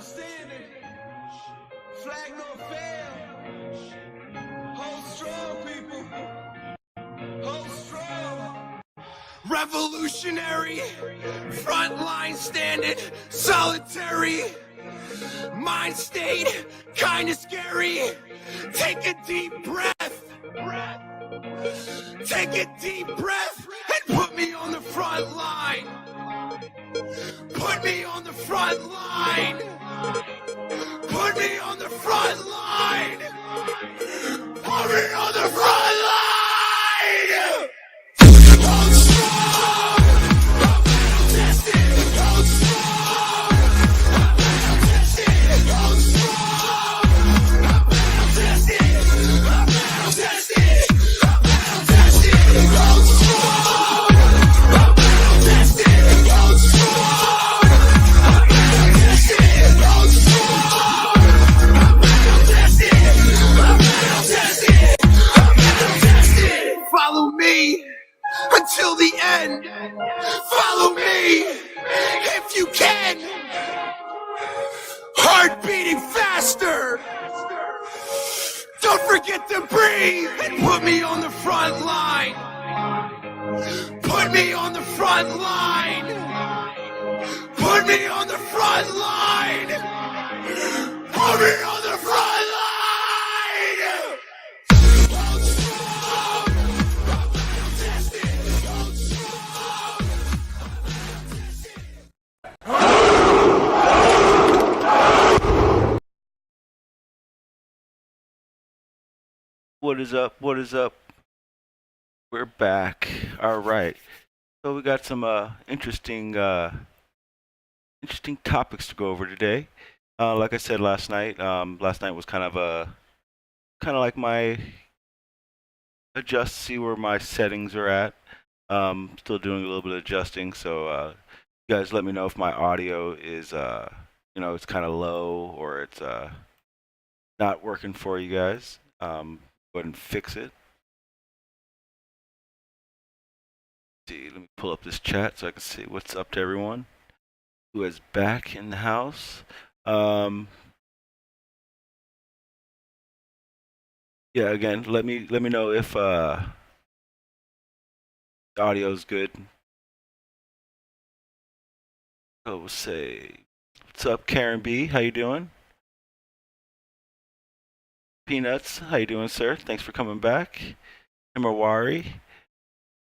standing. Flag no fail. Hold strong, people. Hold strong. Revolutionary, frontline standing, solitary, mind state, kinda scary. Take a deep breath. Take a deep breath and put me on the front line. Put me on the front line. Put me on the front line. Put me on the front line. Hold strong. Tested. Hold strong. Tested. Hold strong. Tested. Tested. Tested. Hold strong. Tested. Hold strong. Tested. Hold strong. Tested. Follow me until the end. Follow me if you can. Heart beating faster. Don't forget to breathe and put me on the front line. Put me on the front line. Put me on the front line. Put me on the front line. What is up? What is up? We're back. All right. So we got some interesting topics to go over today. Like I said last night was kind of like my see where my settings are at. Still doing a little bit of adjusting. So you guys let me know if my audio is it's kind of low or it's not working for you guys. Go ahead and fix it. See, let me pull up this chat so I can see what's up to everyone who is back in the house. Yeah, again, let me know if the audio is good. So we'll say, what's up, Karen B? How you doing? Peanuts, how you doing, sir? Thanks for coming back. Himawari,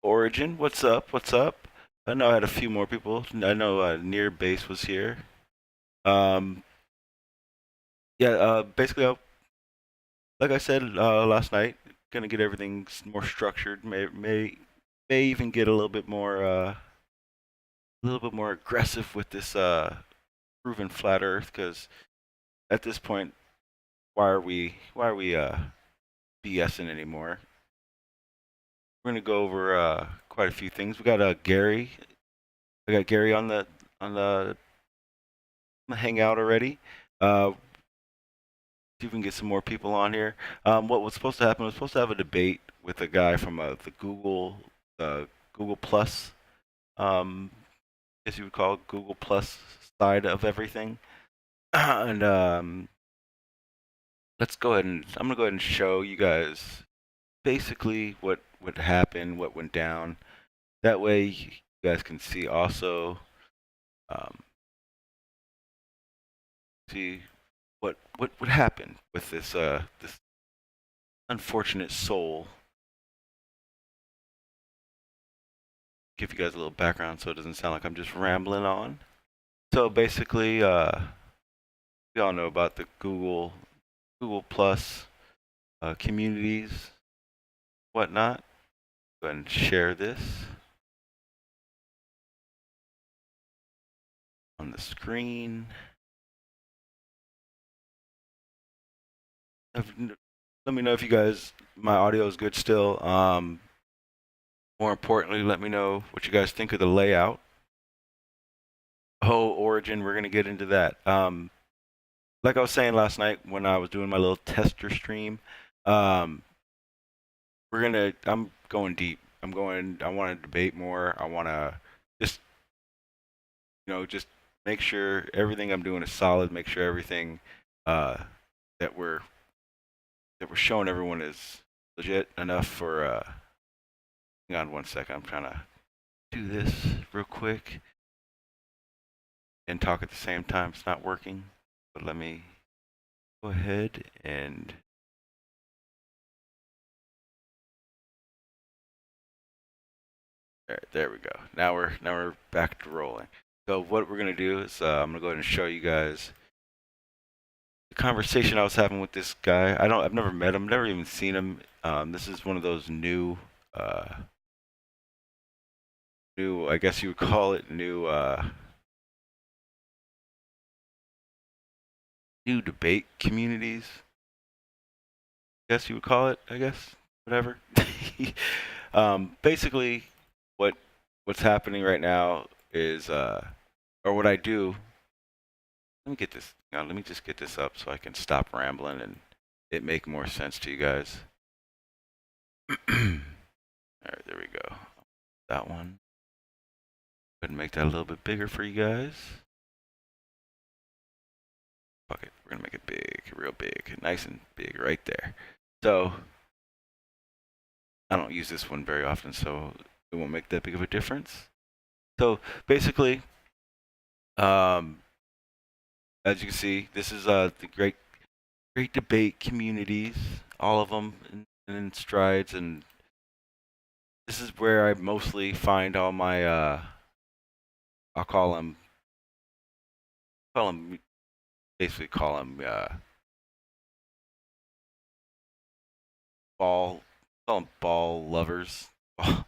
Origin, what's up? What's up? I know I had a few more people. I know Near Base was here. Basically, like I said last night, gonna get everything more structured. May even get a little bit more aggressive with this proven flat Earth, because at this point, why are we BSing anymore? We're gonna go over quite a few things. We got Gary. I got Gary on the hangout already. See if we can get some more people on here. What was supposed to happen was supposed to have a debate with a guy from the Google Plus, guess you would call it Google Plus side of everything. And let's go ahead and I'm gonna go ahead and show you guys basically what happened, what went down. That way you guys can see also see what happened with this this unfortunate soul. Give you guys a little background so it doesn't sound like I'm just rambling on. So basically, we all know about the Google Plus communities, whatnot. Go ahead and share this on the screen. Let me know if you guys, my audio is good still. More importantly, let me know what you guys think of the layout. Oh, Origin, we're gonna get into that. Like I was saying last night when I was doing my little tester stream, I'm going deep. I want to debate more. I want to just make sure everything I'm doing is solid. Make sure everything that we're showing everyone is legit enough for. Hang on one second. I'm trying to do this real quick and talk at the same time. It's not working, but let me go ahead and. All right, there we go. Now we're back to rolling. So what we're gonna do is I'm gonna go ahead and show you guys the conversation I was having with this guy. I've never met him, never even seen him. This is one of those new, I guess you would call it new debate communities. I guess you would call it. I guess whatever. Basically, what's happening right now is, or what I do. Let me get this. Let me just get this up so I can stop rambling and it make more sense to you guys. All right, there we go. That one. Go ahead and make that a little bit bigger for you guys. Fuck it, we're gonna make it big, real big, nice and big right there. So I don't use this one very often, so it won't make that big of a difference. So basically, as you can see, this is the great debate communities, all of them in strides, and this is where I mostly find all my I'll call them basically call them ball call them ball lovers. I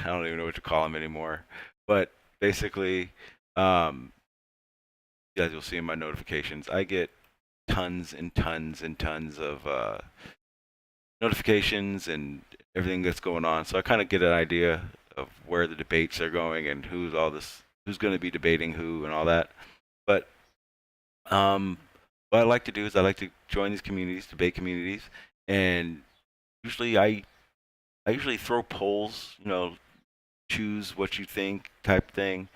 don't even know what to call them anymore, but basically, as you'll see in my notifications, I get tons and tons and tons of notifications and everything that's going on. So I kind of get an idea of where the debates are going and who's going to be debating who and all that. But what I like to do is I like to join these communities, debate communities, and usually I usually throw polls, choose what you think type thing,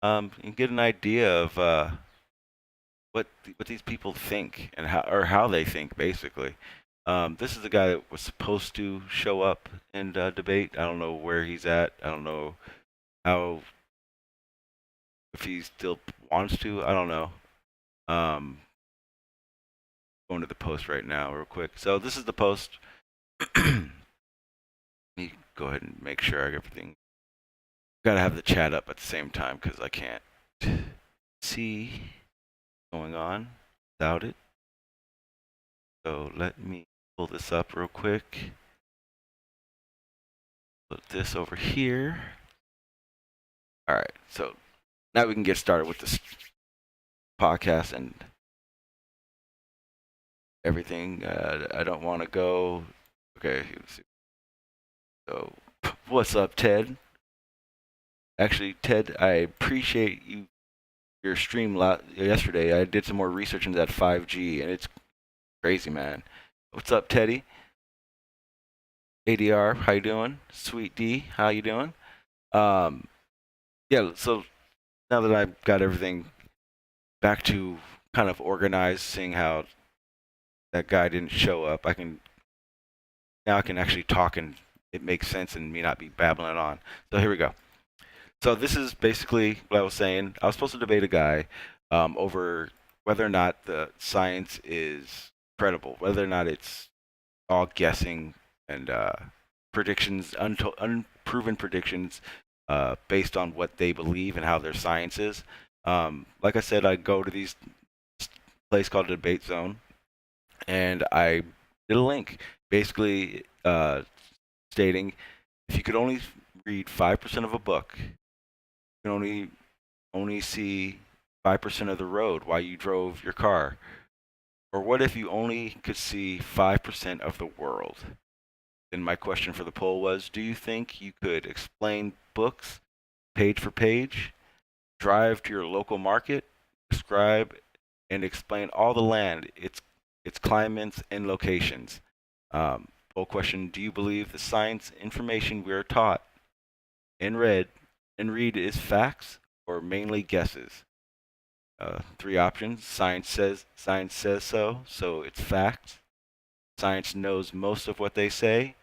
and get an idea of what these people think and how they think basically. This is the guy that was supposed to show up and debate. I don't know where he's at. I don't know how if he still wants to. I don't know. Going to the post right now real quick. So this is the post. Let me go ahead and make sure I get everything. Gotta have the chat up at the same time because I can't see what's going on without it. So let me pull this up real quick. Put this over here. All right, so now we can get started with this podcast and everything. I don't want to go. Okay, let's see. So, what's up, Ted? Actually, Ted, I appreciate your stream yesterday. I did some more research into that 5G, and it's crazy, man. What's up, Teddy? ADR, how you doing? Sweet D, how you doing? Yeah. So now that I've got everything back to kind of organized, seeing how that guy didn't show up, I can actually talk and it makes sense and me not be babbling on. So here we go. So this is basically what I was saying. I was supposed to debate a guy over whether or not the science is credible, whether or not it's all guessing and predictions, unproven predictions based on what they believe and how their science is. Like I said, I go to these place called the Debate Zone, and I did a link basically stating if you could only read 5% of a book, you can only see 5% of the road while you drove your car. Or what if you only could see 5% of the world? Then my question for the poll was, do you think you could explain books page for page, drive to your local market, describe and explain all the land, its climates and locations? Poll question, do you believe the science information we are taught and read is facts or mainly guesses? Three options. Science says so, so it's fact. Science knows most of what they say,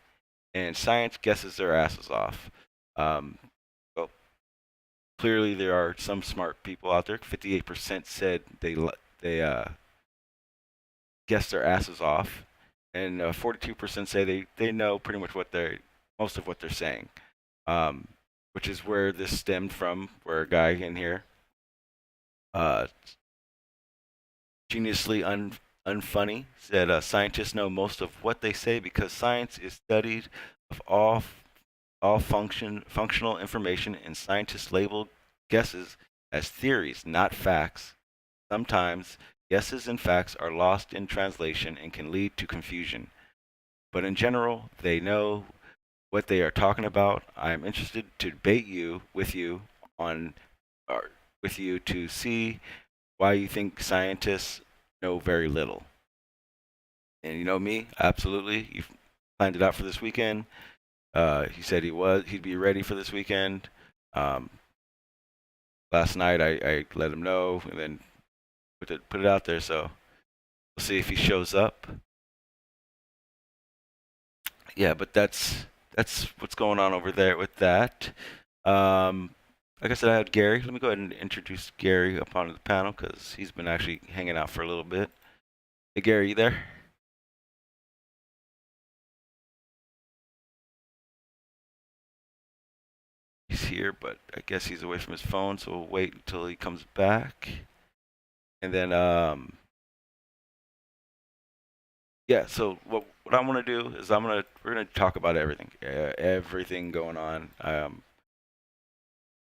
and science guesses their asses off. Um, well, clearly there are some smart people out there. 58% said they guess their asses off, and 42% say they know pretty much most of what they're saying. Um, which is where this stemmed from, where a guy in here, uh, geniusly unfunny, said scientists know most of what they say because science is studied of all functional information, and scientists label guesses as theories, not facts. Sometimes guesses and facts are lost in translation and can lead to confusion. But in general, they know what they are talking about. I am interested to debate on or with you to see why you think scientists know very little. And you know me, absolutely. You've planned it out for this weekend. He said he'd be ready for this weekend. Um, Last night I let him know and then put it out there. So we'll see if he shows up. Yeah, but that's what's going on over there with that. Um, like I said, I had Gary. Let me go ahead and introduce Gary up onto the panel because he's been actually hanging out for a little bit. Hey, Gary, you there? He's here, but I guess he's away from his phone, so we'll wait until he comes back. And then, yeah. So what I want to do is we're gonna talk about everything going on.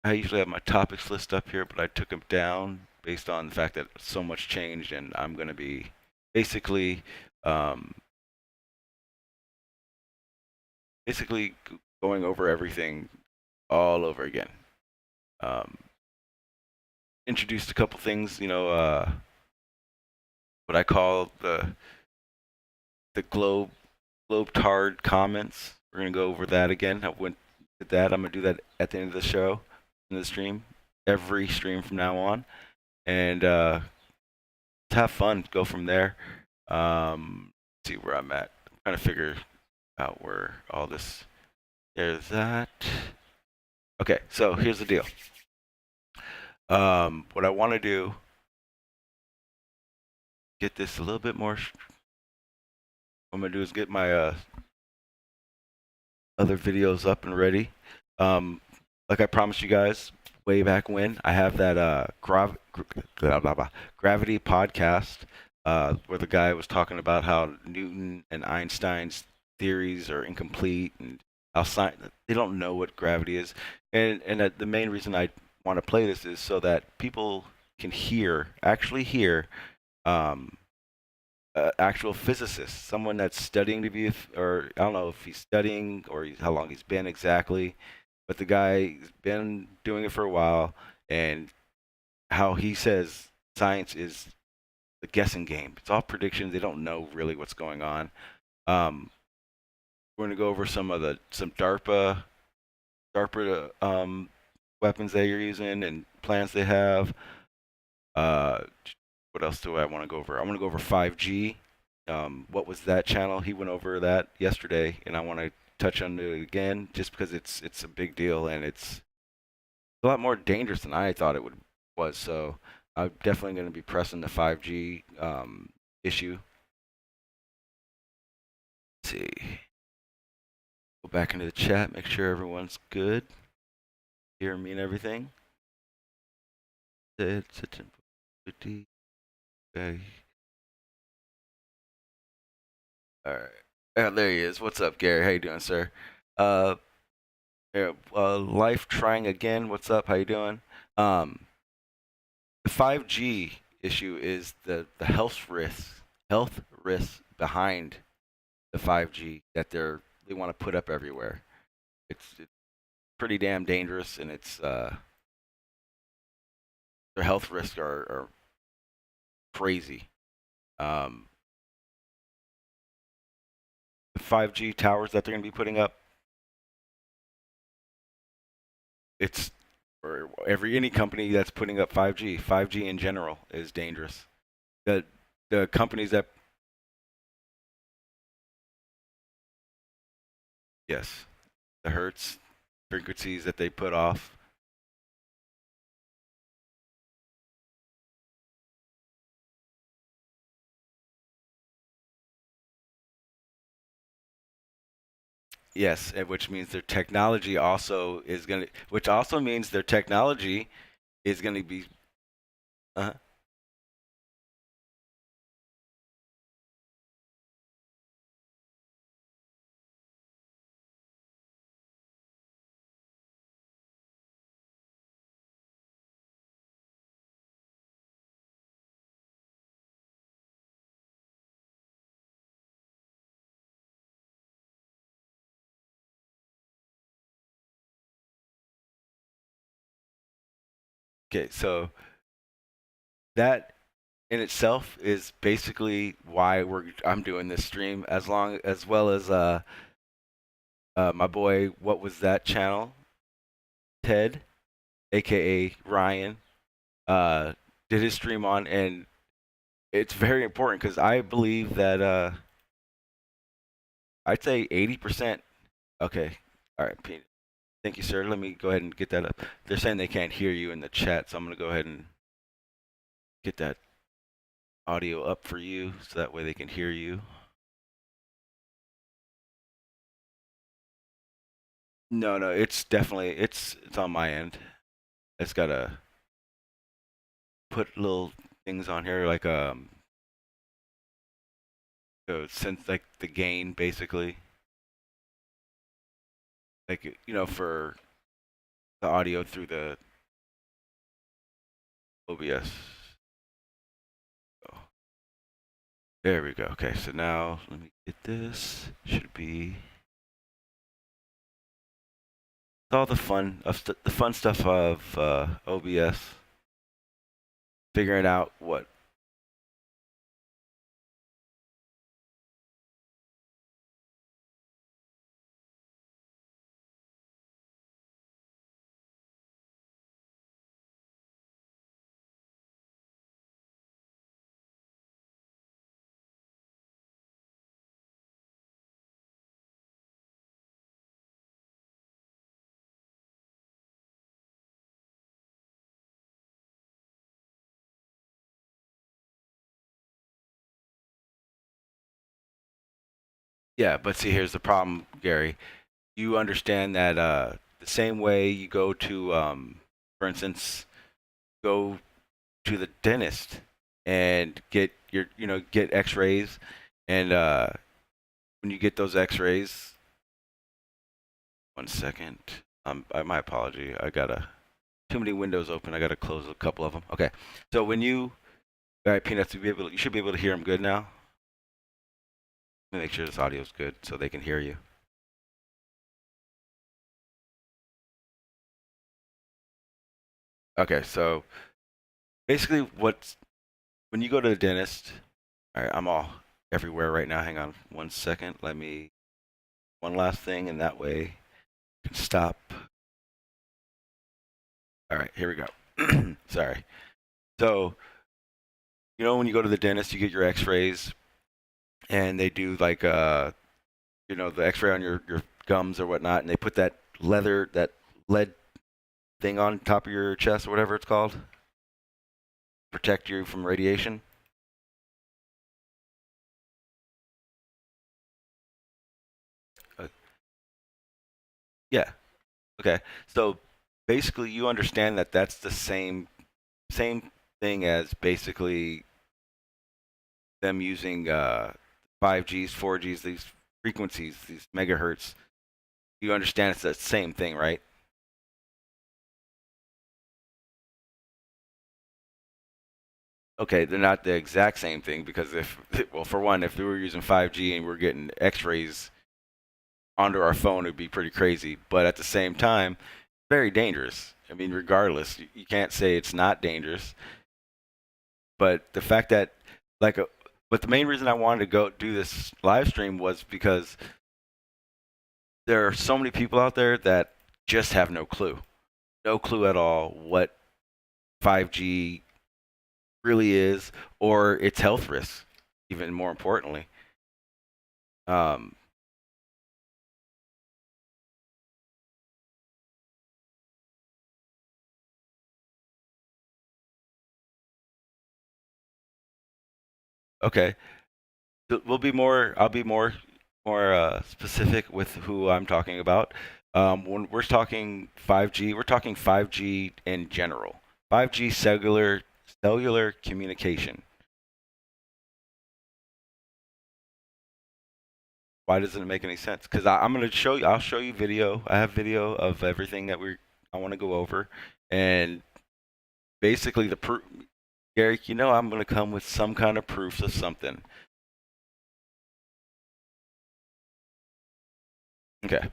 I usually have my topics list up here, but I took them down based on the fact that so much changed, and I'm gonna be basically, um, basically going over everything all over again. Um, Introduced a couple things, what I call the globe tard comments. We're gonna go over that again. I went did that. I'm gonna do that at the end of the show, in the stream, every stream from now on, and have fun. Go from there. See where I'm at. I'm trying to figure out where all this. There's that. Okay, so here's the deal. What I want to do, get this a little bit more. What I'm gonna do is get my other videos up and ready. Like I promised you guys way back when, I have that gravity podcast where the guy was talking about how Newton and Einstein's theories are incomplete and how they don't know what gravity is. And the main reason I want to play this is so that people can actually hear um, actual physicist, someone that's studying to be, or I don't know if he's studying or how long he's been exactly, but the guy's been doing it for a while, and how he says science is the guessing game. It's all predictions. They don't know really what's going on. Um, we're gonna go over some DARPA weapons that you're using and plans they have. Uh, what else do I want to go over? I want to go over 5G. What was that channel? He went over that yesterday, and I want to touch on it again just because it's a big deal and it's a lot more dangerous than I thought was. So I'm definitely going to be pressing the 5G issue. Let's see. Go back into the chat, make sure everyone's good. Hear me and everything. Okay. All right. There he is. What's up, Gary? How you doing, sir? Uh, yeah, life trying again. What's up? How you doing? The 5G issue is the health risks behind the 5G that they want to put up everywhere. It's pretty damn dangerous, and it's their health risks are crazy. The 5G towers that they're going to be putting up, it's or any company that's putting up 5G. 5G in general is dangerous. The companies that, yes, the hertz frequencies that they put off. Yes, which means their technology also is going to, which also means their technology is going to be, uh, okay, so that in itself is basically why I'm doing this stream, as well as my boy, what was that channel? Ted, aka Ryan, uh, did his stream on, and it's very important because I believe that I'd say 80%. Okay, all right, Pete. Thank you, sir. Let me go ahead and get that up. They're saying they can't hear you in the chat, so I'm gonna go ahead and get that audio up for you, so that way they can hear you. No, no, it's definitely it's on my end. It's gotta put little things on here like so since like the gain basically, like for the audio through the OBS. Oh, there we go. Okay, so now let me get this. Should be all the fun stuff of OBS. Figuring out what. Yeah, but see, here's the problem, Gary. You understand that the same way you go to, for instance, go to the dentist and get get X-rays, and when you get those X-rays, one second, my apology, I gotta too many windows open. I gotta close a couple of them. Okay, so when you, all right, Peanuts, you should be able to hear them good now. Let me make sure this audio is good so they can hear you. Okay, so basically, when you go to the dentist, all right, I'm all everywhere right now. Hang on one second. Let me one last thing, and that way I can stop. All right, here we go. Sorry. So when you go to the dentist, you get your X-rays, and they do like the X-ray on your gums or whatnot, and they put that lead thing on top of your chest or whatever it's called, protect you from radiation. Uh, yeah. Okay. So basically, you understand that that's the same thing as basically them using 5Gs, 4Gs, these frequencies, these megahertz. You understand it's the same thing, right? Okay, they're not the exact same thing because well, for one, if we were using 5G and we're getting X-rays onto our phone, it'd be pretty crazy. But at the same time, very dangerous. I mean, regardless, you can't say it's not dangerous. But the fact that, like, but the main reason I wanted to go do this live stream was because there are so many people out there that just have no clue. no clue at all what 5G really is or its health risks, even more importantly. Um, okay, we'll be more. I'll be more specific with who I'm talking about. When we're talking 5G, we're talking 5G in general. 5G cellular communication. Why doesn't it make any sense? Because I'm gonna show you. I'll show you video. I have video of everything that I want to go over, and basically the proof. Gary, you know I'm gonna come with some kind of proofs of something. Okay.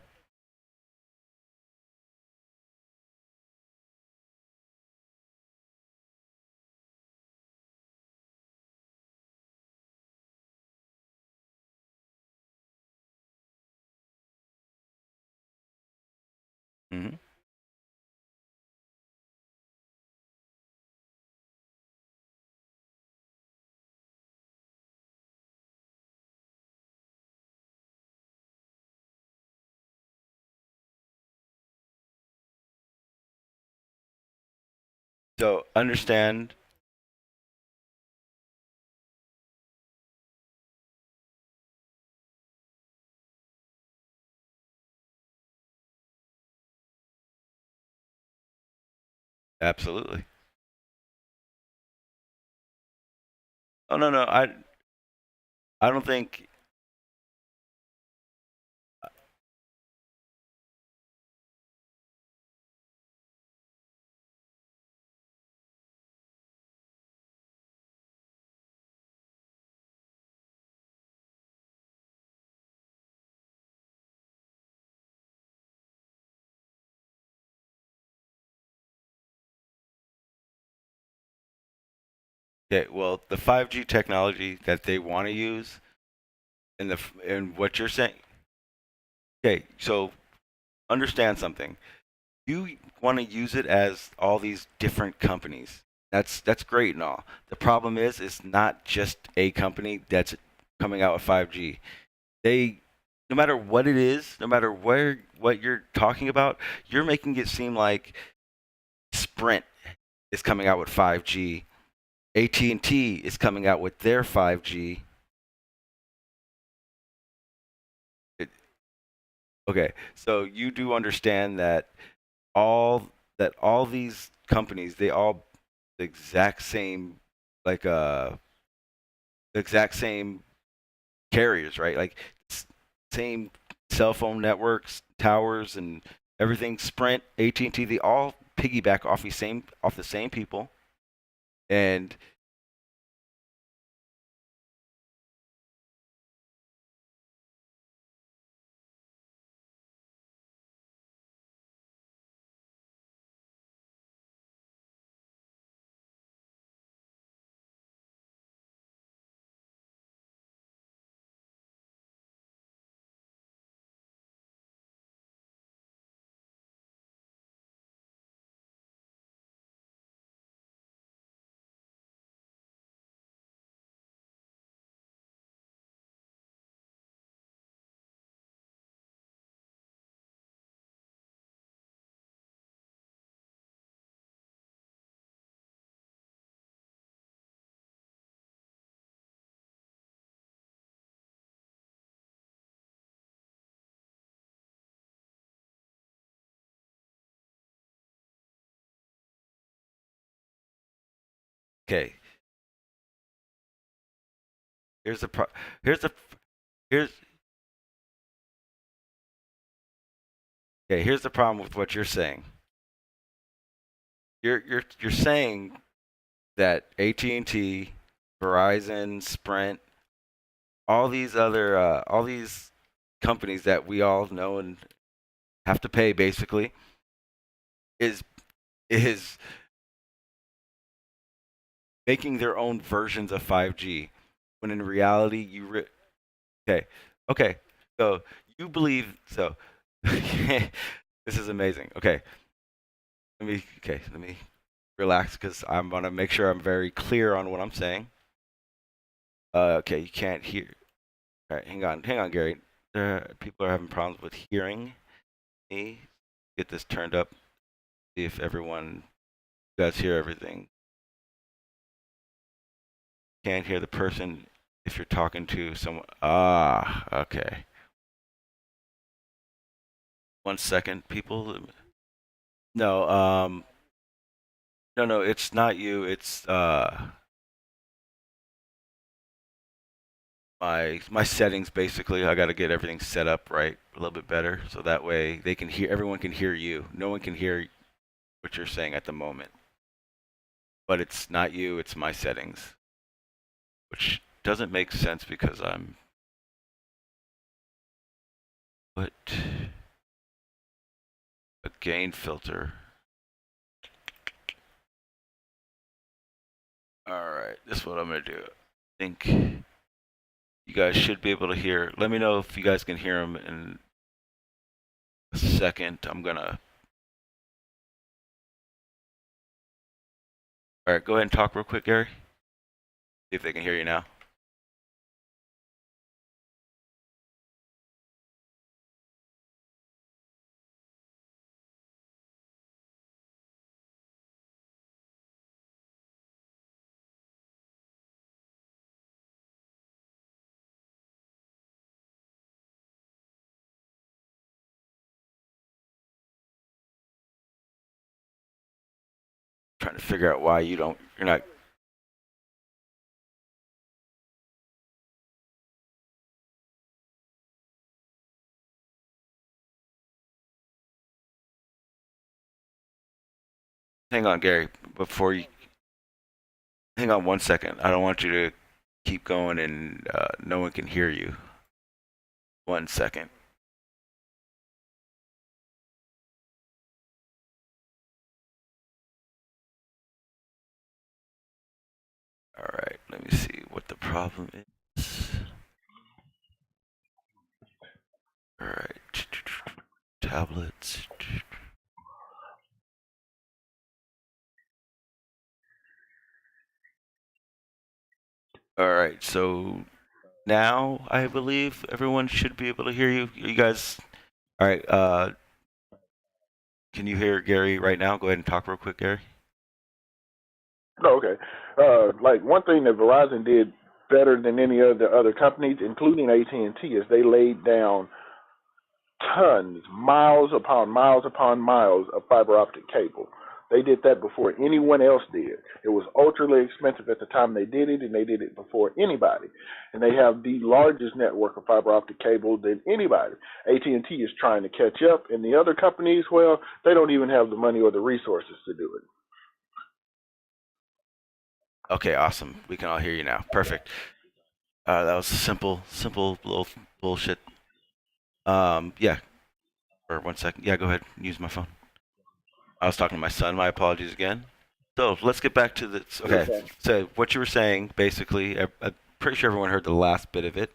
hmm So understand. Absolutely. Oh no, no. I don't think. Okay. Well, the 5G technology that they want to use, and what you're saying. Okay. So understand something. You want to use it as all these different companies. That's great and all. The problem is, it's not just a company that's coming out with 5G. They, no matter what it is, no matter what you're talking about, you're making it seem like Sprint is coming out with 5G. AT&T is coming out with their 5G. It- okay, so you do understand that all all these companies, they all the exact same, like the exact same carriers, right? Like same cell phone networks, towers, and everything. Sprint, AT&T, they all piggyback off the same people. And okay, here's the pro- here's the here's okay, here's the problem with what you're saying. You're saying that AT&T, Verizon, Sprint, all these companies that we all know and have to pay basically is is making their own versions of 5G when in reality okay, okay, so you believe so. This is amazing. Okay, let me relax because I'm gonna make sure I'm very clear on what I'm saying. Okay, you can't hear. All right, hang on, Gary. People are having problems with hearing me. Get this turned up. See if everyone, you guys hear everything. Can't hear the person if you're talking to someone. Ah, okay. 1 second, people. No, no, it's not you. It's my settings basically. I got to get everything set up right a little bit better so that way they can hear. Everyone can hear you. No one can hear what you're saying at the moment. But it's not you. It's my settings, which doesn't make sense because I'm. Put a gain filter. All right, this is what I'm gonna do. I think you guys should be able to hear. Let me know if you guys can hear them in a second. I'm gonna. All right, go ahead and talk real quick, Gary. See if they can hear you now. Trying to figure out why you're not. Hang on, Gary. Before you, hang on 1 second. I don't want you to keep going and no one can hear you. 1 second. All right, let me see what the problem is. All right, tablets. All right, so now I believe everyone should be able to hear you. You guys, all right. Can you hear Gary right now? Go ahead and talk real quick, Gary. Oh, okay. Like one thing that Verizon did better than any of the other companies, including AT&T, is they laid down tons, miles upon miles of fiber optic cable. They did that before anyone else did. It was ultra expensive at the time they did it, and they did it before anybody. And they have the largest network of fiber optic cable than anybody. AT&T is trying to catch up, and the other companies, well, they don't even have the money or the resources to do it. Okay, awesome. We can all hear you now. Perfect. That was simple little bullshit. Yeah. For 1 second. Yeah, go ahead. Use my phone. I was talking to my son. My apologies again. So let's get back to this. Okay. So what you were saying, basically, I'm pretty sure everyone heard the last bit of it.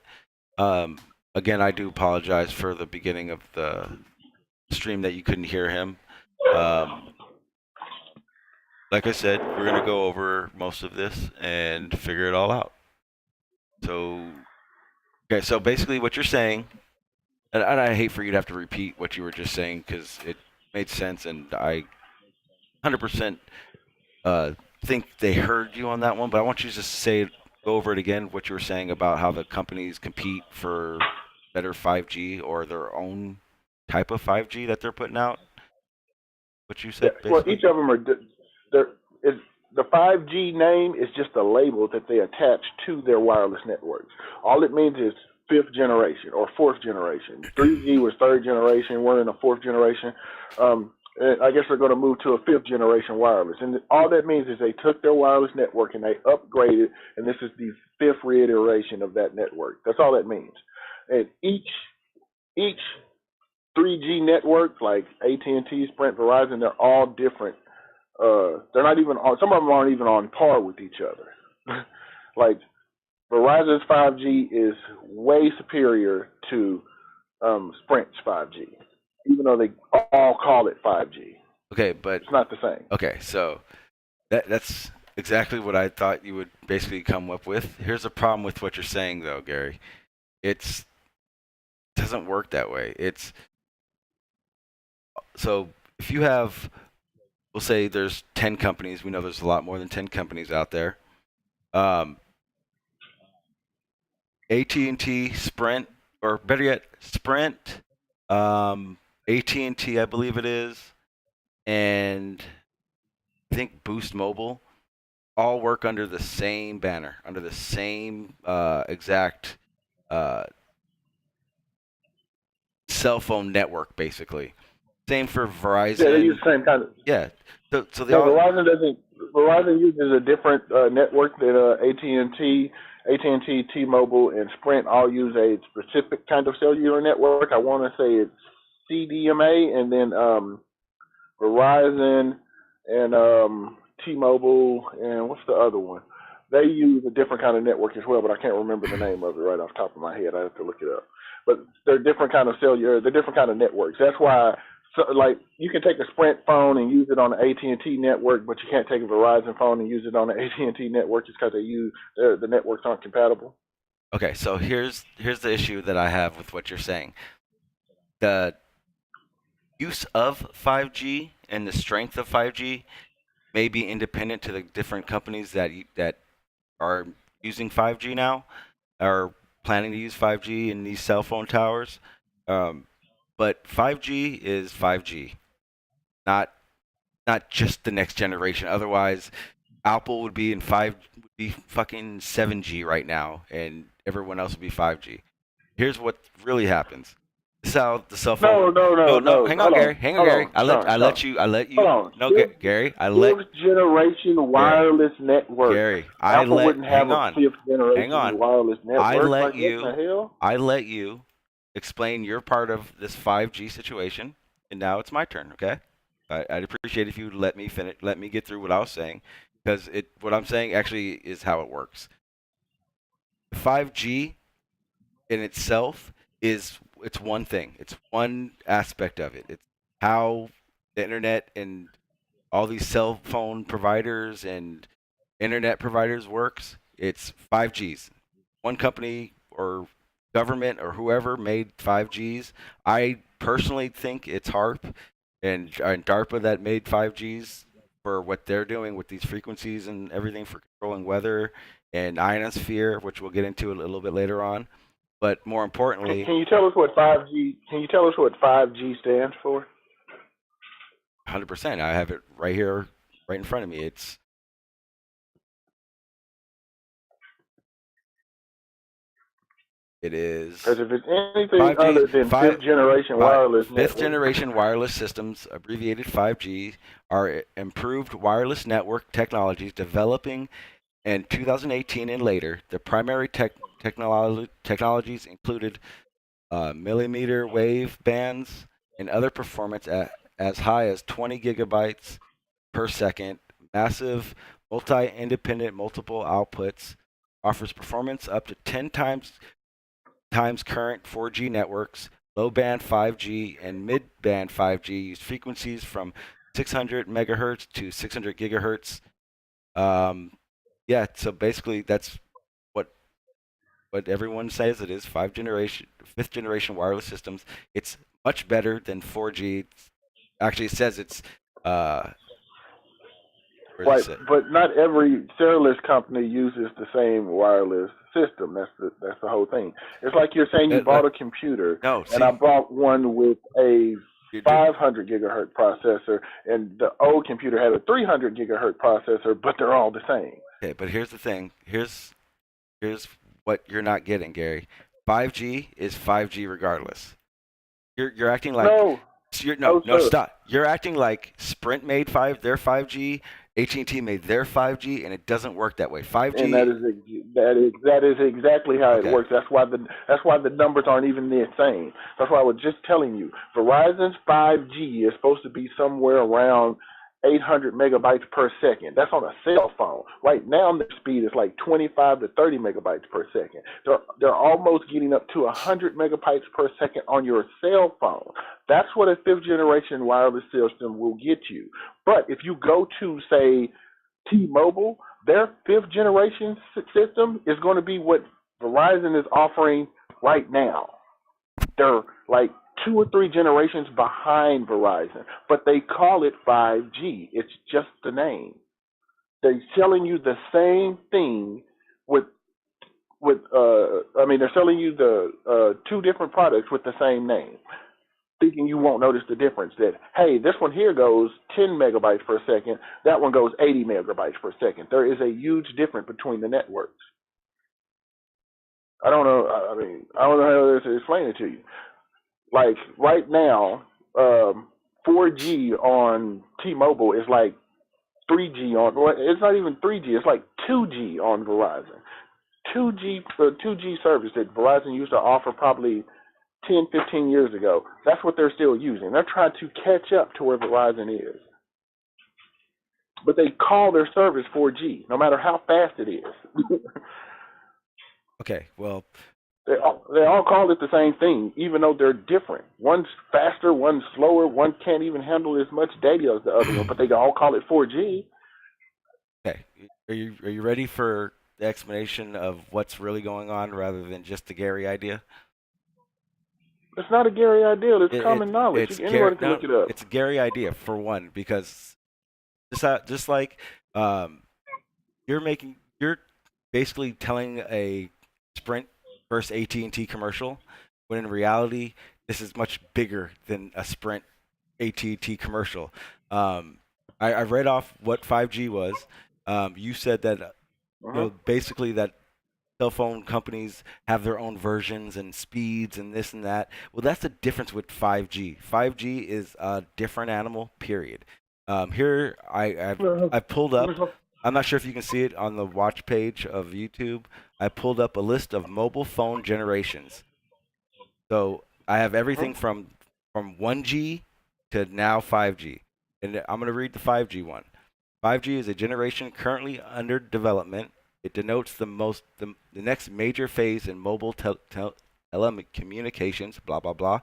Again, I do apologize for the beginning of the stream that you couldn't hear him. Like I said, we're gonna go over most of this and figure it all out. So, okay. So basically, what you're saying, and I hate for you to have to repeat what you were just saying because it made sense, and I 100% think they heard you on that one. But I want you to just go over it again. What you were saying about how the companies compete for better 5G or their own type of 5G that they're putting out. What you Yeah, said, well, basically. each of them are. There is the 5G name is just a label that they attach to their wireless networks. All it means is fifth generation or fourth generation. 3G was third generation. We're in a fourth generation. And I guess they're going to move to a fifth generation wireless. And all that means is they took their wireless network and they upgraded, and this is the fifth reiteration of that network. That's all that means. And each 3G networks like AT&T, Sprint, Verizon, they're all different. They're not even on. Some of them aren't even on par with each other. Like Verizon's 5G is way superior to Sprint's 5G, even though they all call it 5G. Okay, but It's not the same. okay, so that's exactly what I thought you would basically come up with. Here's the problem with what you're saying, though, Gary. It doesn't work that way. So if you have, we'll say there's 10 companies. We know there's a lot more than 10 companies out there. AT&T, Sprint, or better yet, Sprint, AT&T, I believe it is, and I think Boost Mobile all work under the same banner, under the same exact cell phone network, basically. Same for Verizon. Yeah, they use the same kind of. Yeah. So they No, all. Verizon doesn't. Verizon uses a different network than AT&T, T-Mobile, and Sprint all use a specific kind of cellular network. I want to say it's CDMA, and then Verizon and T-Mobile, and what's the other one? They use a different kind of network as well, but I can't remember the name of it right off the top of my head. I have to look it up. But they're different kind of cellular. They're different kind of networks. That's why. So, like, you can take a Sprint phone and use it on the AT&T network, but you can't take a Verizon phone and use it on the AT&T network just because the networks aren't compatible. Okay, so here's the issue that I have with what you're saying. The use of 5G and the strength of 5G may be independent to the different companies that are using 5G now, are planning to use 5G in these cell phone towers. But 5G is 5G, not just the next generation. Otherwise, Apple would be fucking 7G right now, and everyone else would be 5G. Here's what really happens. This is how the cell phone. No. Hang on, Hold Gary. on. Hang on, Gary. I let you. Hold on. No, Gary. Fifth generation wireless network. Gary, Apple wouldn't have hang on. a fifth generation Hang on. wireless network. What the hell? I let you explain your part of this 5G situation, and now it's my turn. Okay. I'd appreciate if you let me finish, let me get through what I was saying, because what I'm saying actually is how it works. 5G in itself it's one thing. It's one aspect of it. It's how the internet and all these cell phone providers and internet providers works. It's 5Gs. One company or government or whoever made 5Gs. I personally think it's HARP and Darpa that made 5Gs for what they're doing with these frequencies and everything for controlling weather and ionosphere, which we'll get into a little bit later on. But more importantly, can you tell us what 5G? Can you tell us what 5G stands for? 100%. I have it right here, right in front of me. It is. Because if it's anything other than fifth generation wireless network. Fifth generation wireless systems, abbreviated 5G, are improved wireless network technologies developing in 2018 and later. The primary technologies included millimeter wave bands and other performance at as high as 20 gigabytes per second, massive multi-independent multiple outputs, offers performance up to 10 times current 4G networks, low-band 5G and mid-band 5G use frequencies from 600 megahertz to 600 gigahertz. Yeah, so basically that's what everyone says it is. Fifth generation wireless systems. It's much better than 4G. Actually, it says it's right, but not every cellular company uses the same wireless system. That's the whole thing. It's like you're saying you bought a computer, and I bought one with a 500 gigahertz processor, and the old computer had a 300 gigahertz processor, but they're all the same. Okay, but here's the thing. Here's what you're not getting, Gary. 5G is 5G regardless. You're acting like stop. You're acting like Sprint made their 5G, AT&T made their 5G, and it doesn't work that way. 5G. And that is exactly how it works. That's why the numbers aren't even the same. That's why I was just telling you. Verizon's 5G is supposed to be somewhere around 800 megabytes per second. That's on a cell phone. Right now, the speed is like 25 to 30 megabytes per second. They're almost getting up to 100 megabytes per second on your cell phone. That's what a fifth generation wireless system will get you. But if you go to, say, T-Mobile, their fifth generation system is going to be what Verizon is offering right now. They're like 2 or 3 generations behind Verizon, but they call it 5G. It's just the name. They're selling you the same thing they're selling you the 2 different products with the same name, thinking you won't notice the difference that, hey, this one here goes 10 megabytes per second, that one goes 80 megabytes per second. There is a huge difference between the networks. I don't know how to explain it to you. Like right now, 4G on T-Mobile is like 3G on. Well, it's not even 3G. It's like 2G on Verizon. 2G service that Verizon used to offer probably 10, 15 years ago. That's what they're still using. They're trying to catch up to where Verizon is. But they call their service 4G, no matter how fast it is. Okay, well, They all call it the same thing, even though they're different. One's faster, one's slower, one can't even handle as much data as the other one, but they all call it 4G. okay. Are you ready for the explanation of what's really going on rather than just the Gary idea? It's not a Gary idea. It's common knowledge. Anyone can look it up. It's a Gary idea, for one, because just like you're basically telling a Sprint versus AT&T commercial, when in reality this is much bigger than a Sprint AT&T commercial. I read off what 5G was. You said that basically that cell phone companies have their own versions and speeds and this and that. Well, that's the difference with 5G. 5G is a different animal, period. Here I've pulled up. I'm not sure if you can see it on the watch page of YouTube. I pulled up a list of mobile phone generations. So I have everything from 1G to now 5G. And I'm going to read the 5G one. 5G is a generation currently under development. It denotes the next major phase in mobile telecommunications, blah, blah, blah,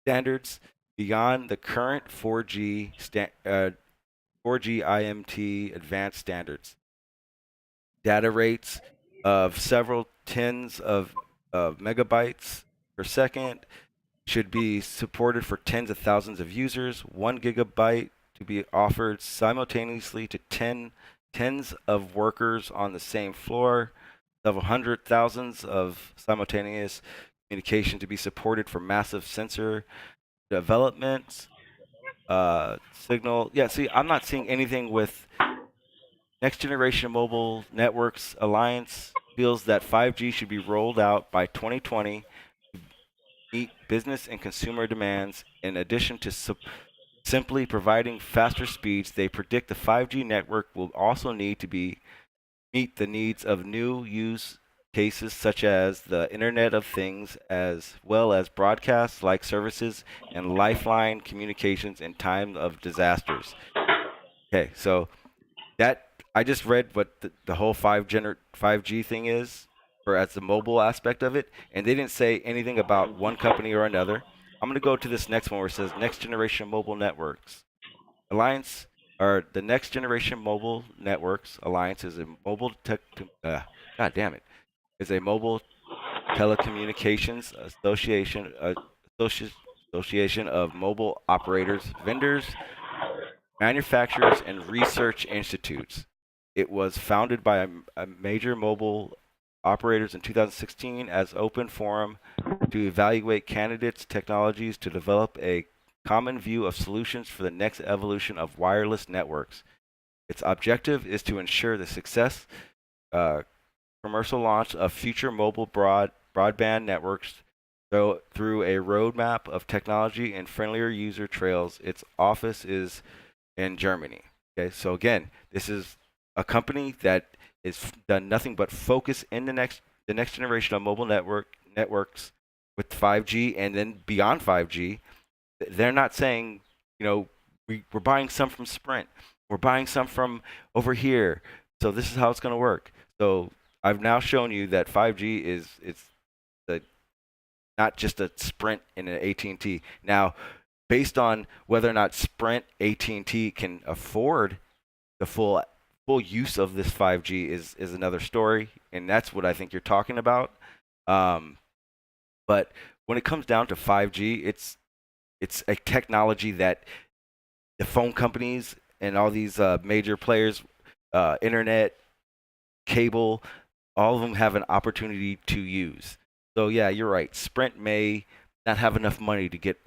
standards beyond the current 4G 4G IMT advanced standards. Data rates of several tens of megabytes per second should be supported for tens of thousands of users. 1 gigabyte to be offered simultaneously to tens of workers on the same floor. Several hundred thousands of simultaneous communication to be supported for massive sensor development. Signal. Yeah, see, I'm not seeing anything with Next Generation Mobile Networks Alliance feels that 5G should be rolled out by 2020 to meet business and consumer demands. In addition to simply providing faster speeds, they predict the 5G network will also need to meet the needs of new use cases such as the Internet of Things, as well as broadcast-like services and lifeline communications in time of disasters. Okay, so that I just read what the whole 5G thing is for as the mobile aspect of it, and they didn't say anything about one company or another. I'm going to go to this next one where it says Next Generation Mobile Networks Alliance, or the Next Generation Mobile Networks Alliance is a mobile God damn it, is a mobile telecommunications association of mobile operators, vendors, manufacturers, and research institutes. It was founded by a major mobile operators in 2016 as open forum to evaluate candidates' technologies to develop a common view of solutions for the next evolution of wireless networks. Its objective is to ensure the success commercial launch of future mobile broadband networks through a roadmap of technology and friendlier user trails. Its office is in Germany. Okay, so again, this is a company that is done nothing but focus in the next generation of mobile networks with 5G and then beyond 5G. They're not saying, we're buying some from Sprint. We're buying some from over here. So this is how it's going to work. So I've now shown you that 5G it's not just a Sprint and an AT&T. Now, based on whether or not Sprint, AT&T can afford the full use of this 5G is another story, and that's what I think you're talking about. But when it comes down to 5G, it's a technology that the phone companies and all these major players, internet, cable, all of them have an opportunity to use. So yeah, you're right. Sprint may not have enough money to get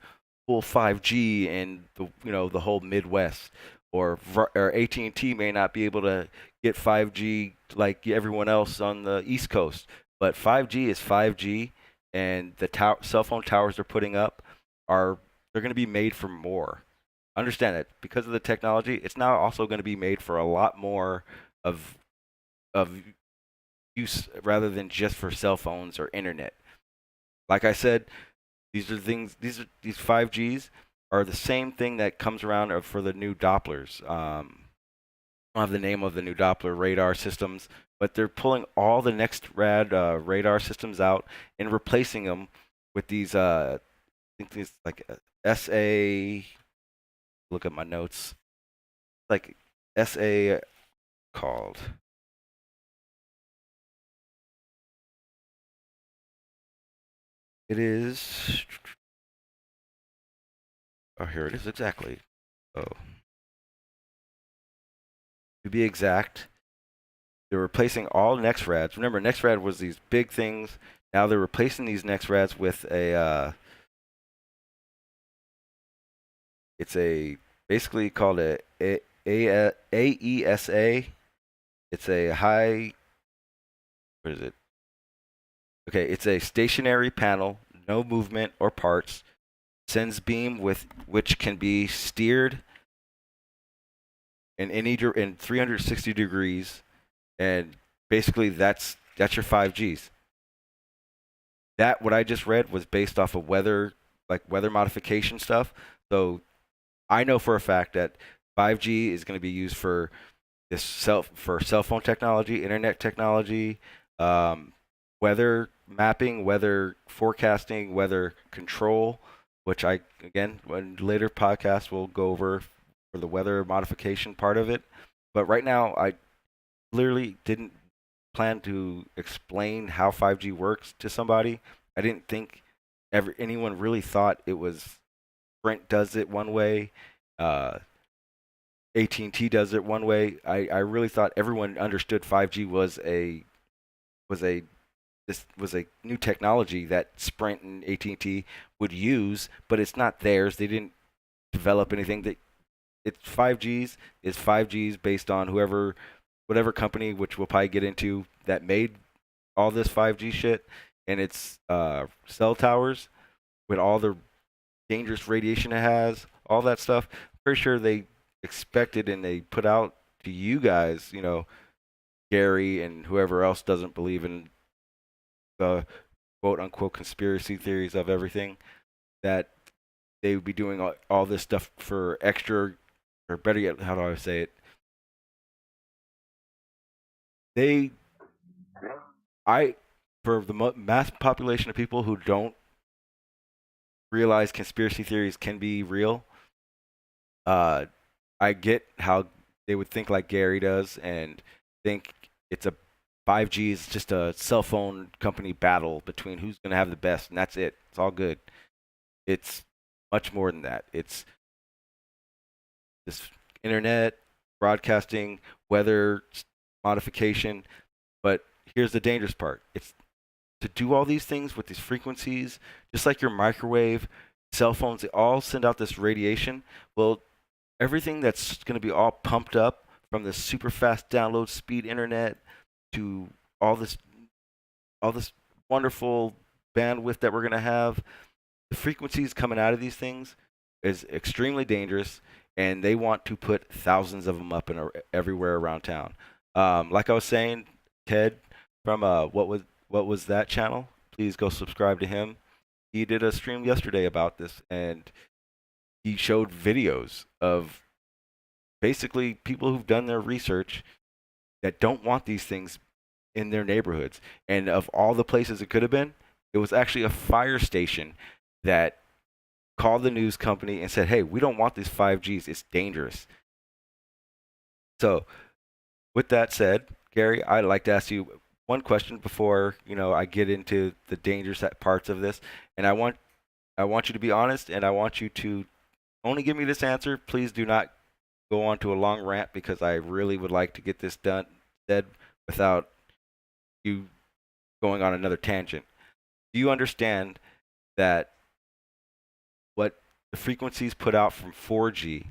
full 5G in the whole Midwest, or AT&T may not be able to get 5G like everyone else on the East Coast. But 5G is 5G, and the cell phone towers they're putting up they're going to be made for more. Understand that because of the technology, it's now also going to be made for a lot more of use rather than just for cell phones or internet. Like I said, these 5Gs are the same thing that comes around for the new Dopplers. I don't have the name of the new Doppler radar systems, but they're pulling all the next radar systems out and replacing them with these. I think these like SA. Look at my notes. Like SA called. It is. Oh, here it is exactly. Oh. To be exact, they're replacing all NextRads. Remember, NextRad was these big things. Now they're replacing these NextRads with it's basically called AESA. It's a high. What is it? Okay, it's a stationary panel, no movement or parts. Sends beam which can be steered in 360 degrees, and basically that's your 5Gs. That what I just read was based off of weather modification stuff. So I know for a fact that 5G is going to be used for cell phone technology, internet technology, weather mapping, weather forecasting, weather control, which in later podcasts will go over for the weather modification part of it. But right now, I literally didn't plan to explain how 5G works to somebody. I didn't think anyone really thought it was Sprint does it one way, AT&T does it one way. I really thought everyone understood 5G was a new technology that Sprint and AT&T would use, but it's not theirs. They didn't develop anything. It's 5Gs is 5Gs based on whatever company, which we'll probably get into, that made all this 5G shit, and it's cell towers with all the dangerous radiation it has, all that stuff. Pretty sure they expected and they put out to you guys, Gary and whoever else doesn't believe in the quote unquote conspiracy theories of everything, that they would be doing all this stuff for extra, or better yet, how do I say it? For the mass population of people who don't realize conspiracy theories can be real, I get how they would think like Gary does and think it's 5G is just a cell phone company battle between who's going to have the best, and that's it. It's all good. It's much more than that. It's this internet, broadcasting, weather modification. But here's the dangerous part. It's to do all these things with these frequencies, just like your microwave, cell phones, they all send out this radiation. Well, everything that's going to be all pumped up from this super fast download speed internet to all this wonderful bandwidth that we're going to have, the frequencies coming out of these things is extremely dangerous, and they want to put thousands of them up everywhere around town. Like I was saying, Ted from what was that channel? Please go subscribe to him. He did a stream yesterday about this, and he showed videos of basically people who've done their research that don't want these things in their neighborhoods. And of all the places it could have been, it was actually a fire station that called the news company and said, hey, we don't want these 5Gs. It's dangerous. So with that said, Gary, I'd like to ask you one question before, I get into the dangerous parts of this. And I want you to be honest, and I want you to only give me this answer. Please do not go on to a long rant, because I really would like to get this said without you going on another tangent. Do you understand that what the frequencies put out from 4G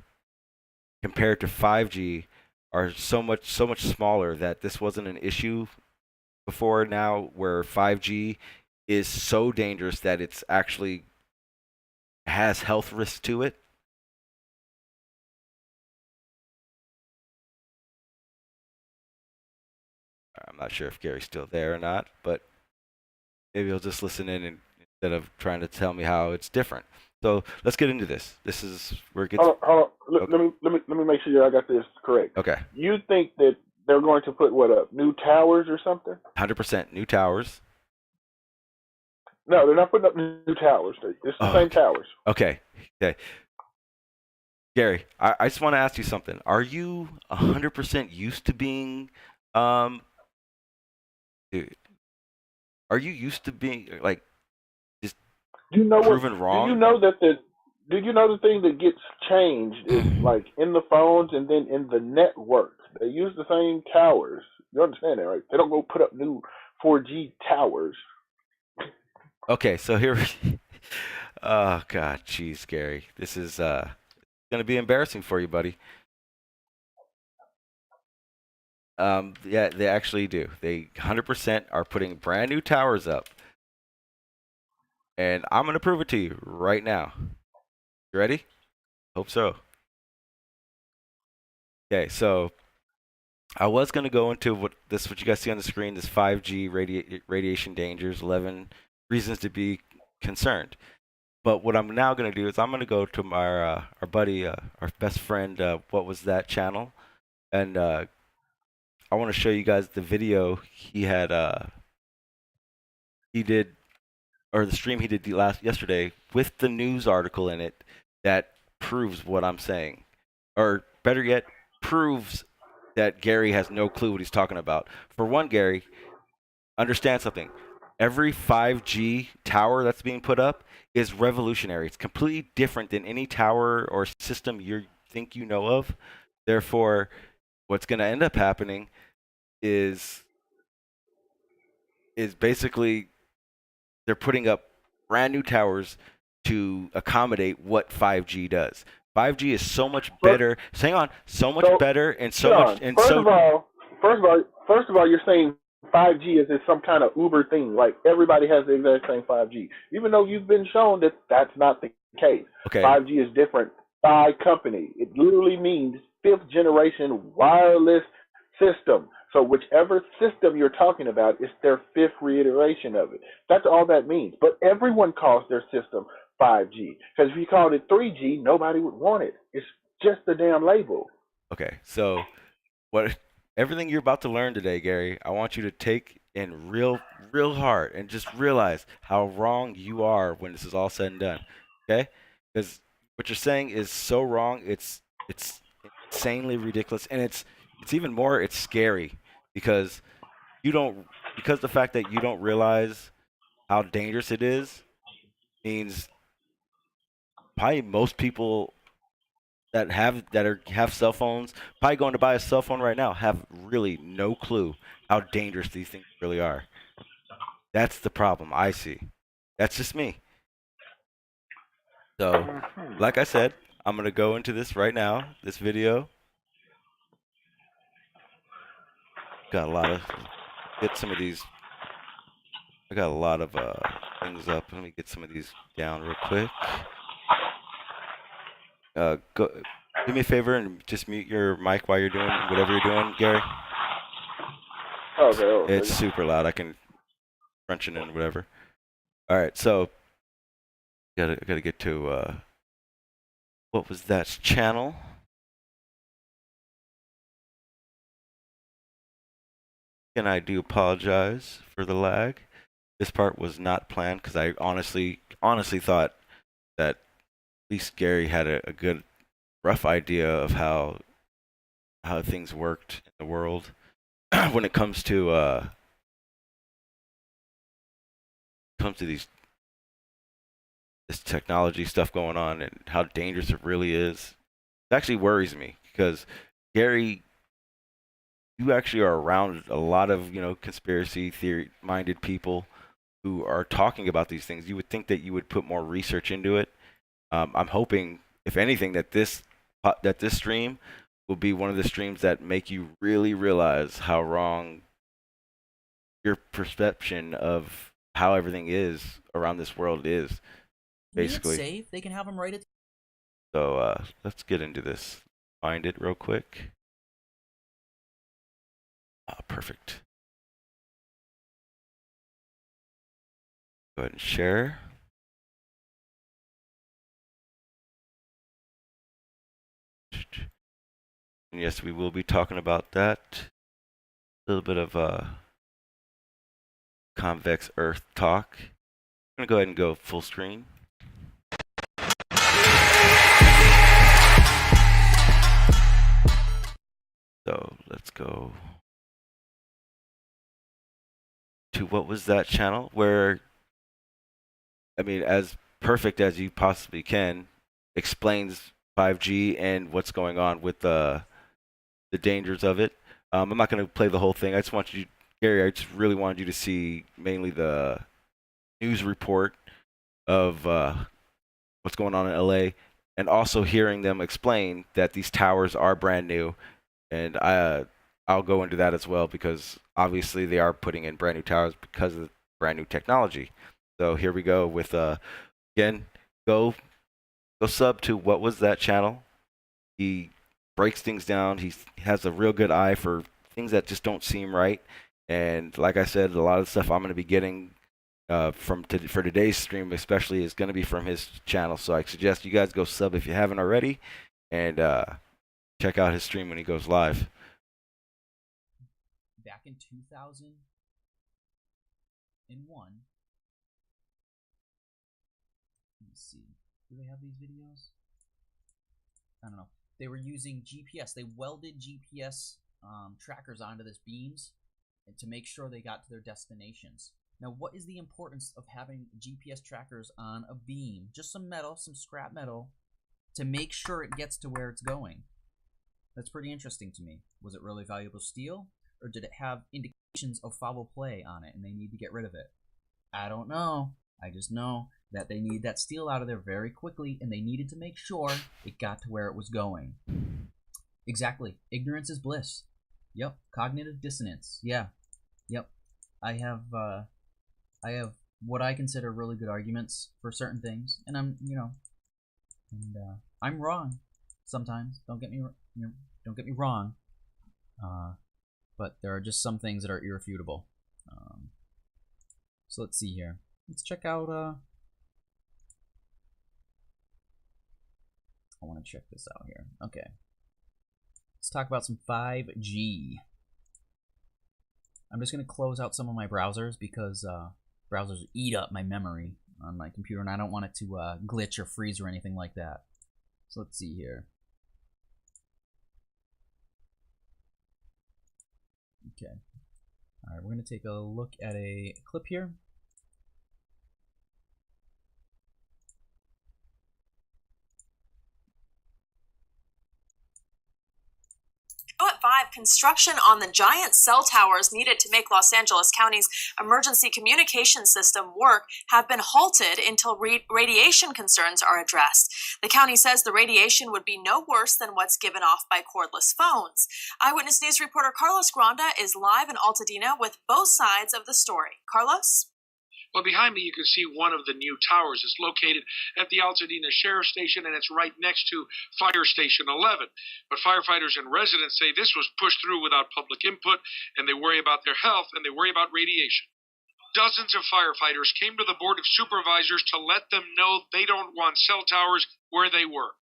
compared to 5G are so much smaller that this wasn't an issue before now, where 5G is so dangerous that it's actually has health risks to it? I'm not sure if Gary's still there or not, but maybe he'll just listen in instead of trying to tell me how it's different. So let's get into this. This is where it gets. Hold on. Okay. Let me make sure I got this correct. Okay. You think that they're going to put what up, new towers or something? 100% new towers. No, they're not putting up new towers. It's the same towers. Okay. Gary, I just want to ask you something. Are you 100% used to being, dude? Are you used to being like just proven wrong? Do you know the thing that gets changed is like in the phones and then in the network? They use the same towers. You understand that, right? They don't go put up new 4G towers. Okay, so here. Oh God, jeez, Gary, this is gonna be embarrassing for you, buddy. Yeah, they actually do. They 100% are putting brand new towers up, and I'm gonna prove it to you right now. You ready? Hope so. Okay, so I was gonna go into what you guys see on the screen, this 5G radiation dangers, 11 reasons to be concerned. But what I'm now gonna do is I'm gonna go to our buddy, our best friend, what was that channel, and I want to show you guys the video he had he did, or the stream he did yesterday with the news article in it that proves what I'm saying, or better yet, proves that Gary has no clue what he's talking about. For one, Gary, understand something. Every 5G tower that's being put up is revolutionary. It's completely different than any tower or system you think you know of. Therefore, what's going to end up happening is basically they're putting up brand new towers to accommodate what 5G does. 5G is so much better. Hang on, so much better, and so Sean, much. And first of all, you're saying 5G is some kind of Uber thing. Like everybody has the exact same 5G, even though you've been shown that that's not the case. Okay. 5G is different by company. It literally means fifth generation wireless system. So whichever system you're talking about is their fifth reiteration of it. That's all that means. But everyone calls their system 5G. Because if you called it 3G, nobody would want it. It's just the damn label. Okay, so everything you're about to learn today, Gary, I want you to take in real hard and just realize how wrong you are when this is all said and done. Okay? Because what you're saying is so wrong. It's insanely ridiculous, and it's even more. It's scary because the fact that you don't realize how dangerous it is means probably most people that have cell phones, probably going to buy a cell phone right now, have really no clue how dangerous these things really are. That's the problem I see. That's just me. So, like I said, I'm gonna go into this right now. This video. Got a lot of get some of these. I got a lot of things up. Let me get some of these down real quick. Go. Do me a favor and just mute your mic while you're doing whatever you're doing, Gary. Okay. It's super loud. I can crunch it in whatever. All right, so gotta get to what was that channel. And I do apologize for the lag. This part was not planned because I honestly thought that at least Gary had a good rough idea of how things worked in the world when it comes to this technology stuff going on and how dangerous it really is. It actually worries me because Gary, you actually are around a lot of conspiracy theory minded people who are talking about these things. You would think that you would put more research into it. I'm hoping, if anything, that this stream will be one of the streams that make you really realize how wrong your perception of how everything is around this world is. Basically, safe. They can have them write it. So let's get into this. Find it real quick. Perfect. Go ahead and share. And yes, we will be talking about that. A little bit of convex Earth talk. I'm going to go ahead and go full screen. So let's go to what was that channel where, I mean, as perfect as you possibly can, explains 5G and what's going on with the dangers of it. I'm not going to play the whole thing. I just want you, Gary, I just really wanted you to see mainly the news report of what's going on in LA, and also hearing them explain that these towers are brand new. And I'll go into that as well, because obviously they are putting in brand new towers because of the brand new technology. So here we go with again, go sub to what was that channel. He breaks things down. He has a real good eye for things that just don't seem right. And like I said, a lot of the stuff I'm going to be getting for today's stream especially is going to be from his channel. So I suggest you guys go sub if you haven't already, and check out his stream when he goes live. Back in 2001. Let me see. Do they have these videos? I don't know. They were using GPS. They welded GPS trackers onto this beams to make sure they got to their destinations. Now, what is the importance of having GPS trackers on a beam? Just some metal, some scrap metal, to make sure it gets to where it's going. That's pretty interesting to me. Was it really valuable steel, or did it have indications of foul play on it and they need to get rid of it? I don't know. I just know that they need that steel out of there very quickly, and they needed to make sure it got to where it was going. Exactly. Ignorance is bliss. Yep. Cognitive dissonance. Yeah. Yep. I have what I consider really good arguments for certain things, and I'm wrong sometimes. Don't get me wrong. But there are just some things that are irrefutable. So let's see here. Let's check out. I want to check this out here. Okay. Let's talk about some 5G. I'm just going to close out some of my browsers because browsers eat up my memory on my computer, and I don't want it to glitch or freeze or anything like that. So let's see here. Okay. All right, we're going to take a look at a clip here. At 5, construction on the giant cell towers needed to make Los Angeles County's emergency communication system work have been halted until radiation concerns are addressed. The county says the radiation would be no worse than what's given off by cordless phones. Eyewitness News reporter Carlos Granda is live in Altadena with both sides of the story. Carlos? Well, behind me, you can see one of the new towers. It's located at the Altadena Sheriff Station, and it's right next to Fire Station 11. But firefighters and residents say this was pushed through without public input, and they worry about their health, and they worry about radiation. Dozens of firefighters came to the Board of Supervisors to let them know they don't want cell towers where they work.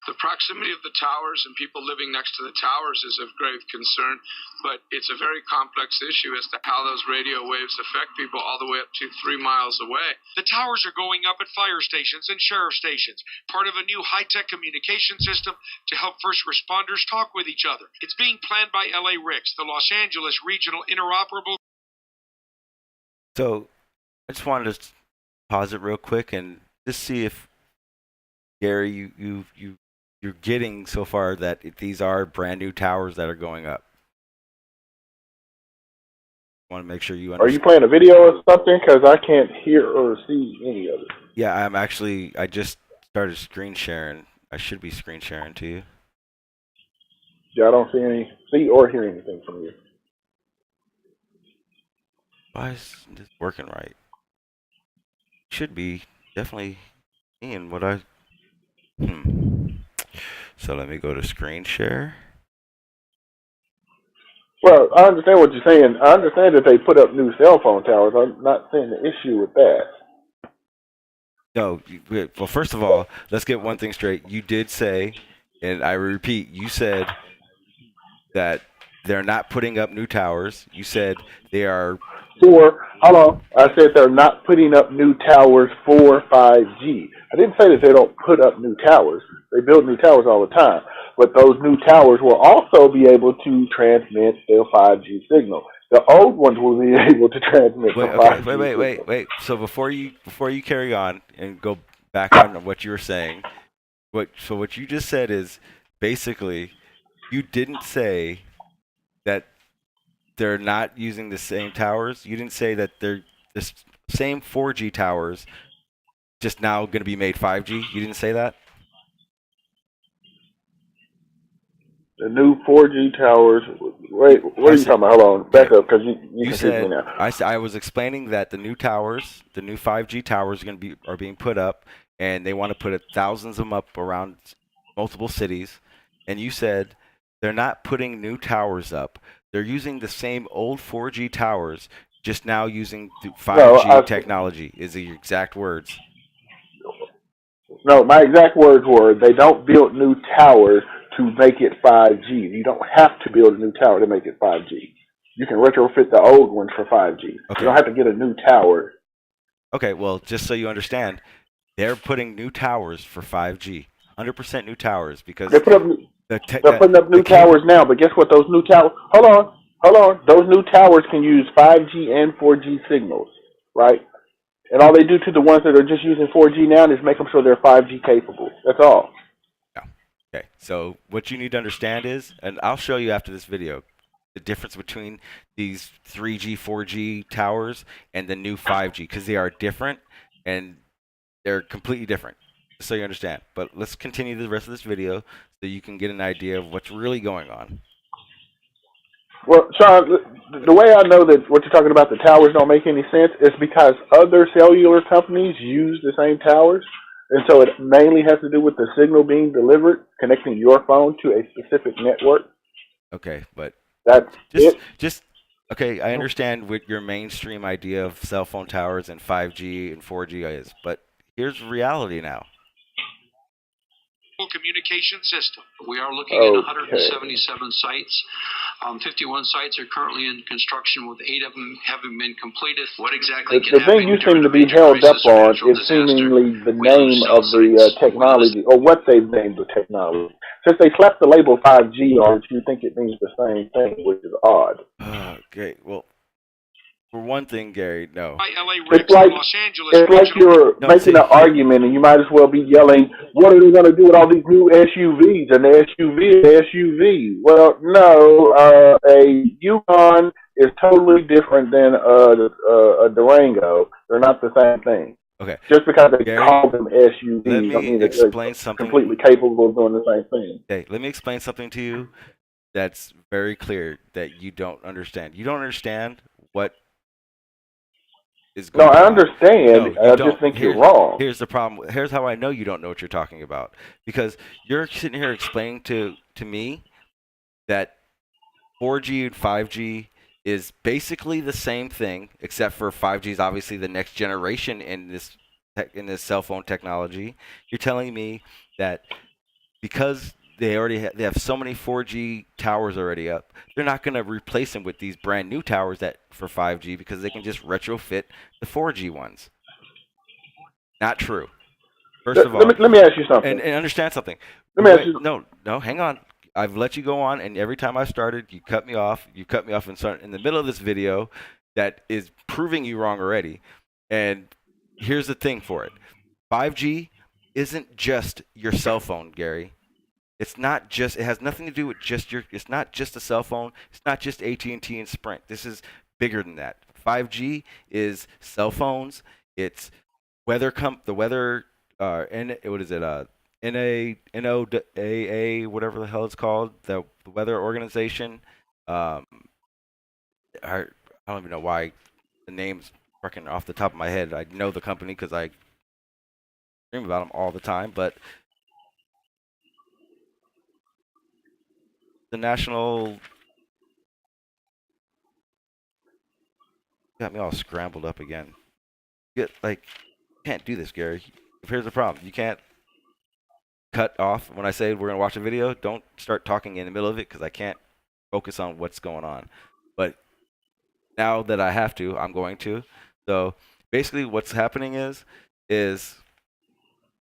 The proximity of the towers and people living next to the towers is of grave concern, but it's a very complex issue as to how those radio waves affect people all the way up to 3 miles away. The towers are going up at fire stations and sheriff stations, part of a new high-tech communication system to help first responders talk with each other. It's being planned by LA RICS, the Los Angeles Regional Interoperable. So I just wanted to pause it real quick and just see if, Gary, you're getting so far that these are brand new towers that are going up. I want to make sure you understand. Are you playing a video or something? Because I can't hear or see any of it. Yeah, I just started screen sharing. I should be screen sharing to you. Yeah, I don't see or hear anything from you. Why is this working right? Should be definitely seeing what I... So let me go to screen share. Well, I understand what you're saying. I understand that they put up new cell phone towers. I'm not saying the issue with that. No, well, first of all, let's get one thing straight. You did say, and I repeat, you said that they're not putting up new towers. You said they are... Hold on. I said they're not putting up new towers for 5G. I didn't say that they don't put up new towers. They build new towers all the time. But those new towers will also be able to transmit their 5G signal. The old ones will be able to transmit the 5G. Wait. So before you carry on and go back on what you were saying, what you just said is basically you didn't say that they're not using the same towers. You didn't say that they're the same 4G towers, just now going to be made 5G. You didn't say that? The new 4G towers. Wait, what are you talking about? Hold on, back up, because you can said, me now. I was explaining that the new towers, the new 5G towers, are being put up, and they want to put thousands of them up around multiple cities. And you said they're not putting new towers up. They're using the same old 4G towers, just now using 5G technology. Is your exact words? No, my exact words were they don't build new towers to make it 5G. You don't have to build a new tower to make it 5G. You can retrofit the old ones for 5G. Okay. You don't have to get a new tower. Okay, well, just so you understand, they're putting new towers for 5G. 100% new towers because they're putting up new towers now, but guess what? Those new towers... Hold on. Those new towers can use 5G and 4G signals, right? And all they do to the ones that are just using 4G now is make them so they're 5G capable. That's all. Yeah. Okay. So what you need to understand is, and I'll show you after this video, the difference between these 3G, 4G towers and the new 5G, because they are different and they're completely different, just so you understand. But let's continue the rest of this video so you can get an idea of what's really going on. Well, Sean, the way I know that what you're talking about, the towers don't make any sense, is because other cellular companies use the same towers. And so it mainly has to do with the signal being delivered, connecting your phone to a specific network. Okay, but that's okay, I understand what your mainstream idea of cell phone towers and 5G and 4G is, but here's reality now. Communication system. We are looking at 177 sites. 51 sites are currently in construction, with 8 of them having been completed. What exactly can happen? The thing you seem to be held up on is seemingly the name of the technology, or what they've named the technology. Since they slapped the label 5G on it, you think it means the same thing, which is odd. Okay, well, for one thing, Gary, no. It's like you're making an argument, and you might as well be yelling, what are they going to do with all these new SUVs? And the SUV. Well, no, a Yukon is totally different than a Durango. They're not the same thing. Okay. Just because they call them SUVs, let me explain something. Completely capable of doing the same thing. Okay, let me explain something to you that's very clear that you don't understand. You don't understand what is going on. I understand. No, I just think you're wrong. Here's the problem. Here's how I know you don't know what you're talking about. Because you're sitting here explaining to me that 4G and 5G is basically the same thing, except for 5G is obviously the next generation in this cell phone technology. You're telling me that because they already they have so many 4G towers already up, they're not going to replace them with these brand new towers that for 5G because they can just retrofit the 4G ones. Not true. First of all, let me ask you something. and understand something. Let me ask you. No, hang on. I've let you go on, and every time I started, you cut me off. You cut me off in the middle of this video that is proving you wrong already. And here's the thing for it. 5G isn't just your cell phone, Gary. It's not just. It has nothing to do with just your. It's not just a cell phone. It's not just AT&T and Sprint. This is bigger than that. 5G is cell phones. It's the weather. What is it? NOAA, whatever the hell it's called, the weather organization. I don't even know why the name's fucking off the top of my head. I know the company because I dream about them all the time, but the national got me all scrambled up again. You can't do this, Gary. Here's the problem. You can't cut off when I say we're gonna watch a video. Don't start talking in the middle of it because I can't focus on what's going on. But now that I have to, I'm going to. So basically, what's happening is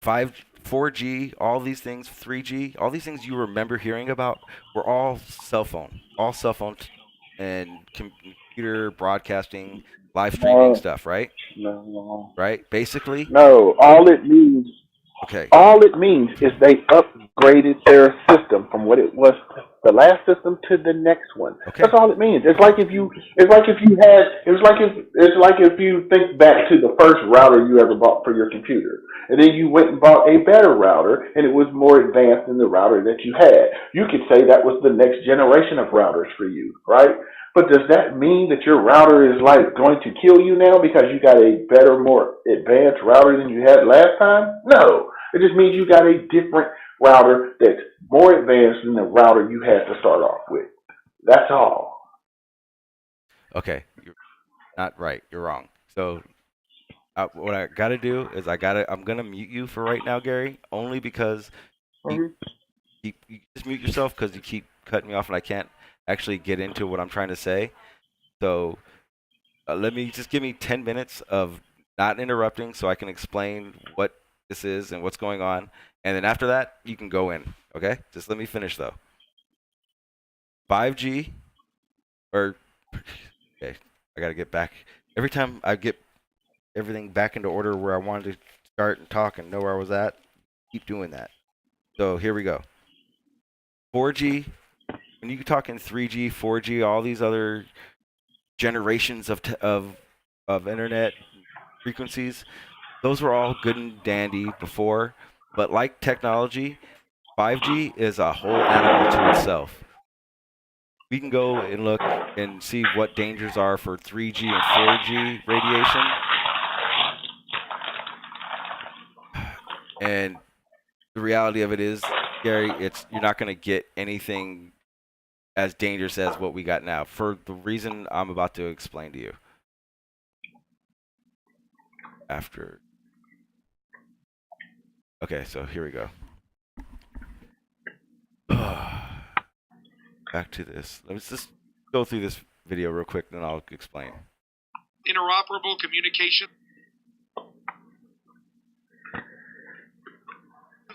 4G, all these things, 3G, all these things you remember hearing about were all cell phone and computer broadcasting, live streaming stuff, right? No. Right? Basically. No. All it means. Okay. All it means is they upgraded their system from what it was the last system to the next one. Okay. That's all it means. It's like if you think back to the first router you ever bought for your computer, and then you went and bought a better router, and it was more advanced than the router that you had. You could say that was the next generation of routers for you, right? But does that mean that your router is like going to kill you now because you got a better, more advanced router than you had last time? No. It just means you got a different router that's more advanced than the router you had to start off with. That's all. Okay. You're not right. You're wrong. So what I got to do is I'm going to mute you for right now, Gary, only because you just mute yourself because you keep cutting me off and I can't actually get into what I'm trying to say. So give me 10 minutes of not interrupting so I can explain what this is and what's going on. And then after that, you can go in. Okay? Just let me finish though. 5G okay, I got to get back. Every time I get everything back into order where I wanted to start and talk and know where I was at, keep doing that. So here we go. 4G, when you talk in 3G, 4G, all these other generations of internet frequencies, those were all good and dandy before, but like technology, 5G is a whole animal to itself. We can go and look and see what dangers are for 3G and 4G radiation. And the reality of it is, Gary, you're not going to get anything as dangerous as what we got now for the reason I'm about to explain to you. Okay, so here we go. Back to this. Let's just go through this video real quick, then I'll explain. Interoperable communication.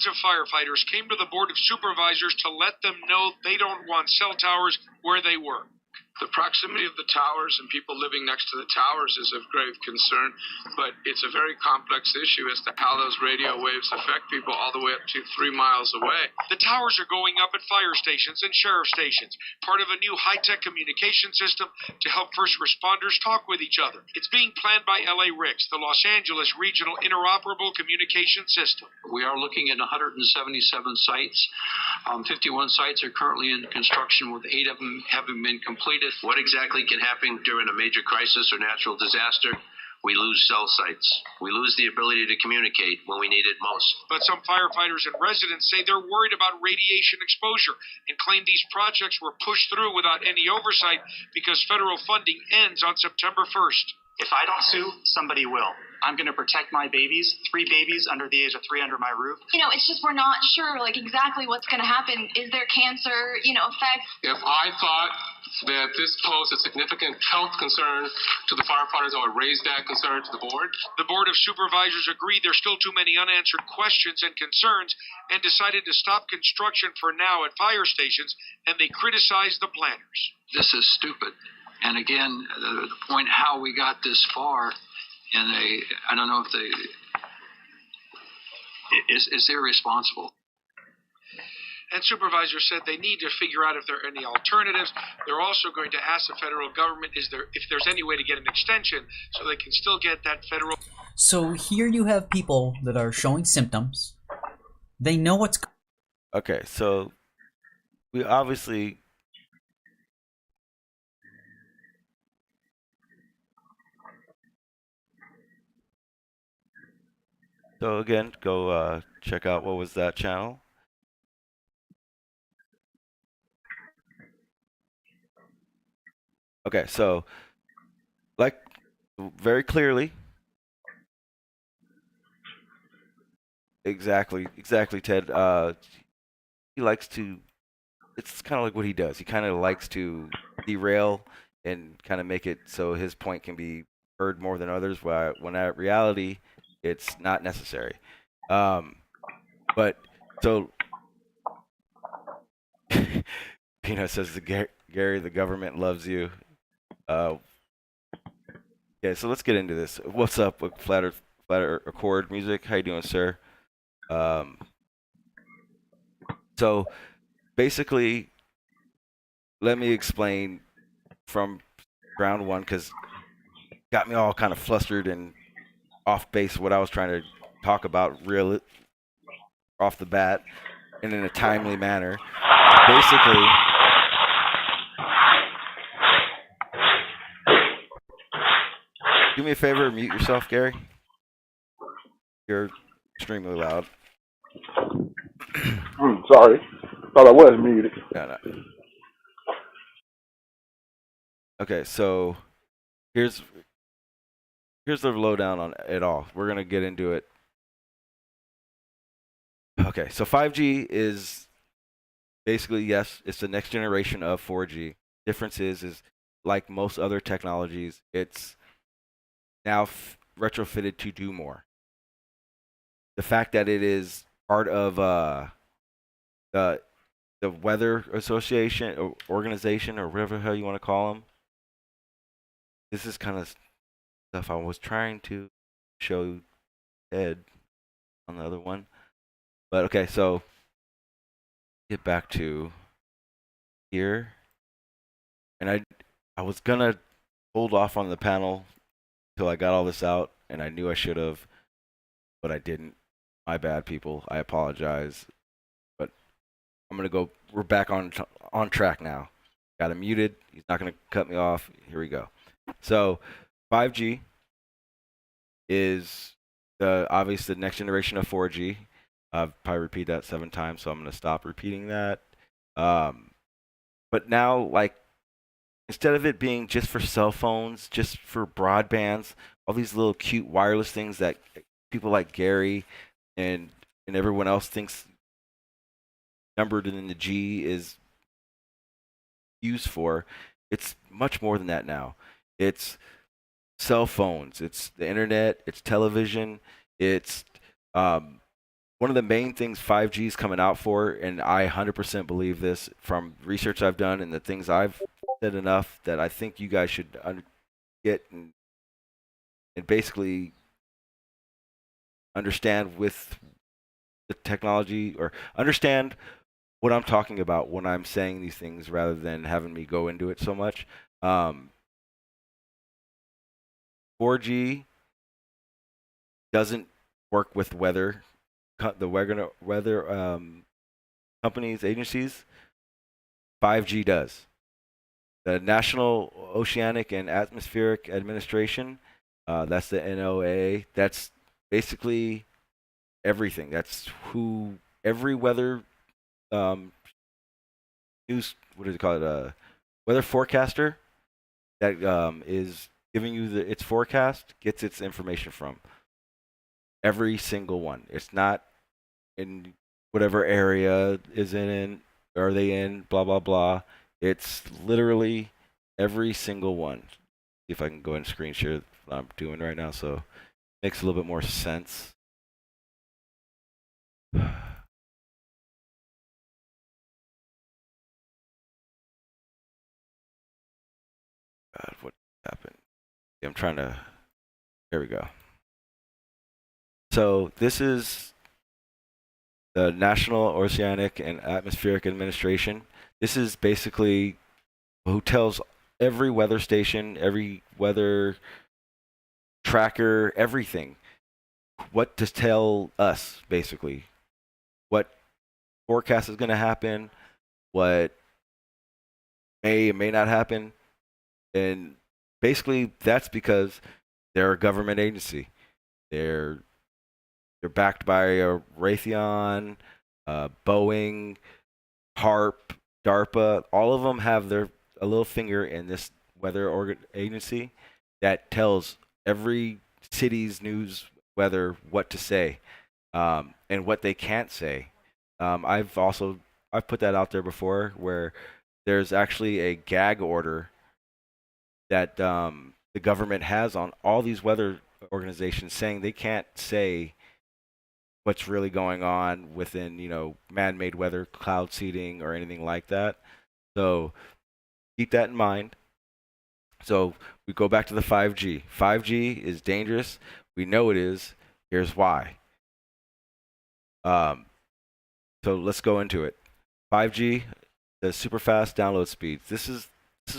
Of firefighters came to the Board of Supervisors to let them know they don't want cell towers where they work. The proximity of the towers and people living next to the towers is of grave concern, but it's a very complex issue as to how those radio waves affect people all the way up to 3 miles away. The towers are going up at fire stations and sheriff stations, part of a new high-tech communication system to help first responders talk with each other. It's being planned by LA RICS, the Los Angeles Regional Interoperable Communication System. We are looking at 177 sites. 51 sites are currently in construction, with 8 of them having been completed. What exactly can happen during a major crisis or natural disaster? We lose cell sites. We lose the ability to communicate when we need it most. But some firefighters and residents say they're worried about radiation exposure and claim these projects were pushed through without any oversight because federal funding ends on September 1st. If I don't sue, somebody will. I'm going to protect my babies, 3 babies under the age of 3 under my roof. You know, it's just we're not sure, like, exactly what's going to happen. Is there cancer, effects? If I thought that this posed a significant health concern to the firefighters, I would raise that concern to the board. The Board of Supervisors agreed there's still too many unanswered questions and concerns and decided to stop construction for now at fire stations, and they criticized the planners. This is stupid. And again, the point how we got this far, and I don't know if is irresponsible. And supervisors said they need to figure out if there are any alternatives. They're also going to ask the federal government if there's any way to get an extension so they can still get that federal. So here you have people that are showing symptoms. They know what's. Okay, so we obviously. So again, go check out what was that channel. Okay, so like very clearly, exactly, Ted. He likes to. It's kind of like what he does. He kind of likes to derail and kind of make it so his point can be heard more than others. When in reality, it's not necessary. But so Peanut says Gary, the government loves you. Yeah, so let's get into this. What's up with Flat Accord Music? How you doing, sir? So basically, let me explain from round one, because got me all kind of flustered and off base what I was trying to talk about real off the bat and in a timely manner. Basically, do me a favor, mute yourself, Gary. You're extremely loud. Sorry. Thought I was muted. No. Okay, so here's the lowdown on it all. We're going to get into it. Okay, so 5G is basically, yes, it's the next generation of 4G. Difference is like most other technologies, it's now retrofitted to do more. The fact that it is part of the Weather Association or organization or whatever the hell you want to call them. This is kind of stuff I was trying to show Ed on the other one. But okay, so get back to here. And I was gonna hold off on the panel until I got all this out, and I knew I should have, but I didn't. My bad, people. I apologize. But I'm gonna go. We're back on track now. Got him muted. He's not gonna cut me off. Here we go. So 5G is obviously the next generation of 4G. I've probably repeat that 7 times, so I'm gonna stop repeating that. But now, like, instead of it being just for cell phones, just for broadbands, all these little cute wireless things that people like Gary and everyone else thinks numbered in the G is used for, it's much more than that now. It's cell phones, it's the internet, it's television, it's one of the main things 5G is coming out for, and I 100% believe this from research I've done and the things I've said enough that I think you guys should get and basically understand with the technology, or understand what I'm talking about when I'm saying these things rather than having me go into it so much. 4G doesn't work with the weather companies, agencies. 5G does. The National Oceanic and Atmospheric Administration, that's the NOAA, that's basically everything. That's who every weather news, what do they call it, weather forecaster that is giving you its forecast gets its information from. Every single one. It's not in whatever area is are they in, blah, blah, blah. It's literally every single one. See if I can go ahead and screen share what I'm doing right now so it makes a little bit more sense. God, what happened? I'm trying to, there we go. So this is the National Oceanic and Atmospheric Administration. This is basically who tells every weather station, every weather tracker, everything, what to tell us, basically. What forecast is going to happen, what may or may not happen. And basically, that's because they're a government agency. They're backed by Raytheon, Boeing, HARP, DARPA. All of them have a little finger in this weather agency that tells every city's news weather what to say and what they can't say. I've put that out there before where there's actually a gag order that the government has on all these weather organizations saying they can't say what's really going on within, man-made weather, cloud seeding, or anything like that. So keep that in mind. So we go back to the 5G. 5G is dangerous. We know it is. Here's why. So let's go into it. 5G, the super fast download speeds. This is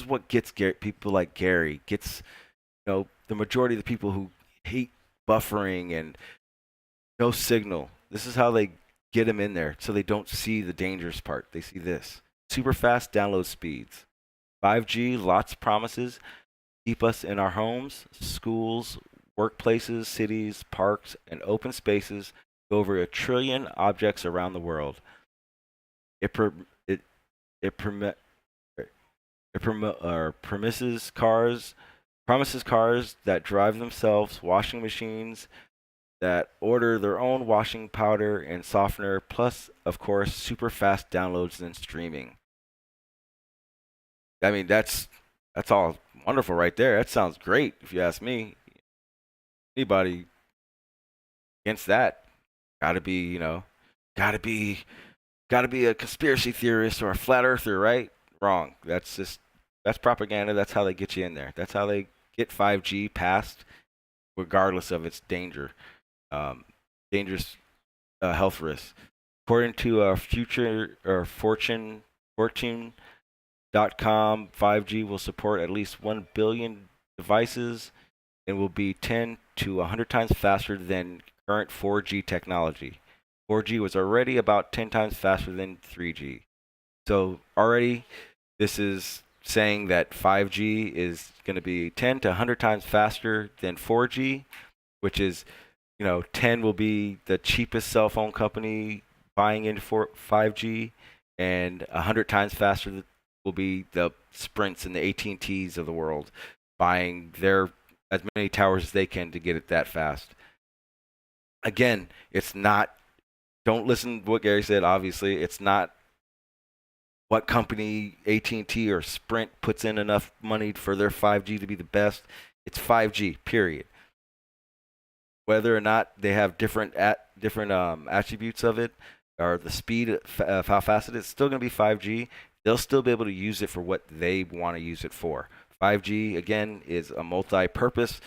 what gets people like Gary, gets the majority of the people who hate buffering and no signal. This is how they get them in there so they don't see the dangerous part. They see this. Super fast download speeds. 5G, lots of promises. Keep us in our homes, schools, workplaces, cities, parks, and open spaces. Over 1 trillion objects around the world. It promises cars that drive themselves, washing machines that order their own washing powder and softener, plus, of course, super fast downloads and streaming. I mean, that's all wonderful right there. That sounds great, if you ask me. Anybody against that gotta be a conspiracy theorist or a flat earther, right? Wrong. That's propaganda. That's how they get you in there. That's how they get 5G passed, regardless of its danger. Dangerous health risks. According to Fortune.com, 5G will support at least 1 billion devices and will be 10 to 100 times faster than current 4G technology. 4G was already about 10 times faster than 3G. So already this is saying that 5G is going to be 10 to 100 times faster than 4G, which is 10 will be the cheapest cell phone company buying into 5G, and 100 times faster will be the Sprints and the AT&Ts of the world buying as many towers as they can to get it that fast. Again, it's not, don't listen to what Gary said, obviously. It's not what company AT&T or Sprint puts in enough money for their 5G to be the best. It's 5G, period. Whether or not they have different attributes of it, or the speed of how fast it is, it's still going to be 5G. They'll still be able to use it for what they want to use it for. 5G, again, is a multi-purpose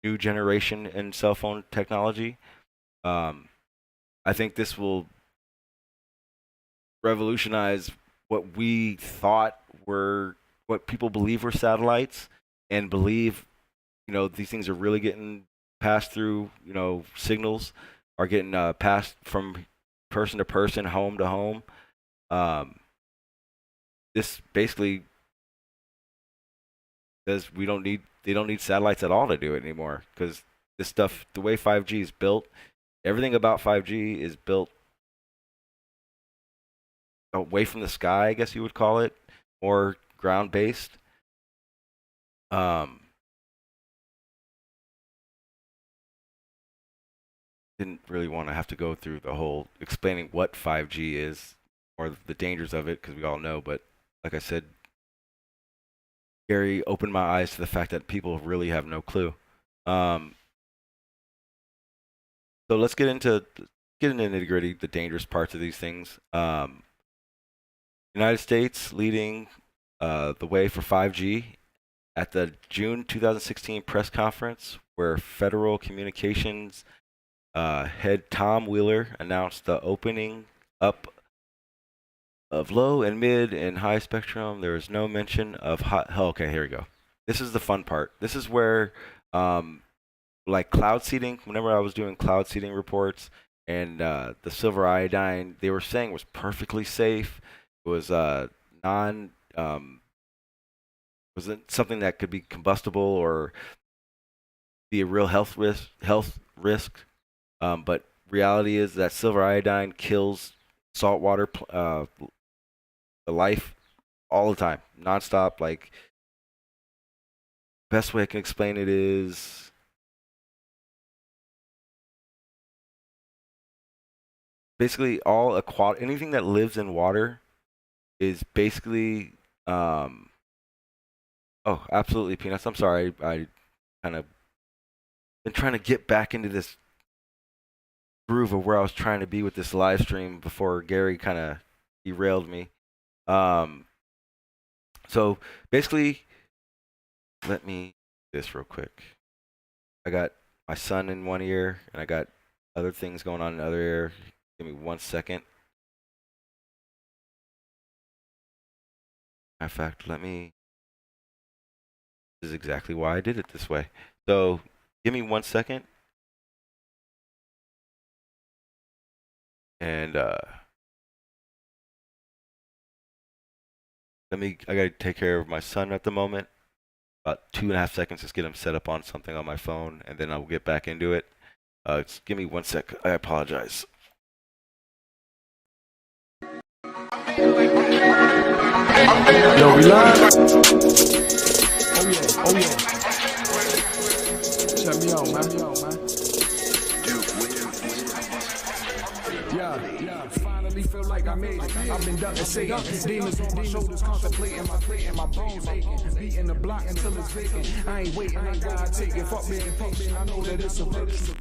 new generation in cell phone technology. I think this will revolutionize what we thought what people believe were satellites, and believe these things are really getting passed through, signals are getting passed from person to person, home to home. This basically says they don't need satellites at all to do it anymore, because this stuff, the way 5G is built, everything about 5G is built away from the sky, I guess you would call it, or ground based. Didn't really want to have to go through the whole explaining what 5G is or the dangers of it, because we all know. But like I said, Gary opened my eyes to the fact that people really have no clue. So let's get into nitty gritty, the dangerous parts of these things. United States leading the way for 5G at the June 2016 press conference, where Federal Communications head Tom Wheeler announced the opening up of low and mid and high spectrum. There is no mention of high. Oh, okay, here we go. This is the fun part. This is where, like cloud seeding, whenever I was doing cloud seeding reports, and the silver iodine, they were saying was perfectly safe. It was wasn't something that could be combustible or be a real health risk. But reality is that silver iodine kills saltwater life all the time, nonstop. Like, best way I can explain it is basically all anything that lives in water is basically oh, absolutely, Peanuts. I'm sorry, I kind of been trying to get back into this groove of where I was trying to be with this live stream before Gary kind of derailed me. So basically, let me do this real quick. I got my son in one ear, and I got other things going on in the other ear. Give me 1 second. Matter of fact, this is exactly why I did it this way. So give me 1 second. And I gotta take care of my son at the moment. About 2.5 seconds, just get him set up on something on my phone, and then I'll get back into it. Just give me 1 sec. I apologize. Yo, we live? Oh yeah. Check me out, man. Yeah. Finally feel like I made it. I've been ducking Satan. Demons on my shoulders, contemplating my fate and my bones aching. Beating the block until it's vacant. I ain't waiting, I ain't gotta take it. Fuck being patient, I know that it's a virtue.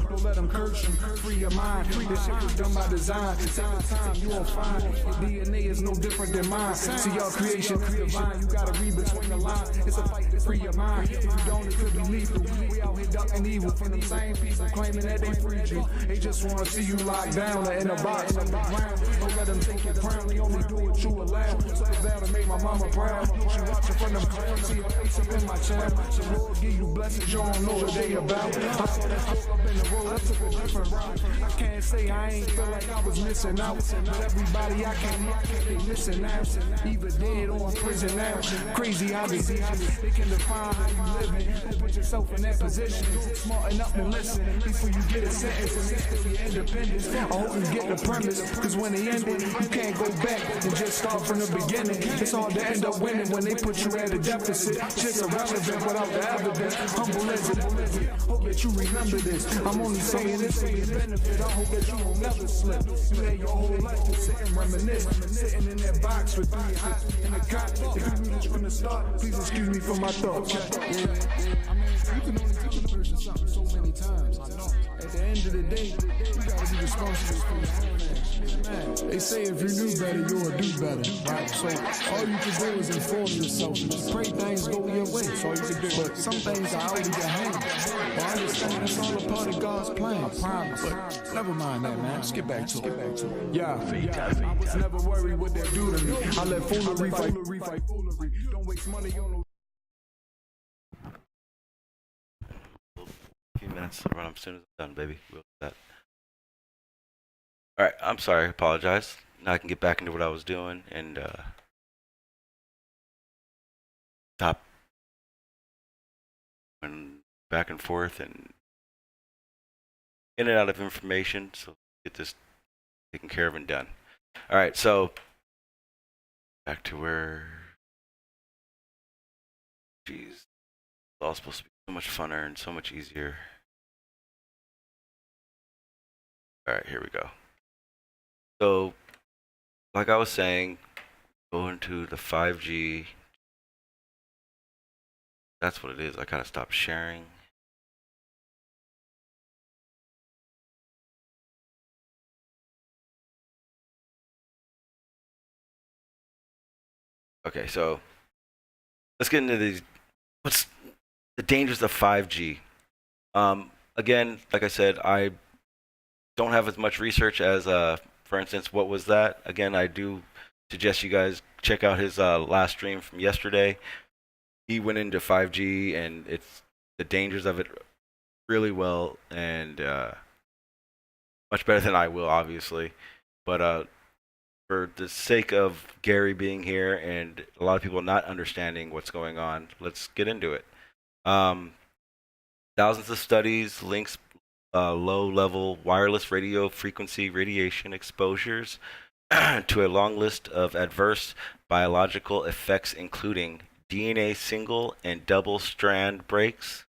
Don't let them curse you. Free your mind. This shit was done by design. Second time, you won't find your DNA is no different than mine. See, your creation is divine. You gotta read between the lines. It's a fight to free your mind. If you don't, it could be lethal. We out here ducking evil from the same people claiming that they freed you. They just wanna see you locked down or in a box underground. Don't let them take your crown. They only do what you allow. So it's down to make my mama proud. She watching from them clowns. See her face up in my channel. The Lord give you blessings you don't know what they about. I saw that folk up in the road. I took a different route. I can't say I ain't feel like I was missing out. But everybody I came up, they listen now. Either dead or in prison now. Crazy how they can define how you living. Don't put yourself in that position. Smarten up and listen before you get a sentence and steal your independence. I hope you get the premise, cause when they end it, you can't go back and just start from the beginning. It's hard to end up winning when they put you at a deficit. Just irrelevant without the evidence. Humble as it. Hope that you remember this. I'm only saying this for your benefit. I hope that you won't never slip. You had your whole life to sit and reminisce. Sitting in that box with 3 hots in the cot. If you knew this from the start, please excuse me for my thoughts. I mean, you can only tell a person something so many times. At the end of the day, you gotta be responsible for your own actions. They say if you knew better, you'll do better, right? So all you can do is inform yourself. Just pray things go your way. That's all you can do. But some things are out of your hands. But I understand it's all a part of God's plan. I promise. But never mind that, man. Let's get back to it. Yeah. I was never worried what they do to me. I let foolery fight foolery. Don't waste money on no. Few minutes. I'll run up as soon as I'm done, baby. We'll do that. All right. I'm sorry. I apologize. Now I can get back into what I was doing and stop and back and forth and in and out of information. So get this taken care of and done. All right. So back to where. Jeez, it's all supposed to be so much funner and so much easier. All right, here we go. So, like I was saying, go into the 5G. That's what it is. I kind of stopped sharing. Okay, so let's get into these. What's the dangers of 5G? Again, like I said, I don't have as much research as, for instance, what was that? Again, I do suggest you guys check out his last stream from yesterday. He went into 5G and it's the dangers of it really well, and much better than I will, obviously. But for the sake of Gary being here and a lot of people not understanding what's going on, let's get into it. Thousands of studies links low-level wireless radio frequency radiation exposures to a long list of adverse biological effects, including DNA single and double strand breaks,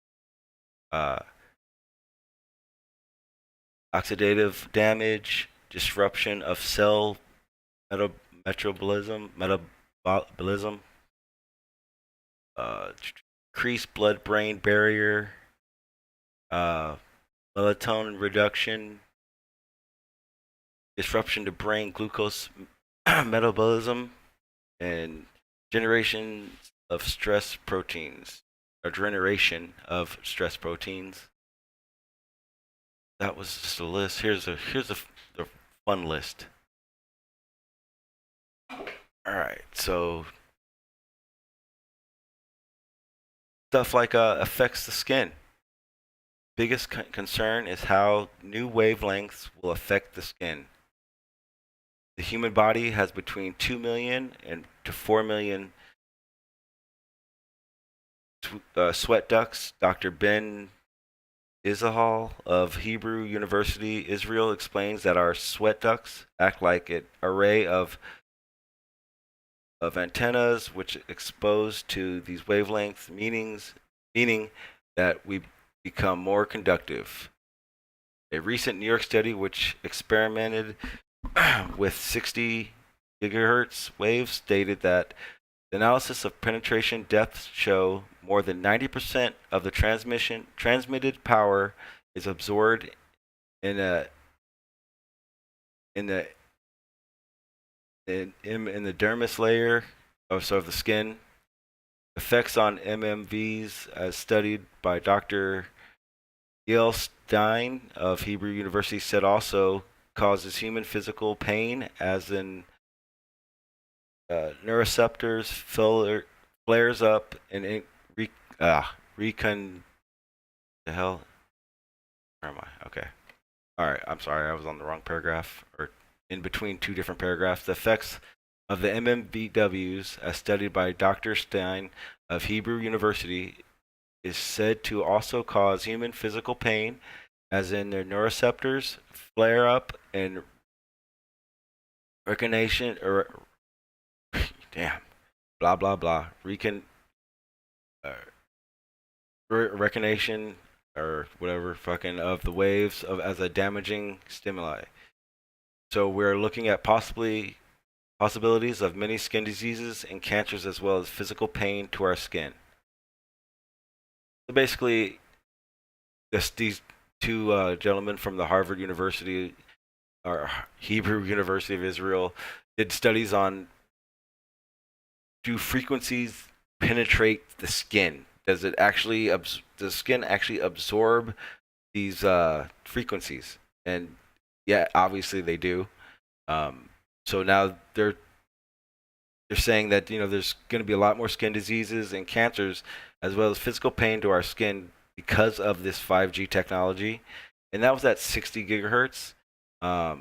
oxidative damage, disruption of cell metabolism, increased blood-brain barrier, melatonin reduction, disruption to brain glucose metabolism, and generation of stress proteins, or generation of stress proteins. That was just a list. Here's the fun list. All right, so stuff like affects the skin. Biggest concern is how new wavelengths will affect the skin. The human body has between 2 million and to 4 million sweat ducts. Dr. Ben Izahal of Hebrew University, Israel, explains that our sweat ducts act like an array of antennas which expose to these wavelengths, meaning that we become more conductive. A recent New York study which experimented with 60 gigahertz waves stated that the analysis of penetration depths show more than 90% of the transmitted power is absorbed in the dermis layer of the skin. Effects on MMVs, as studied by Dr. Gail Stein of Hebrew University, said also causes human physical pain, as in neuroceptors flares up and the hell? Where am I? Okay. All right. I'm sorry. I was on the wrong paragraph, or in between two different paragraphs. The effects of the MMVWs, as studied by Dr. Stein of Hebrew University, is said to also cause human physical pain, as in their neuroceptors flare up and recognition or blah blah blah recognition or whatever fucking of the waves of as a damaging stimuli. So we're looking at possibilities of many skin diseases and cancers, as well as physical pain to our skin. So basically, these two gentlemen from the Harvard University or Hebrew University of Israel did studies on, do frequencies penetrate the skin? Does it actually does the skin actually absorb these frequencies? And yeah, obviously they do. So now they're saying that, you know, there's going to be a lot more skin diseases and cancers, as well as physical pain to our skin because of this 5G technology. And that was at 60 gigahertz. I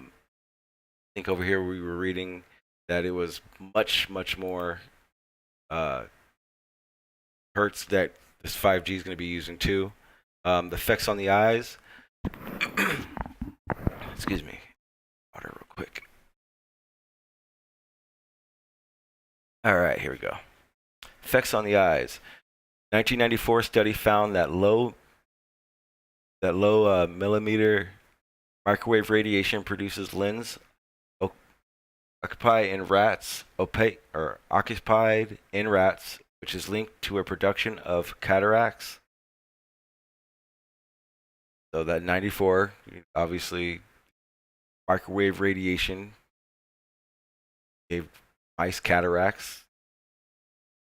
think over here we were reading that it was much more hertz that this 5G is going to be using too. The effects on the eyes. Excuse me. Water real quick. All right, here we go. Effects on the eyes. 1994 study found that low millimeter microwave radiation produces lens occupied in rats, which is linked to a production of cataracts. So that 94, obviously, microwave radiation gave mice cataracts.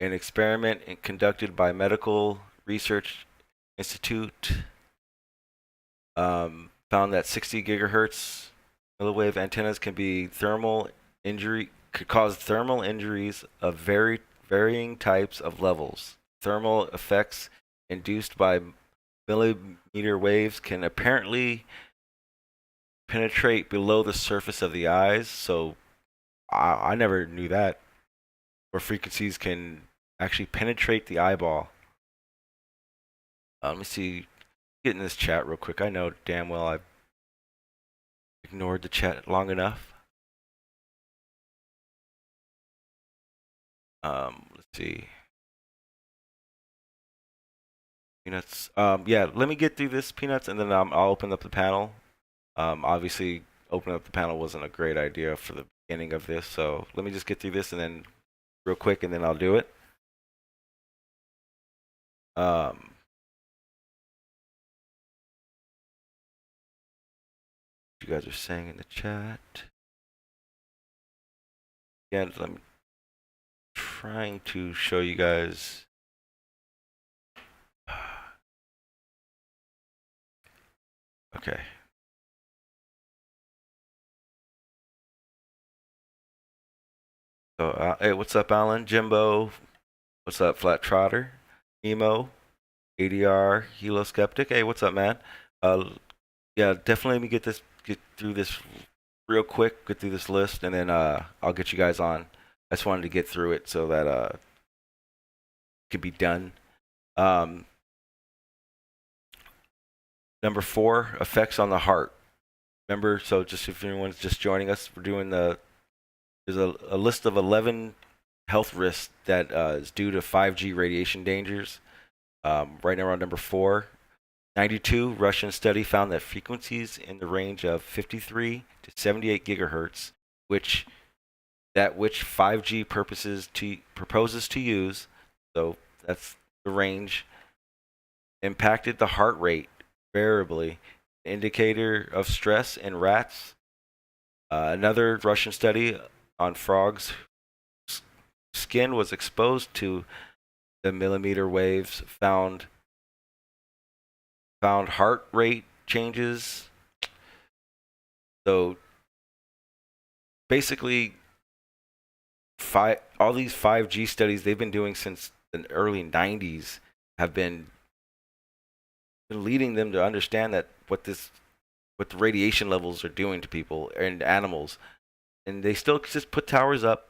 An experiment conducted by Medical Research Institute found that 60 gigahertz milliwave antennas could cause thermal injuries of varying types of levels. Thermal effects induced by millimeter waves can apparently penetrate below the surface of the eyes. So I never knew that. Where frequencies can actually penetrate the eyeball. Let me see. Get in this chat real quick. I know damn well I've ignored the chat long enough. Let's see. Peanuts. Yeah, let me get through this, Peanuts, and then I'll open up the panel. Obviously, opening up the panel wasn't a great idea for the beginning of this, so let me just get through this and then real quick, and then I'll do it. You guys are saying in the chat. Yeah, I'm trying to show you guys. Okay. So, hey, what's up, Alan? Jimbo? What's up, Flat Trotter? Emo? ADR? Helioskeptic? Hey, what's up, man? Yeah, definitely let me get through this real quick, get through this list, and then I'll get you guys on. I just wanted to get through it so that it could be done. Number 4, effects on the heart. Remember, so just if anyone's just joining us, we're doing there's a list of 11 health risks that is due to 5G radiation dangers. Right now we're on number 4. 92 Russian study found that frequencies in the range of 53 to 78 gigahertz, which 5G proposes to use, so that's the range, impacted the heart rate variably, indicator of stress in rats. Another Russian study on frogs' skin was exposed to the millimeter waves, found heart rate changes. So basically, all these 5G studies they've been doing since the early 90s have been leading them to understand that what the radiation levels are doing to people and animals. And they still just put towers up.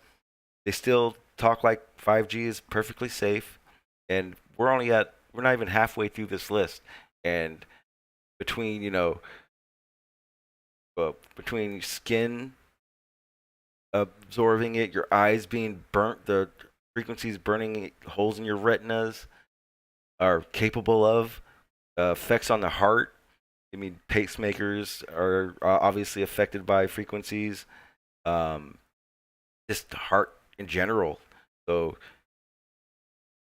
They still talk like 5G is perfectly safe. And we're not even halfway through this list. And between skin absorbing it, your eyes being burnt, the frequencies burning holes in your retinas are capable of effects on the heart. I mean, pacemakers are obviously affected by frequencies. Just the heart in general. So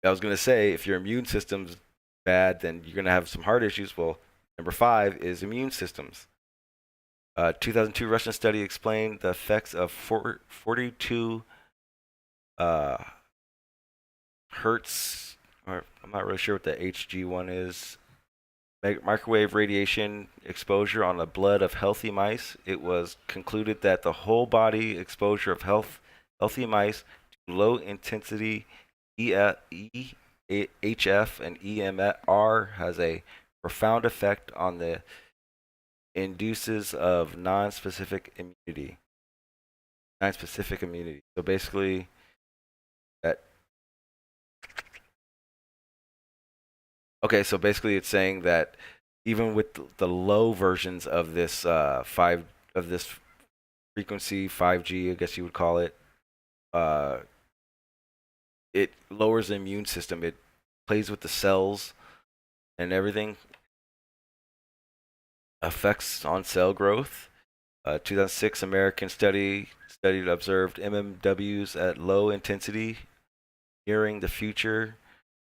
I was gonna say, if your immune system's bad, then you're gonna have some heart issues. Well, number 5 is immune systems. 2002 Russian study explained the effects of 42 hertz, or I'm not really sure what the HG one is, microwave radiation exposure on the blood of healthy mice. It was concluded that the whole body exposure of healthy mice to low intensity HF and EMR has a profound effect on the induces of non-specific immunity. So basically, it's saying that even with the low versions of this frequency 5G, I guess you would call it, it lowers the immune system. It plays with the cells and everything. Effects on cell growth. 2006 American studied observed MMWs at low intensity mirroring the future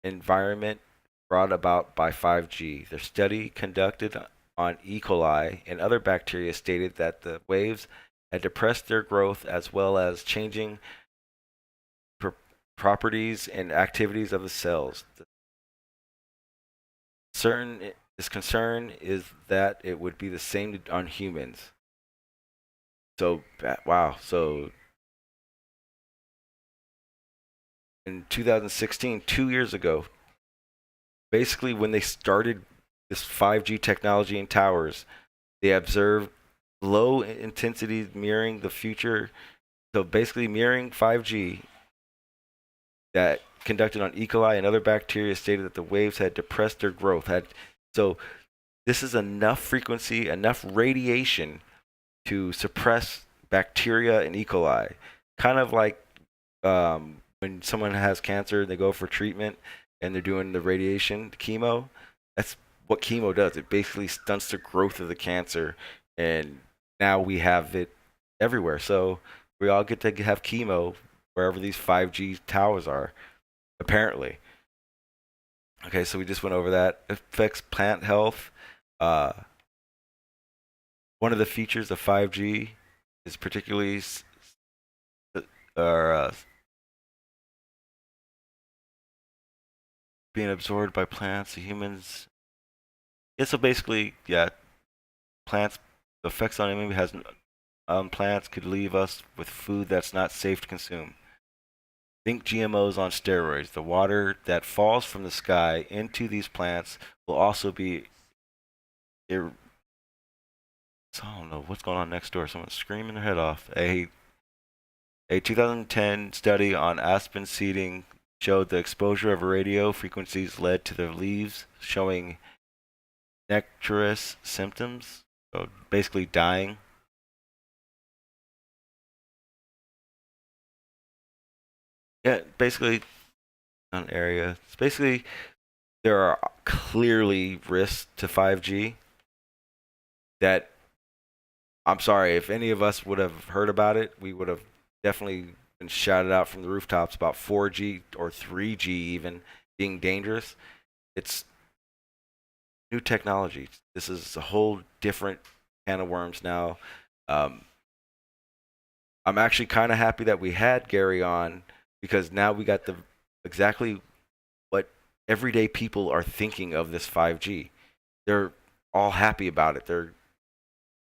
environment brought about by 5G. The study conducted on E. coli and other bacteria stated that the waves had depressed their growth as well as changing properties and activities of the cells. This concern is that it would be the same on humans. So, wow. So, in 2016, 2 years ago, basically when they started this 5G technology in towers, they observed low intensity mirroring the future. So basically mirroring 5G that conducted on E. coli and other bacteria stated that the waves had depressed their growth. So this is enough frequency, enough radiation to suppress bacteria and E. coli. Kind of like when someone has cancer, they go for treatment and they're doing the radiation, the chemo. That's what chemo does. It basically stunts the growth of the cancer, and now we have it everywhere. So we all get to have chemo wherever these 5G towers are, apparently. Okay, so we just went over that. Affects plant health. One of the features of 5G is particularly being absorbed by plants, humans. Yeah, so basically, yeah, plants, the effects on maybe has plants could leave us with food that's not safe to consume. Think GMOs on steroids. The water that falls from the sky into these plants will also be. So I don't know what's going on next door. Someone's screaming their head off. A 2010 study on aspen seeding showed the exposure of radio frequencies led to the leaves showing nectarous symptoms, so basically dying. Yeah, basically an area. It's basically there are clearly risks to 5G that I'm sorry, if any of us would have heard about it, we would have definitely been shouted out from the rooftops about 4G or 3G even being dangerous. It's new technology. This is a whole different can of worms now. I'm actually kind of happy that we had Gary on, because now we got exactly what everyday people are thinking of this 5G. They're all happy about it. They're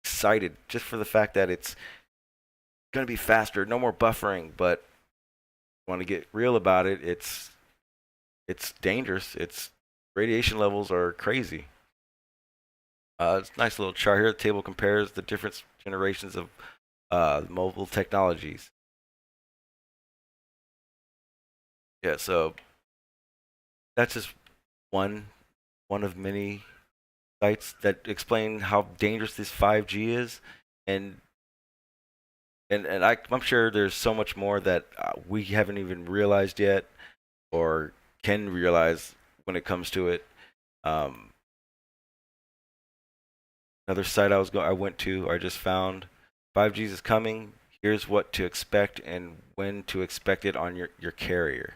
excited just for the fact that it's going to be faster, no more buffering. But want to get real about it, it's dangerous. Its radiation levels are crazy. It's a nice little chart here. The table compares the different generations of mobile technologies. Yeah, so that's just one of many sites that explain how dangerous this 5G is, and I'm sure there's so much more that we haven't even realized yet, or can realize when it comes to it. Another site I went to, I just found 5G is coming. Here's what to expect and when to expect it on your carrier.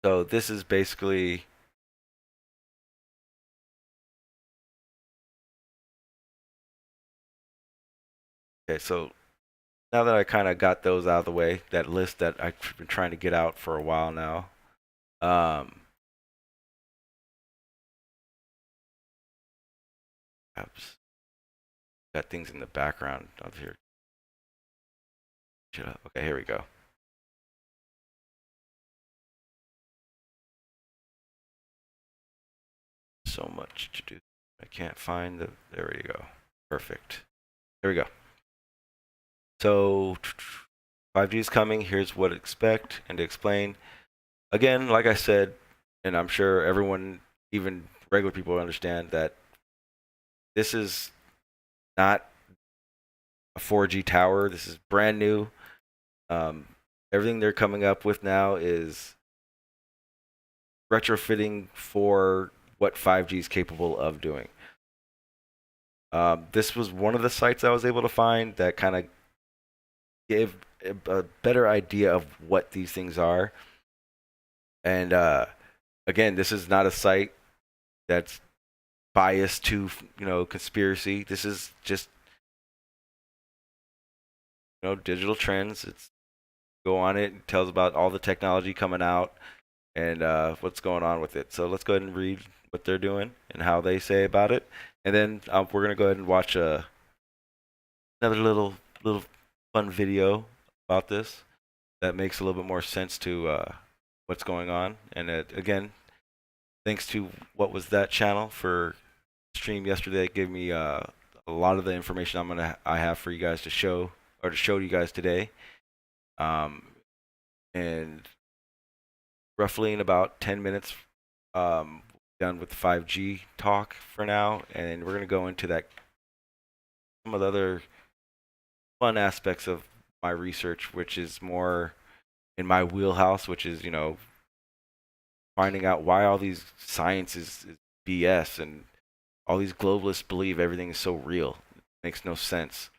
So this is basically okay. So now that I kind of got those out of the way, that list that I've been trying to get out for a while now. Oops. Got things in the background of here. Shut up. Okay, here we go. So much to do. I can't find the. There we go. Perfect. There we go. So 5G is coming. Here's what to expect and to explain. Again, like I said, and I'm sure everyone, even regular people, understand that this is not a 4G tower. This is brand new. everything they're coming up with now is retrofitting for what 5G is capable of doing. This was one of the sites I was able to find that kind of gave a better idea of what these things are. And again, this is not a site that's biased to, conspiracy. This is just, digital trends. It's go on it. It tells about all the technology coming out and what's going on with it. So let's go ahead and read what they're doing and how they say about it. And then we're going to go ahead and watch another little fun video about this that makes a little bit more sense to what's going on. And again, thanks to what was that channel for stream yesterday. It gave me a lot of the information I have for you guys to show you guys today. And roughly in about 10 minutes, done with the 5G talk for now, and we're going to go into some of the other fun aspects of my research, which is more in my wheelhouse, which is, finding out why all these science is BS and all these globalists believe everything is so real. It makes no sense.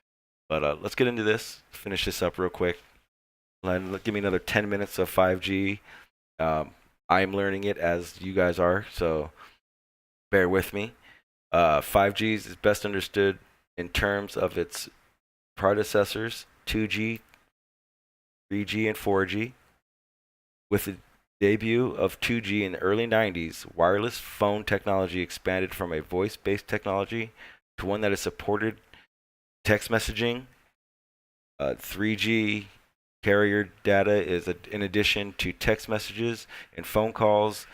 But let's get into this, finish this up real quick. Give me another 10 minutes of 5G. I'm learning it as you guys are, so bear with me. 5G is best understood in terms of its predecessors, 2G, 3G, and 4G. With the debut of 2G in the early 90s, wireless phone technology expanded from a voice-based technology to one that is supported text messaging. 3G carrier data is in addition to text messages and phone calls,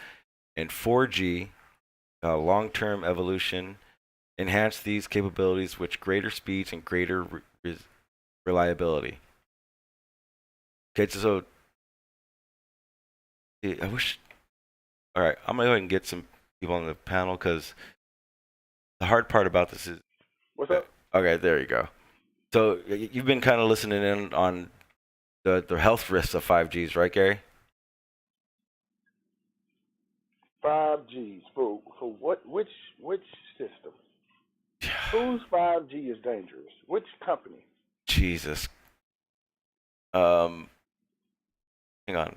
and 4G long-term evolution enhanced these capabilities with greater speeds and greater reliability. Okay, so I wish. All right, I'm gonna go ahead and get some people on the panel because the hard part about this is. What's up? Okay, there you go. So you've been kind of listening in on the health risks of 5Gs, right, Gary? 5Gs for what? Which system? Whose 5G is dangerous? Which company? Jesus. Hang on.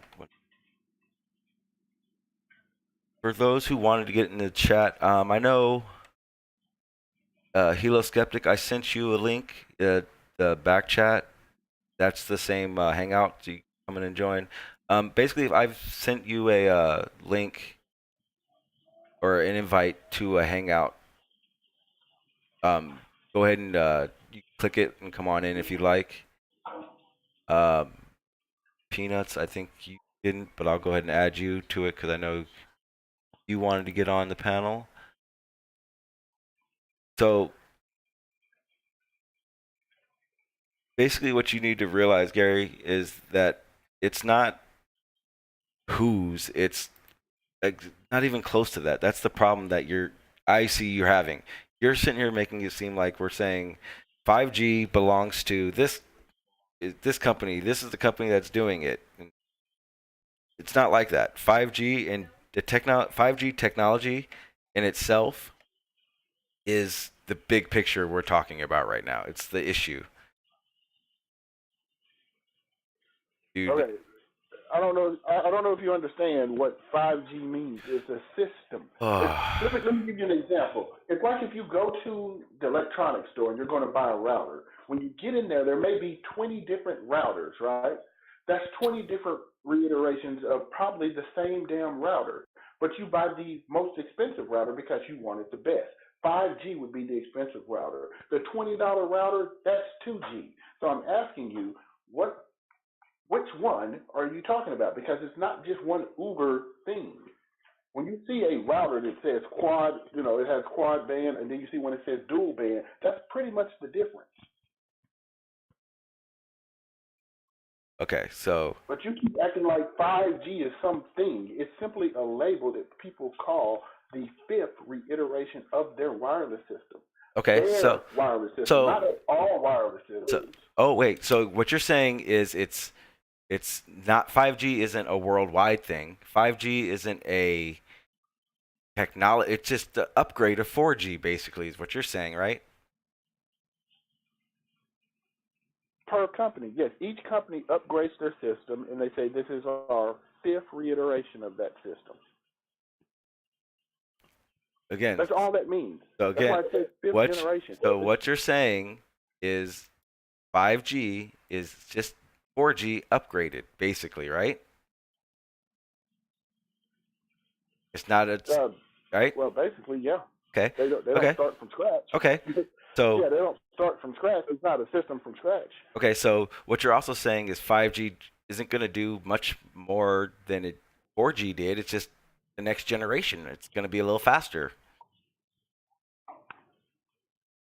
For those who wanted to get in the chat, I know helioskeptic, I sent you a link, the back chat. That's the same hangout, so you can come in and join. Basically, I've sent you a link or an invite to a hangout. Go ahead and you click it and come on in if you like. Peanuts, I think you didn't, but I'll go ahead and add you to it because I know you wanted to get on the panel. So basically what you need to realize, Gary, is that it's not whose, it's not even close to that. That's the problem that I see you're having. You're sitting here making it seem like we're saying 5G belongs to this company. This is the company that's doing it. It's not like that. 5G and the 5G technology in itself is the big picture we're talking about right now. It's the issue. Dude. Okay. I don't know if you understand what 5G means. It's a system. Let me give you an example. It's like if you go to the electronics store and you're going to buy a router. When you get in there may be 20 different routers, right? That's 20 different reiterations of probably the same damn router. But you buy the most expensive router because you want it the best. 5G would be the expensive router. The $20 router, that's 2G. So I'm asking you, which one are you talking about? Because it's not just one Uber thing. When you see a router that says quad, it has quad band, and then you see when it says dual band, that's pretty much the difference. Okay, so. But you keep acting like 5G is something. It's simply a label that people call the fifth reiteration of their wireless system. Okay, their wireless system, not all wireless systems. So what you're saying is it's It's not 5G isn't a worldwide thing. 5G isn't a technology. It's just the upgrade of 4G, basically, is what you're saying, right? Per company, yes. Each company upgrades their system, and they say this is our 5th reiteration of that system. Again, that's all that means. So again, that's why I said 5th generation. So what you're saying is 5G is just 4G upgraded, basically, right? It's not a right. Well, basically, yeah. Okay. They don't start from scratch. Okay. So yeah, they don't start from scratch. It's not a system from scratch. Okay, so what you're also saying is 5G isn't going to do much more than 4G did. It's just the next generation. It's going to be a little faster.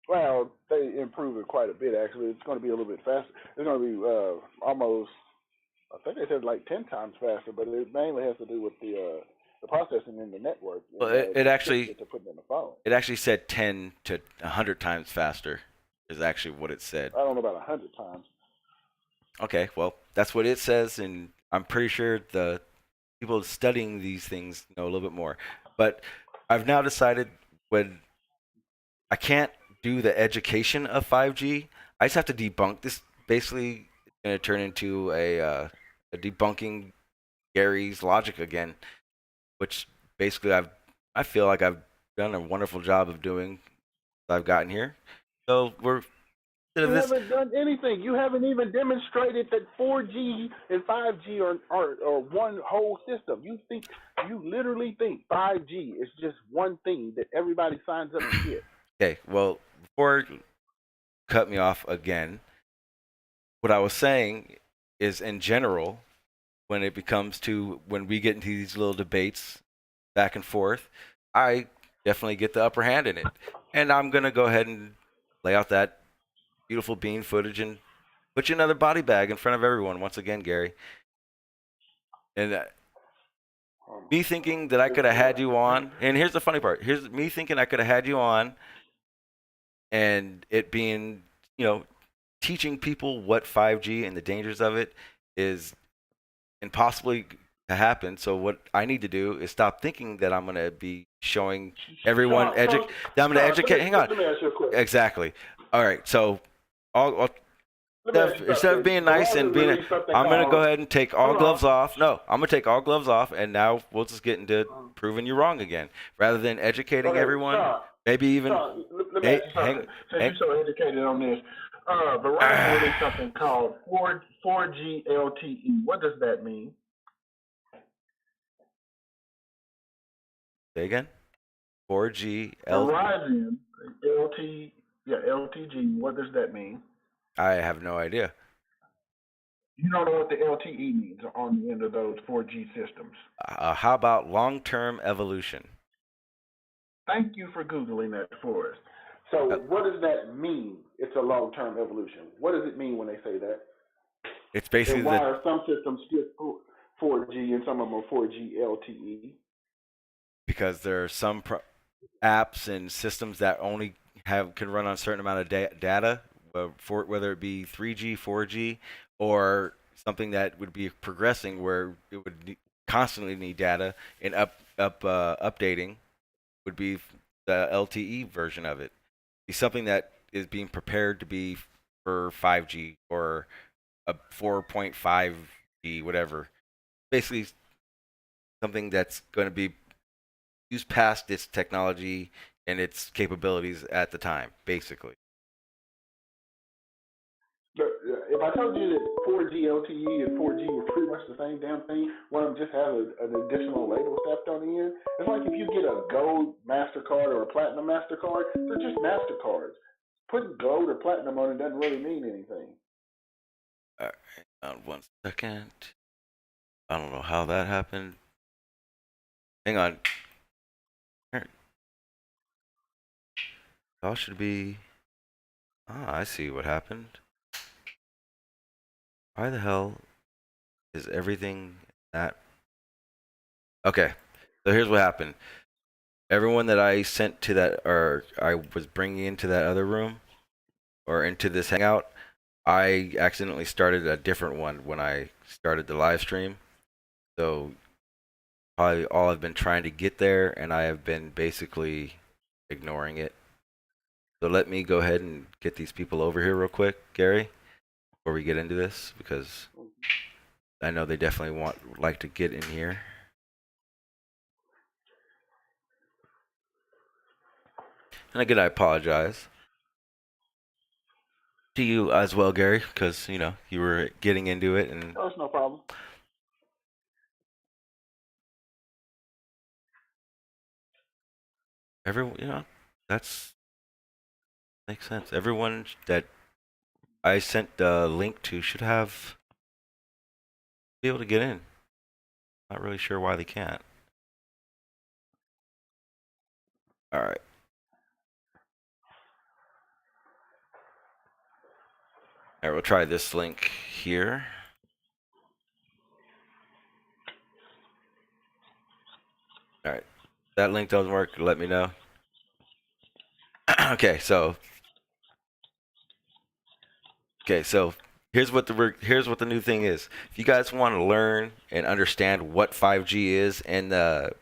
Well, they improved it quite a bit, actually. It's going to be a little bit faster. It's going to be almost, I think they said like 10 times faster, but it mainly has to do with the processing in the network. Well, it actually in the phone. It actually said 10 to 100 times faster is actually what it said. I don't know about 100 times. Okay, well, that's what it says, and I'm pretty sure the people studying these things know a little bit more. But I've now decided when I can't do the education of 5G, I just have to debunk this. Basically, it's going to turn into a debunking Gary's logic again, which basically I feel like I've done a wonderful job of doing since I've gotten here. So you haven't done anything. You haven't even demonstrated that 4G and 5G are one whole system. You literally think 5G is just one thing that everybody signs up to get. Okay, well, before you cut me off again, what I was saying is in general, when we get into these little debates back and forth, I definitely get the upper hand in it. And I'm going to go ahead and lay out that beautiful bean footage and put you another body bag in front of everyone once again, Gary. And me thinking that I could have had you on, and here's the funny part. Here's me thinking I could have had you on, and it being, teaching people what 5G and the dangers of it is impossibly to happen. So what I need to do is stop thinking that I'm going to be showing everyone that I'm going to educate. Hang on. Let me ask you a question. Exactly. All right. So instead of being nice and being, I'm going to go ahead and take all gloves off. No, I'm going to take all gloves off, and now we'll just get into proving you wrong again, rather than educating everyone. Maybe even. Let me ask you something. Since you're so educated on this, Verizon released something called 4G LTE. What does that mean? Say again? 4G LTE. Verizon LTG. What does that mean? I have no idea. You don't know what the LTE means on the end of those 4G systems. How about long-term evolution? Thank you for Googling that for us. So what does that mean? It's a long-term evolution. What does it mean when they say that? It's basically and why are some systems still 4G and some of them are 4G LTE? Because there are some apps and systems that only can run on a certain amount of data, whether it be 3G, 4G, or something that would be progressing where it would constantly need data and updating would be the LTE version of it. Be something that is being prepared to be for 5G or a 4.5G, whatever. Basically, something that's going to be used past its technology and its capabilities at the time, basically. If I told you that 4G LTE and 4G were pretty much the same damn thing, one of them just has an additional label stepped on the end, it's like if you get a gold MasterCard or a platinum MasterCard, they're just MasterCards. Putting gold or platinum on it doesn't really mean anything. All right, hang on 1 second. I don't know how that happened. Hang on. Y'all should be. I see what happened. Why the hell is everything that? Okay, so here's what happened. Everyone that I sent to that, or I was bringing into that other room, or into this hangout, I accidentally started a different one when I started the live stream. So probably all I've been trying to get there, and I have been basically ignoring it. So let me go ahead and get these people over here real quick, Gary, before we get into this, because I know they definitely like to get in here. And again, I apologize to you as well, Gary, because you were getting into it, and Oh, that's no problem. everyone, that's makes sense. Everyone that I sent the link to should be able to get in. Not really sure why they can't. All right. All right, we'll try this link here. All right, that link doesn't work. Let me know. Okay, so here's what the new thing is. If you guys want to learn and understand what 5G is and the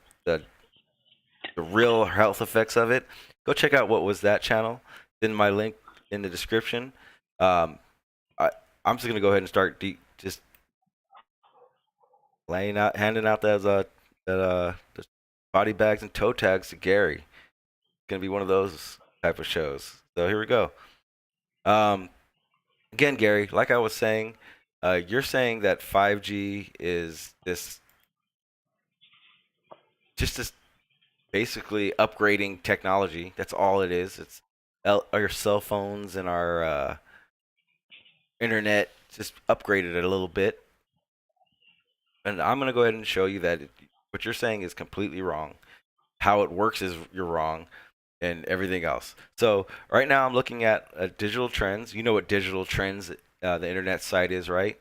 real health effects of it, go check out What Was That channel. In my link in the description. I'm just gonna go ahead and start just handing out those body bags and toe tags to Gary. It's gonna be one of those type of shows. So here we go. Again, Gary, like I was saying, you're saying that 5G is this basically upgrading technology. That's all it is. It's our cell phones and our internet just upgraded it a little bit. And I'm going to go ahead and show you that what you're saying is completely wrong. How it works is you're wrong, and everything else. So right now I'm looking at digital trends. You know what digital trends, the internet site is, right?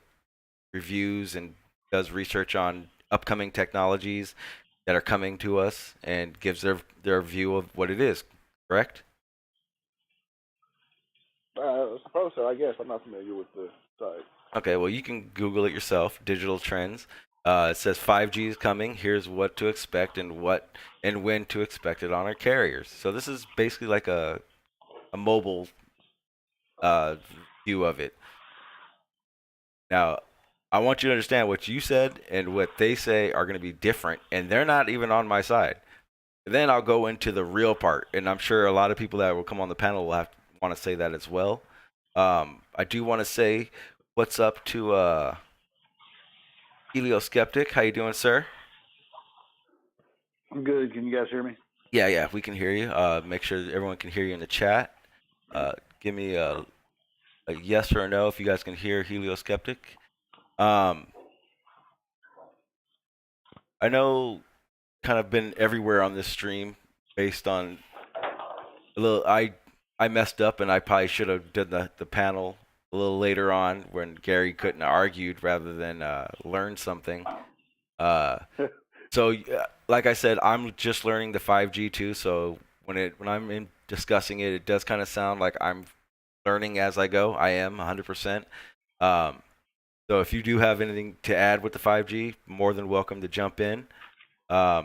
Reviews and does research on upcoming technologies that are coming to us and gives their view of what it is, correct? I suppose so. I guess I'm not familiar with the site. Okay, well you can Google it yourself. Digital trends. It says 5G is coming. Here's what to expect and when to expect it on our carriers. So this is basically like a mobile view of it. Now, I want you to understand what you said and what they say are going to be different, and they're not even on my side. Then I'll go into the real part, and I'm sure a lot of people that will come on the panel will want to say that as well. I do want to say what's up to Helioskeptic. How you doing, sir? I'm good. Can you guys hear me? Yeah, we can hear you. Make sure that everyone can hear you in the chat. Give me a yes or a no if you guys can hear Helioskeptic. I know kind of been everywhere on this stream based on a little I messed up and I probably should have done the panel a little later on when Gary couldn't have argued rather than learn something. So like I said, I'm just learning the 5G too, so when I'm discussing it, it does kind of sound like I'm learning as I go. I am 100%. So if you do have anything to add with the 5G, more than welcome to jump in. I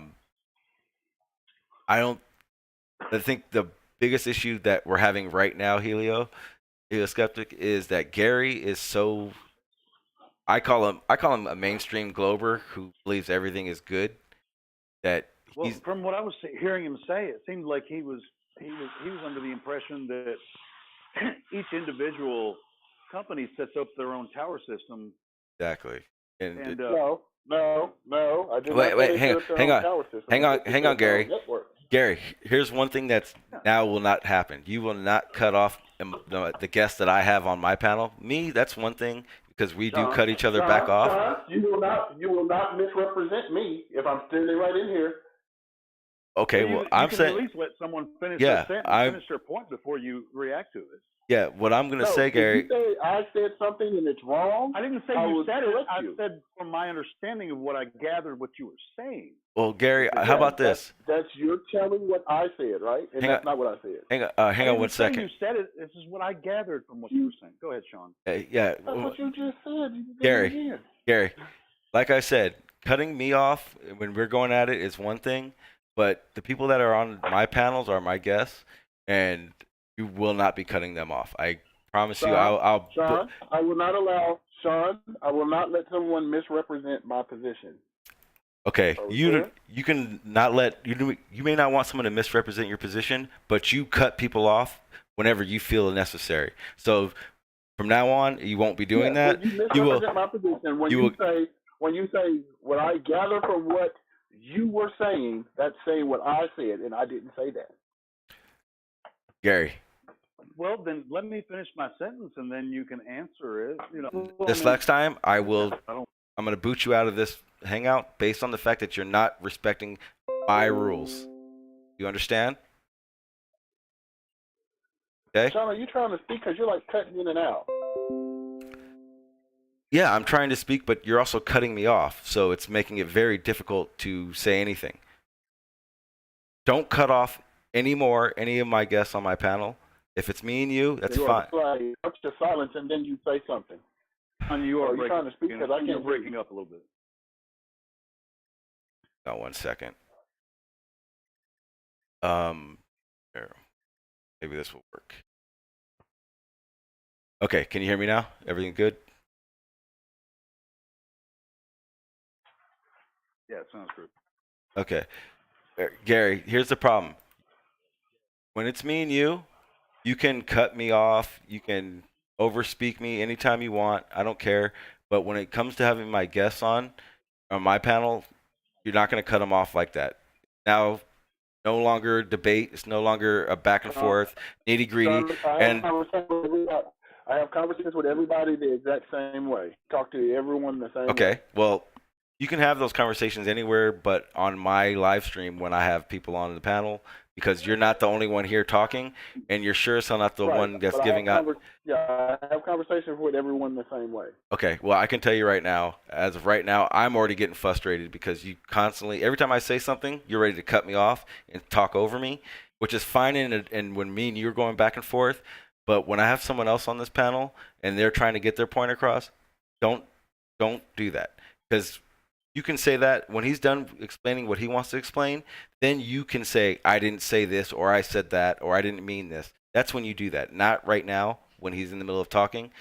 think the biggest issue that we're having right now, Helioskeptic, is that Gary is so. I call him a mainstream glober who believes everything is good. Well, from what I was hearing him say, it seemed like he was under the impression that each individual company sets up their own tower system. Exactly. And no. I didn't. Wait, hang on, Gary. Gary, here's one thing that's now will not happen. You will not cut off the guests that I have on my panel. Me, that's one thing because we do cut each other back off. You will not misrepresent me if I'm standing right in here. Okay, Well, well, you I'm can saying, at least let someone finish yeah, their sentence, I'm, finish their point before you react to it. yeah, what I'm gonna No, say, if you Gary. say I said something and it's wrong, I didn't say I you would said it. correct I you. said from my understanding of what I gathered what you were saying. Well, Gary, how Yeah, about this? that's you're telling what I said, right? And Hang that's on, not what I said. hang I on one didn't say second. you said it. This is what I gathered from what you were saying. Go ahead, Sean. Yeah, That's what you just said. You did it Gary, again. Gary, like I said, cutting me off when we're going at it is one thing, but the people that are on my panels are my guests, and you will not be cutting them off. I promise you. Sean, I will not allow Sean. I will not let someone misrepresent my position. Okay, Are we you clear? you can not let you may not want someone to misrepresent your position, but you cut people off whenever you feel necessary. So from now on, you won't be doing Yeah, that. but you You misrepresent will. my position when You you will. say what I gather from what you were saying. That's saying what I said, and I didn't say that. Gary, Well, then let me finish my sentence, and then you can answer it. You know, this next time I I'm going to boot you out of this hangout based on the fact that you're not respecting my rules. You understand? Okay? Sean, are you trying to speak? Because you're like cutting in and out. Yeah, I'm trying to speak, but you're also cutting me off, so it's making it very difficult to say anything. Don't cut off any of my guests on my panel. If it's me and you, that's fine. Like, cut your silence, and then you say something. And you are trying to speak because I you're can't breaking up a little bit. Oh, 1 second. Here. Maybe this will work. Okay, can you hear me now? Everything good? Yeah, it sounds good. Okay. Gary, here's the problem. When it's me and you can cut me off. You can overspeak me anytime you want. I don't care. But when it comes to having my guests on my panel, you're not going to cut them off like that. Now, no longer a debate. It's no longer a back and forth, nitty gritty. And I have conversations with everybody the exact same way. Talk to everyone the same way. okay, well, you can have those conversations anywhere but on my live stream when I have people on the panel, because you're not the only one here talking, and you're sure as hell not the one that's giving out. Yeah, I have conversations with everyone the same way. Okay, well, I can tell you right now, as of right now, I'm already getting frustrated because you constantly, every time I say something, you're ready to cut me off and talk over me, which is fine and when me and you are going back and forth. But when I have someone else on this panel and they're trying to get their point across, don't do that, because you can say that when he's done explaining what he wants to explain, then you can say, I didn't say this, or I said that, or I didn't mean this. That's when you do that, not right now when he's in the middle of talking.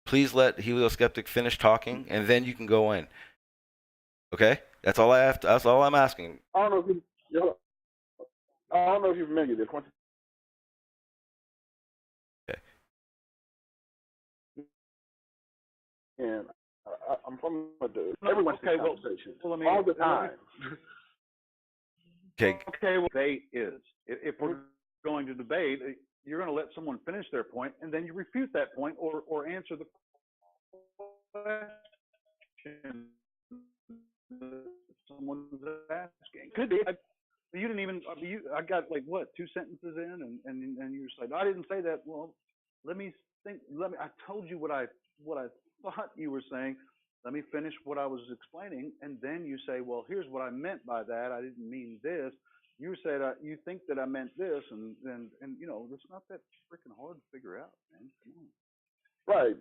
Please let Helioskeptic finish talking, and then you can go in. Okay? That's all I have. That's all I'm asking. I don't know if you're familiar with this. Okay. And I'm from everyone's conversation Well, all the time. Okay. Okay, well, debate is. If we're going to debate, you're going to let someone finish their point, and then you refute that point or answer the question someone's asking. Could be. You didn't even. I got like what 2 sentences in, and you're just like, I didn't say that. Well, let me think. I told you what I thought you were saying. Let me finish what I was explaining, and then you say, well, here's what I meant by that. I didn't mean this. You said you think that I meant this, and you know, it's not that freaking hard to figure out, man. Come on. Right.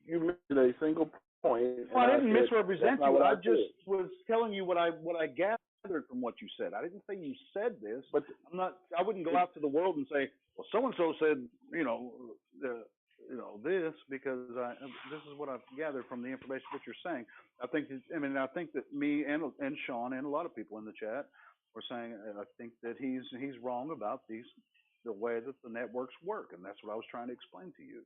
You mentioned a single point. Well, I didn't misrepresent you. I just was telling you what I gathered from what you said. I didn't say you said this, but I wouldn't go out to the world and say, well, so and so said, this, because this is what I've gathered from the information that you're saying. I think that me and Sean and a lot of people in the chat were saying, I think that he's wrong about the way that the networks work, and that's what I was trying to explain to you.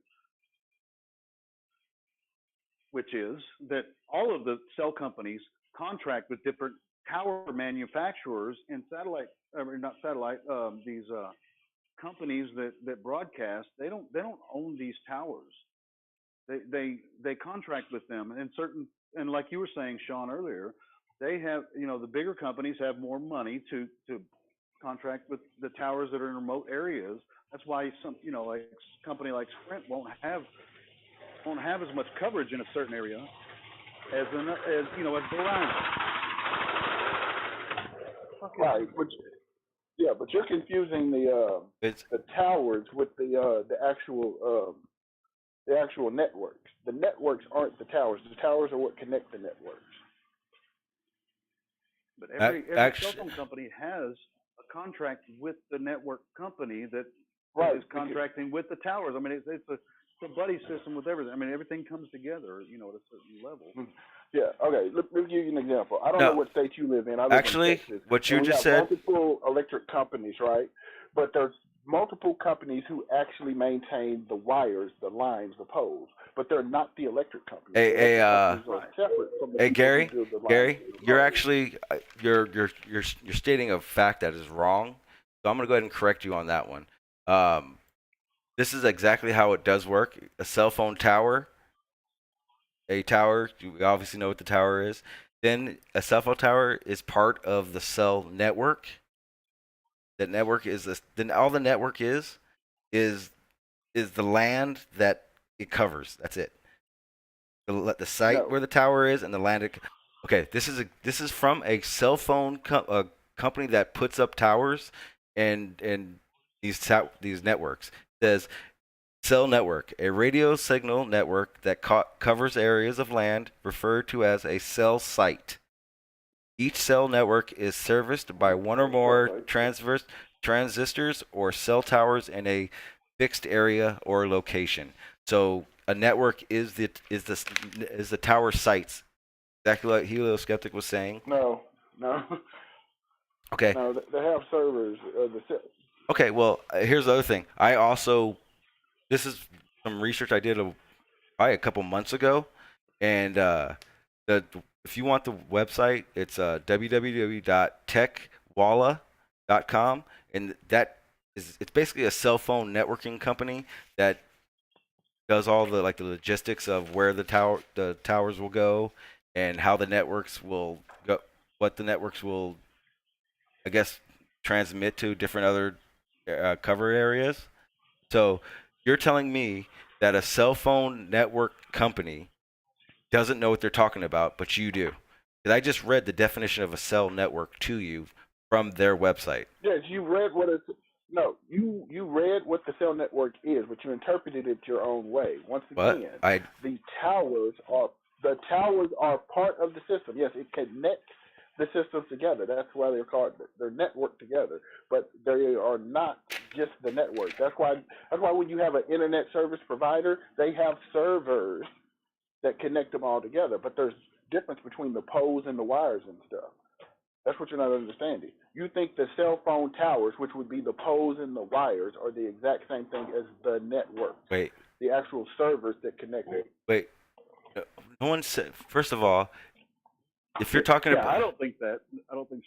Which is that all of the cell companies contract with different tower manufacturers and these companies that broadcast. They don't own these towers. They contract with them, and like you were saying, Sean, earlier, they have, the bigger companies have more money to contract with the towers that are in remote areas. That's why some, like a company like Sprint won't have as much coverage in a certain area as Verizon. Right, but you're confusing the towers with the actual networks. The networks aren't the towers. The towers are what connect the networks. But every cell phone company has a contract with the network company that is contracting with the towers. I mean, it's a buddy system with everything. I mean, everything comes together, at a certain level. Yeah. Okay. Let me give you an example. I don't know what state you live in. I live in Texas. What you just said. Multiple electric companies, right? But there's multiple companies who actually maintain the wires, the lines, the poles. But they're not the electric companies. Hey, Gary, you're actually you're stating a fact that is wrong. So I'm gonna go ahead and correct you on that one. This is exactly how it does work. A cell phone tower. A tower, we obviously know what the tower is. Then a cell phone tower is part of the cell network. The network is this. Then all the network is the land that it covers. That's it. The site where the tower is and the land. Okay, this is from a cell phone company that puts up towers and these networks. It says cell network, a radio signal network that covers areas of land referred to as a cell site. Each cell network is serviced by one or more transistors or cell towers in a fixed area or location. So a network is the tower sites. Exactly like Helioskeptic was saying. No. Okay. No, they have servers. Okay. Well, here's the other thing. This is some research I did probably a couple months ago, and if you want the website, it's www.techwalla.com, and it's basically a cell phone networking company that does all the logistics of where the towers will go and how the networks will go, what the networks will, I guess, transmit to different other cover areas. So you're telling me that a cell phone network company doesn't know what they're talking about, but you do. Because I just read the definition of a cell network to you from their website. Yes, you read what it's. No, you read what the cell network is, but you interpreted it your own way. Once again, the towers are part of the system. Yes, it connects the systems together. That's why they're called. They're networked together, but they are not just the network. That's why when you have an internet service provider, they have servers that connect them all together. But there's difference between the poles and the wires and stuff. That's what you're not understanding. You think the cell phone towers, which would be the poles and the wires, are the exact same thing as the network. Wait. The actual servers that connect it. Wait. No one said. First of all, if you're talking about, I don't think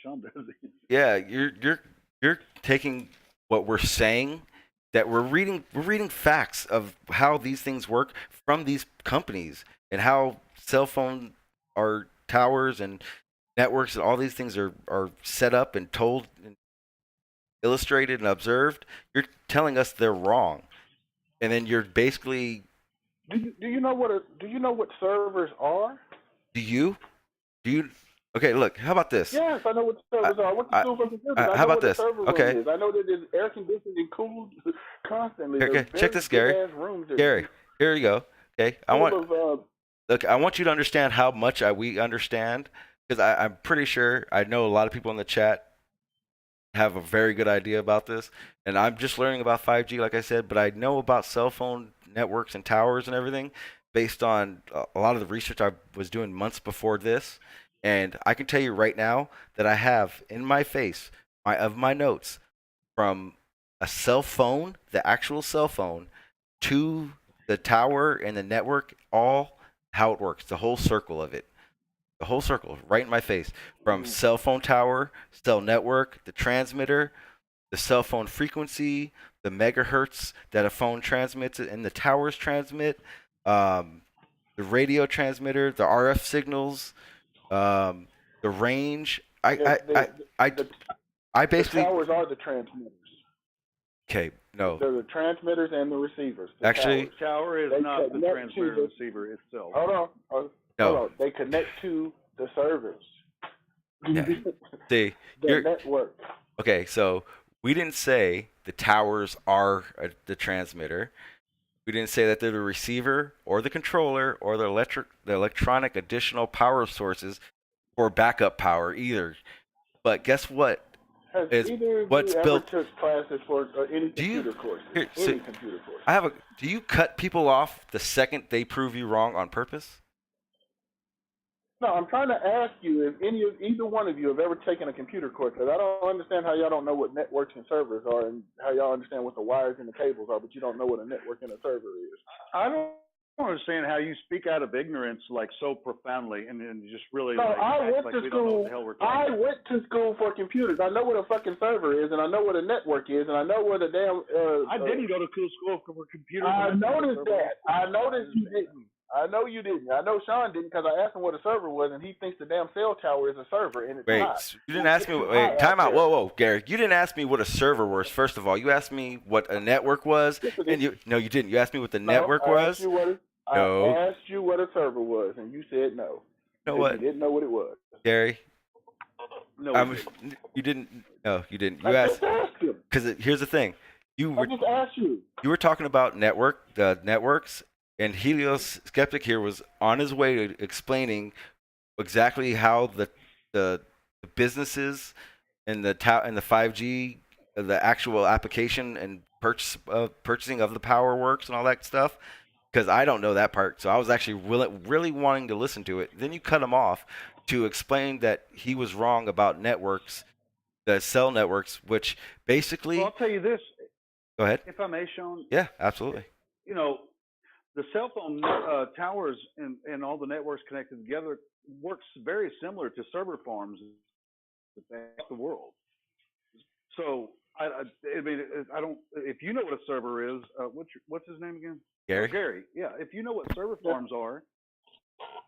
Sean does it. Yeah, you're taking what we're saying, that we're reading facts of how these things work from these companies and how cell phone are towers and networks and all these things are set up and told and illustrated and observed. You're telling us they're wrong, and then you're basically. Do you know what servers are? Do you? Okay, look. How about this? Yes, I know what servers are. What's the servers? How about this? Okay. I know that it's air conditioned and cooled constantly. Okay, check this, Gary. Gary, here you go. Okay, I want you to understand how much we understand, because I'm pretty sure I know a lot of people in the chat have a very good idea about this, and I'm just learning about 5G, like I said, but I know about cell phone networks and towers and everything based on a lot of the research I was doing months before this. And I can tell you right now that I have in my face my notes from a cell phone, the actual cell phone, to the tower and the network, all how it works, the whole circle of it. The whole circle, right in my face. From cell phone tower, cell network, the transmitter, the cell phone frequency, the megahertz that a phone transmits and the towers transmit, the radio transmitter, the RF signals, the range. I basically. The towers are the transmitters. Okay, no. They're the transmitters and the receivers. The Actually, tower is not the transmitter and receiver itself. Hold on. They connect to the servers. Yeah. See, the network. Okay, so we didn't say the towers are the transmitter. We didn't say that they're the receiver or the controller or the electronic additional power sources for backup power either. But guess what? Has either of you ever took classes for any computer courses? Any computer course? Do you cut people off the second they prove you wrong on purpose? No, I'm trying to ask you if either one of you have ever taken a computer course, because I don't understand how y'all don't know what networks and servers are, and how y'all understand what the wires and the cables are, but you don't know what a network and a server is. I don't understand how you speak out of ignorance like so profoundly, and just really. No, like, I went like to we school. Don't know what the hell we're talking I went to school for computers. I know what a fucking server is, and I know what a network is, and I know what a damn. I didn't go to school for computers. I noticed that. I noticed you didn't. I know you didn't. I know Sean didn't, because I asked him what a server was, and he thinks the damn cell tower is a server, and it's not. You didn't ask me. Wait, time out. Whoa, Gary. You didn't ask me what a server was. First of all, you asked me what a network was, and you didn't. You asked me what the network was. I asked you what a server was, and you said no. You know what? You didn't know what it was. Gary. No, you didn't. No, you didn't. You asked. Because here's the thing. I just asked you. You were talking about networks. And helioskeptic here was on his way to explaining exactly how the businesses and the 5G, the actual application and purchasing of the power works and all that stuff. Because I don't know that part, so I was actually really wanting to listen to it. Then you cut him off to explain that he was wrong about networks, the cell networks, which basically. Well, I'll tell you this. Go ahead. If I may, Sean. Yeah, absolutely. You know. The cell phone towers and all the networks connected together works very similar to server farms across the world. So I mean, I don't. If you know what a server is, what's his name again? Gary. Gary. Yeah. If you know what server farms are,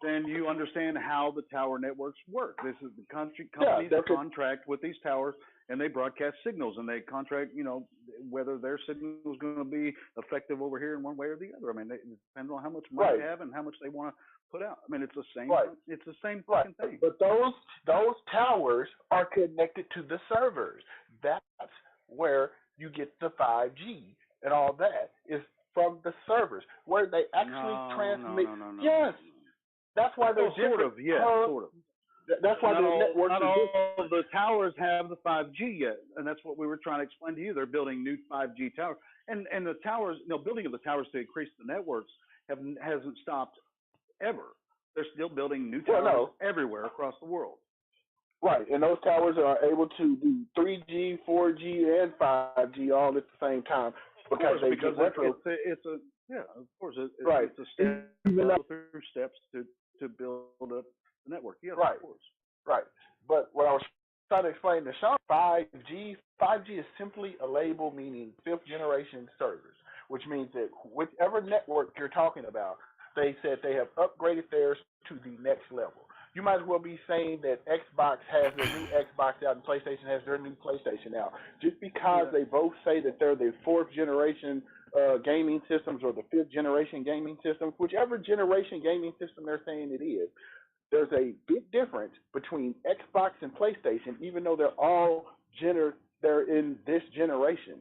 then you understand how the tower networks work. This is the companies that contract with these towers, and they broadcast signals, and they contract, whether their signal is going to be effective over here in one way or the other. I mean, it depends on how much money they have and how much they want to put out. I mean, it's the same. Right. It's the same fucking thing. But those towers are connected to the servers. That's where you get the 5G and all that is from the servers, where they actually transmit. No. Yes. That's why they're sort of. That's why the network. Not all of the towers have the 5G yet, and that's what we were trying to explain to you. They're building new 5G towers, and the towers, building of the towers to increase the networks hasn't stopped ever. They're still building new towers everywhere across the world. Right, and those towers are able to do 3G, 4G, and 5G all at the same time because it's a step through steps to build up the network. Yeah, right. Of course. Right. But what I was trying to explain to Sean, 5G is simply a label meaning fifth generation servers, which means that whichever network you're talking about, they said they have upgraded theirs to the next level. You might as well be saying that Xbox has their new Xbox out and PlayStation has their new PlayStation out. Just because they both say that they're the fourth generation gaming systems or the fifth generation gaming systems, whichever generation gaming system they're saying it is, there's a big difference between Xbox and PlayStation, even though they're all they're in this generation.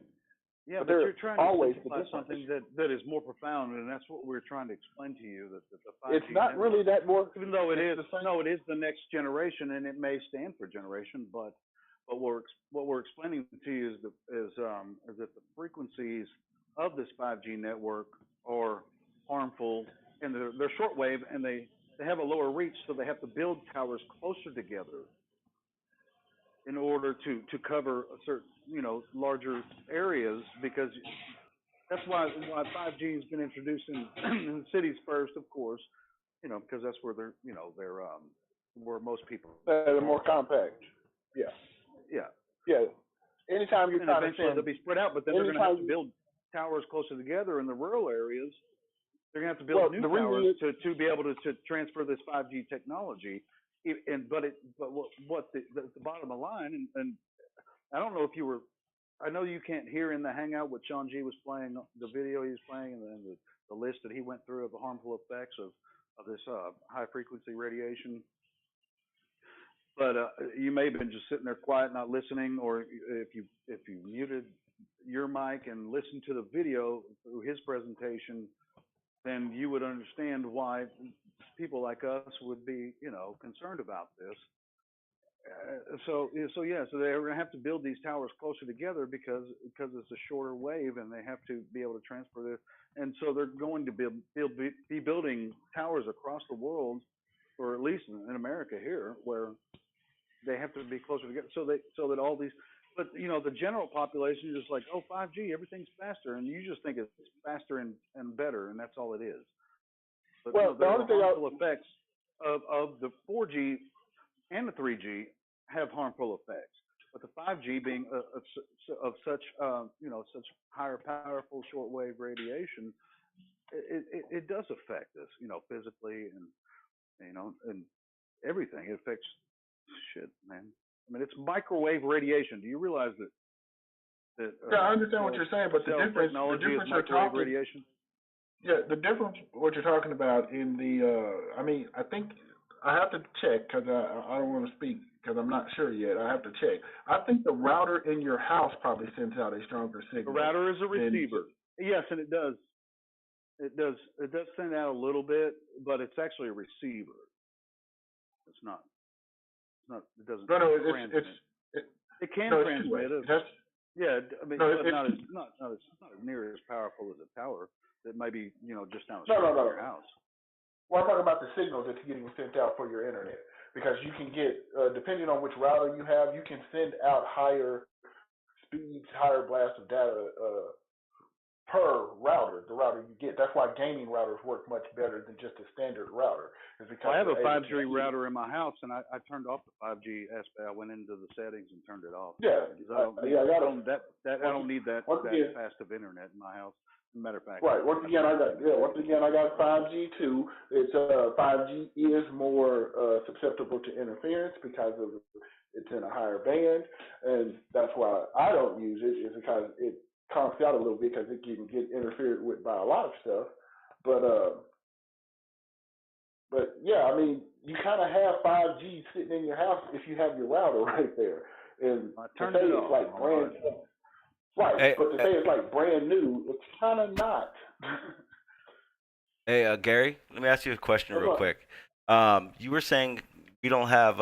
Yeah, but you're trying to simplify something that is more profound, and that's what we're trying to explain to you. That the 5G it's not really that more. Even though it is, it is the next generation, and it may stand for generation. But what we're explaining to you is that the frequencies of this 5G network are harmful, and they're shortwave, and they have a lower reach, so they have to build towers closer together in order to cover a certain, larger areas, because that's why 5G has been introduced in cities first, of course, because that's where they're where most people they're more compact. Yeah. Anytime you're trying to they'll be spread out, but then they're going to have to build towers closer together in the rural areas. They're going to have to build new towers to be able to transfer this 5G technology. But the bottom of the line, and I don't know if you were. I know you can't hear in the Hangout what Sean G was playing, the video he was playing, and then the list that he went through of the harmful effects of this high frequency radiation. But you may have been just sitting there quiet, not listening, or if you muted your mic and listened to the video through his presentation, then you would understand why people like us would be, concerned about this. So they're going to have to build these towers closer together because it's a shorter wave, and they have to be able to transfer this. And so they're going to be building towers across the world, or at least in America here, where they have to be closer together. So that all these, but the general population is just like, oh, 5G, everything's faster, and you just think it's faster and better, and that's all it is. But the harmful effects of the 4G and the 3G have harmful effects, but the 5G being of such such higher powerful shortwave radiation, it does affect us, physically and everything. It affects shit, man. I mean, it's microwave radiation. Do you realize that? Yeah, I understand what you're saying, but the difference you're talking. Radiation. Yeah, the difference what you're talking about in the. I think I have to check because I don't want to speak because I'm not sure yet. I have to check. I think the router in your house probably sends out a stronger signal. The router is a receiver. Yes, and it does. It does send out a little bit, but it's actually a receiver. It's not. It doesn't. Transmit. It can transmit. It's not as near as powerful as a tower. That might be just down the street from your house. Well, I'm talking about the signals that's getting sent out for your internet, because you can get, depending on which router you have, you can send out higher speeds, higher blasts of data per router, the router you get. That's why gaming routers work much better than just a standard router. I have a 5G router in my house, and I turned off the 5G aspect. I went into the settings and turned it off. Yeah, I don't need that fast of internet in my house. Matter of fact. Right. Once again, I got 5G too. It's 5G is more susceptible to interference because of it's in a higher band, and that's why I don't use it. Is because it conks out a little bit because it can get interfered with by a lot of stuff. But yeah, you kind of have 5G sitting in your house if you have your router right there, and I turned it off. Like brand. Right, but to say it's like brand new, it's kind of not. Hey, Gary, let me ask you a question real quick. You were saying we don't have,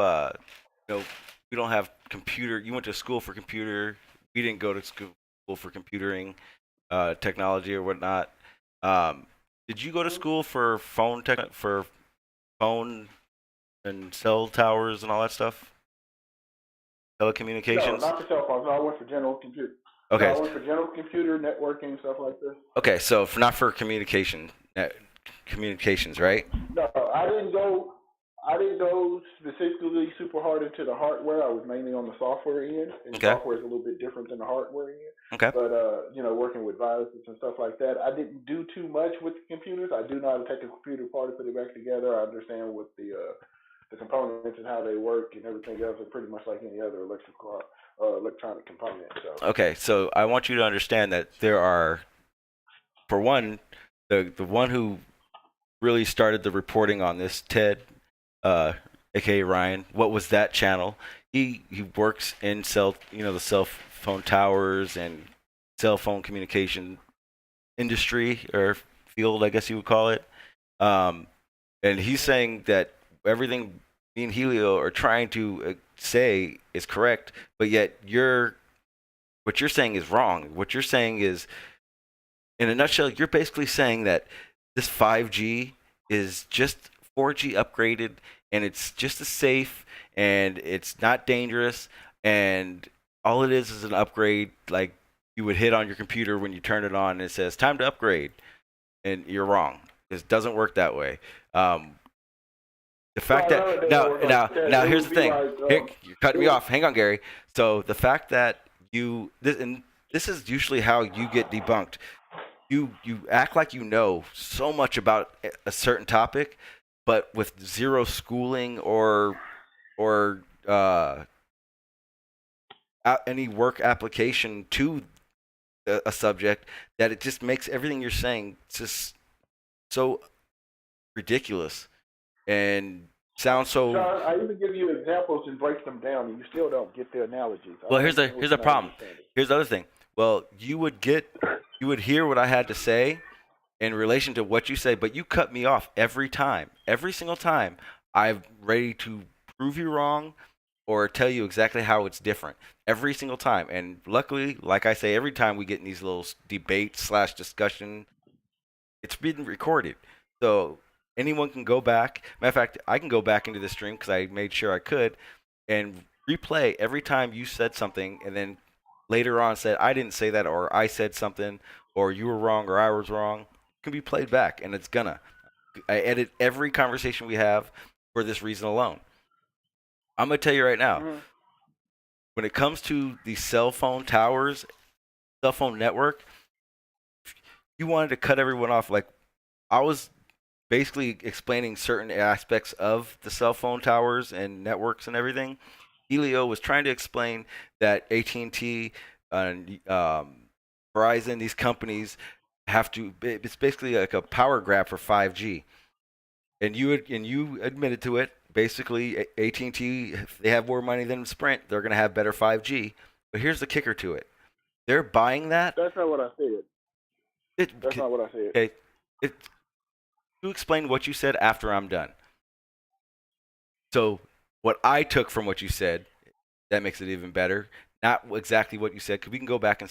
we don't have computer. You went to school for computer. We didn't go to school for computing, technology or whatnot. Did you go to school for phone and cell towers and all that stuff? Telecommunications? No, not for cell phones. No, I went for general computer. Okay. No, I went for general computer, networking, stuff like this. Okay, so not for communications, right? No, I didn't go specifically super hard into the hardware. I was mainly on the software end, and software is a little bit different than the hardware end. Okay. But working with viruses and stuff like that, I didn't do too much with computers. I do know how to take a computer apart and put it back together. I understand what the components and how they work and everything else are pretty much like any other electronic component. So. Okay, so I want you to understand that there are, for one, the one who really started the reporting on this, Ted, aka Ryan. What was that channel? He works in the cell phone towers and cell phone communication industry or field, I guess you would call it. And he's saying that everything me and Helio are trying to say is correct, but yet what you're saying is wrong. What you're saying is, in a nutshell, you're basically saying that this 5G is just 4G upgraded, and it's just as safe, and it's not dangerous, and all it is an upgrade, like you would hit on your computer when you turn it on, and it says time to upgrade, and you're wrong. It doesn't work that way. The fact that now here's the thing. Here, you're cutting me off. Hang on, Gary. So the fact that this is usually how you get debunked. You act like you know so much about a certain topic, but with zero schooling or any work application to a subject that it just makes everything you're saying just so ridiculous and sounds so. John, I even give you examples and break them down, and you still don't get the analogies. Well, here's the problem. Here's the other thing. Well, you would hear what I had to say in relation to what you say, but you cut me off every time. Every single time, I'm ready to prove you wrong or tell you exactly how it's different. Every single time. And luckily, like I say, every time we get in these little debate/discussion, it's been recorded. So anyone can go back. Matter of fact, I can go back into the stream because I made sure I could and replay every time you said something and then later on said, I didn't say that, or I said something, or you were wrong, or I was wrong. It can be played back, and it's gonna. I edit every conversation we have for this reason alone. I'm gonna tell you right now, when it comes to the cell phone towers, cell phone network, you wanted to cut everyone off. Like, I was basically explaining certain aspects of the cell phone towers and networks and everything. Helio was trying to explain that AT&T and Verizon, these companies have to. It's basically like a power grab for 5G, and you admitted to it. Basically, AT&T, if they have more money than Sprint, they're going to have better 5G. But here's the kicker to it: they're buying that. That's not what I said. That's not what I said. Okay, you explain what you said after I'm done. So what I took from what you said, that makes it even better. Not exactly what you said, because we can go back and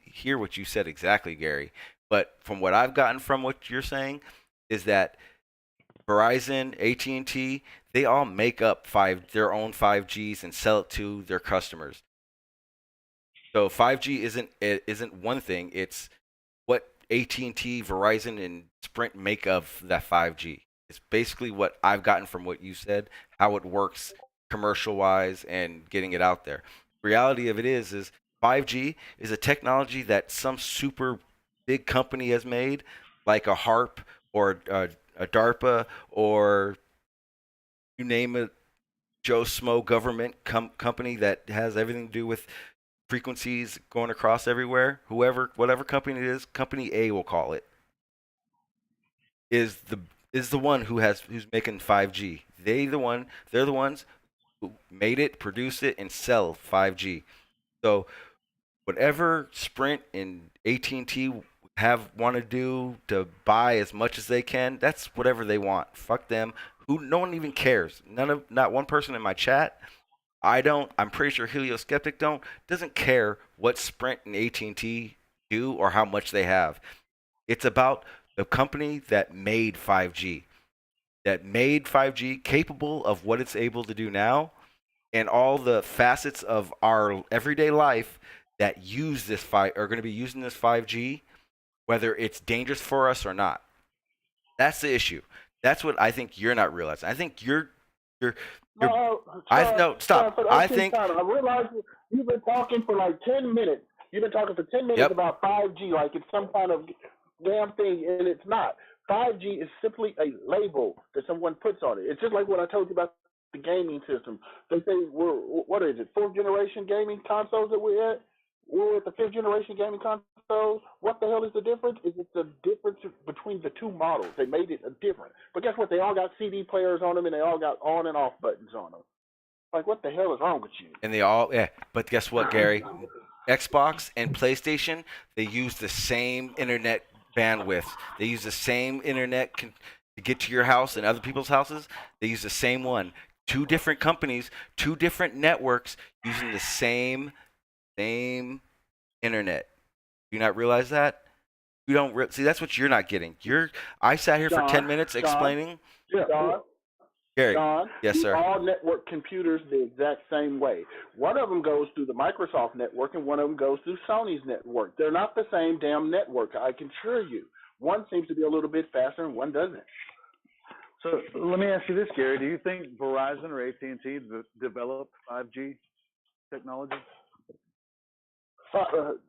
hear what you said exactly, Gary. But from what I've gotten from what you're saying, is that Verizon, AT&T, they all make up their own 5Gs and sell it to their customers. So 5G isn't one thing; it's what AT&T, Verizon, and Sprint make of that 5G. It's basically what I've gotten from what you said, how it works commercial-wise and getting it out there. The reality of it is 5G is a technology that some super big company has made, like a HARP or a DARPA or you name it, Joe Smo government company that has everything to do with frequencies going across everywhere. Whatever company it is, company A will call it, is the one who's making 5G. They're the ones who made it, produced it, and sell 5G. So whatever Sprint and AT&T want to do to buy as much as they can, that's whatever they want. Fuck them. No one even cares. Not one person in my chat. I don't. I'm pretty sure helioskeptic doesn't care what Sprint and AT&T do or how much they have. It's about the company that made 5G, capable of what it's able to do now, and all the facets of our everyday life that are going to be using this 5G, whether it's dangerous for us or not. That's the issue. That's what I think you're not realizing. I think you're. Stop. I think. I realize you've been talking for like 10 minutes. You've been talking for 10 minutes about 5G like it's some kind of damn thing, and it's not. 5G is simply a label that someone puts on it. It's just like what I told you about the gaming system. They say what is it, 4th generation gaming consoles that we're at? We're at the 5th generation gaming console. What the hell is the difference? Is it the difference between the two models? They made it different. But guess what? They all got CD players on them, and they all got on and off buttons on them. Like, what the hell is wrong with you? And they all, but guess what, Gary? Xbox and PlayStation, they use the same internet bandwidth. They use the same internet to get to your house and other people's houses. They use the same one. Two different companies, two different networks using the same internet. Do you not realize that? You don't see. That's what you're not getting. I sat here for 10 minutes explaining. Gary, yes, sir. All network computers the exact same way. One of them goes through the Microsoft network, and one of them goes through Sony's network. They're not the same damn network, I can assure you. One seems to be a little bit faster, and one doesn't. So let me ask you this, Gary. Do you think Verizon or AT&T developed 5G technology?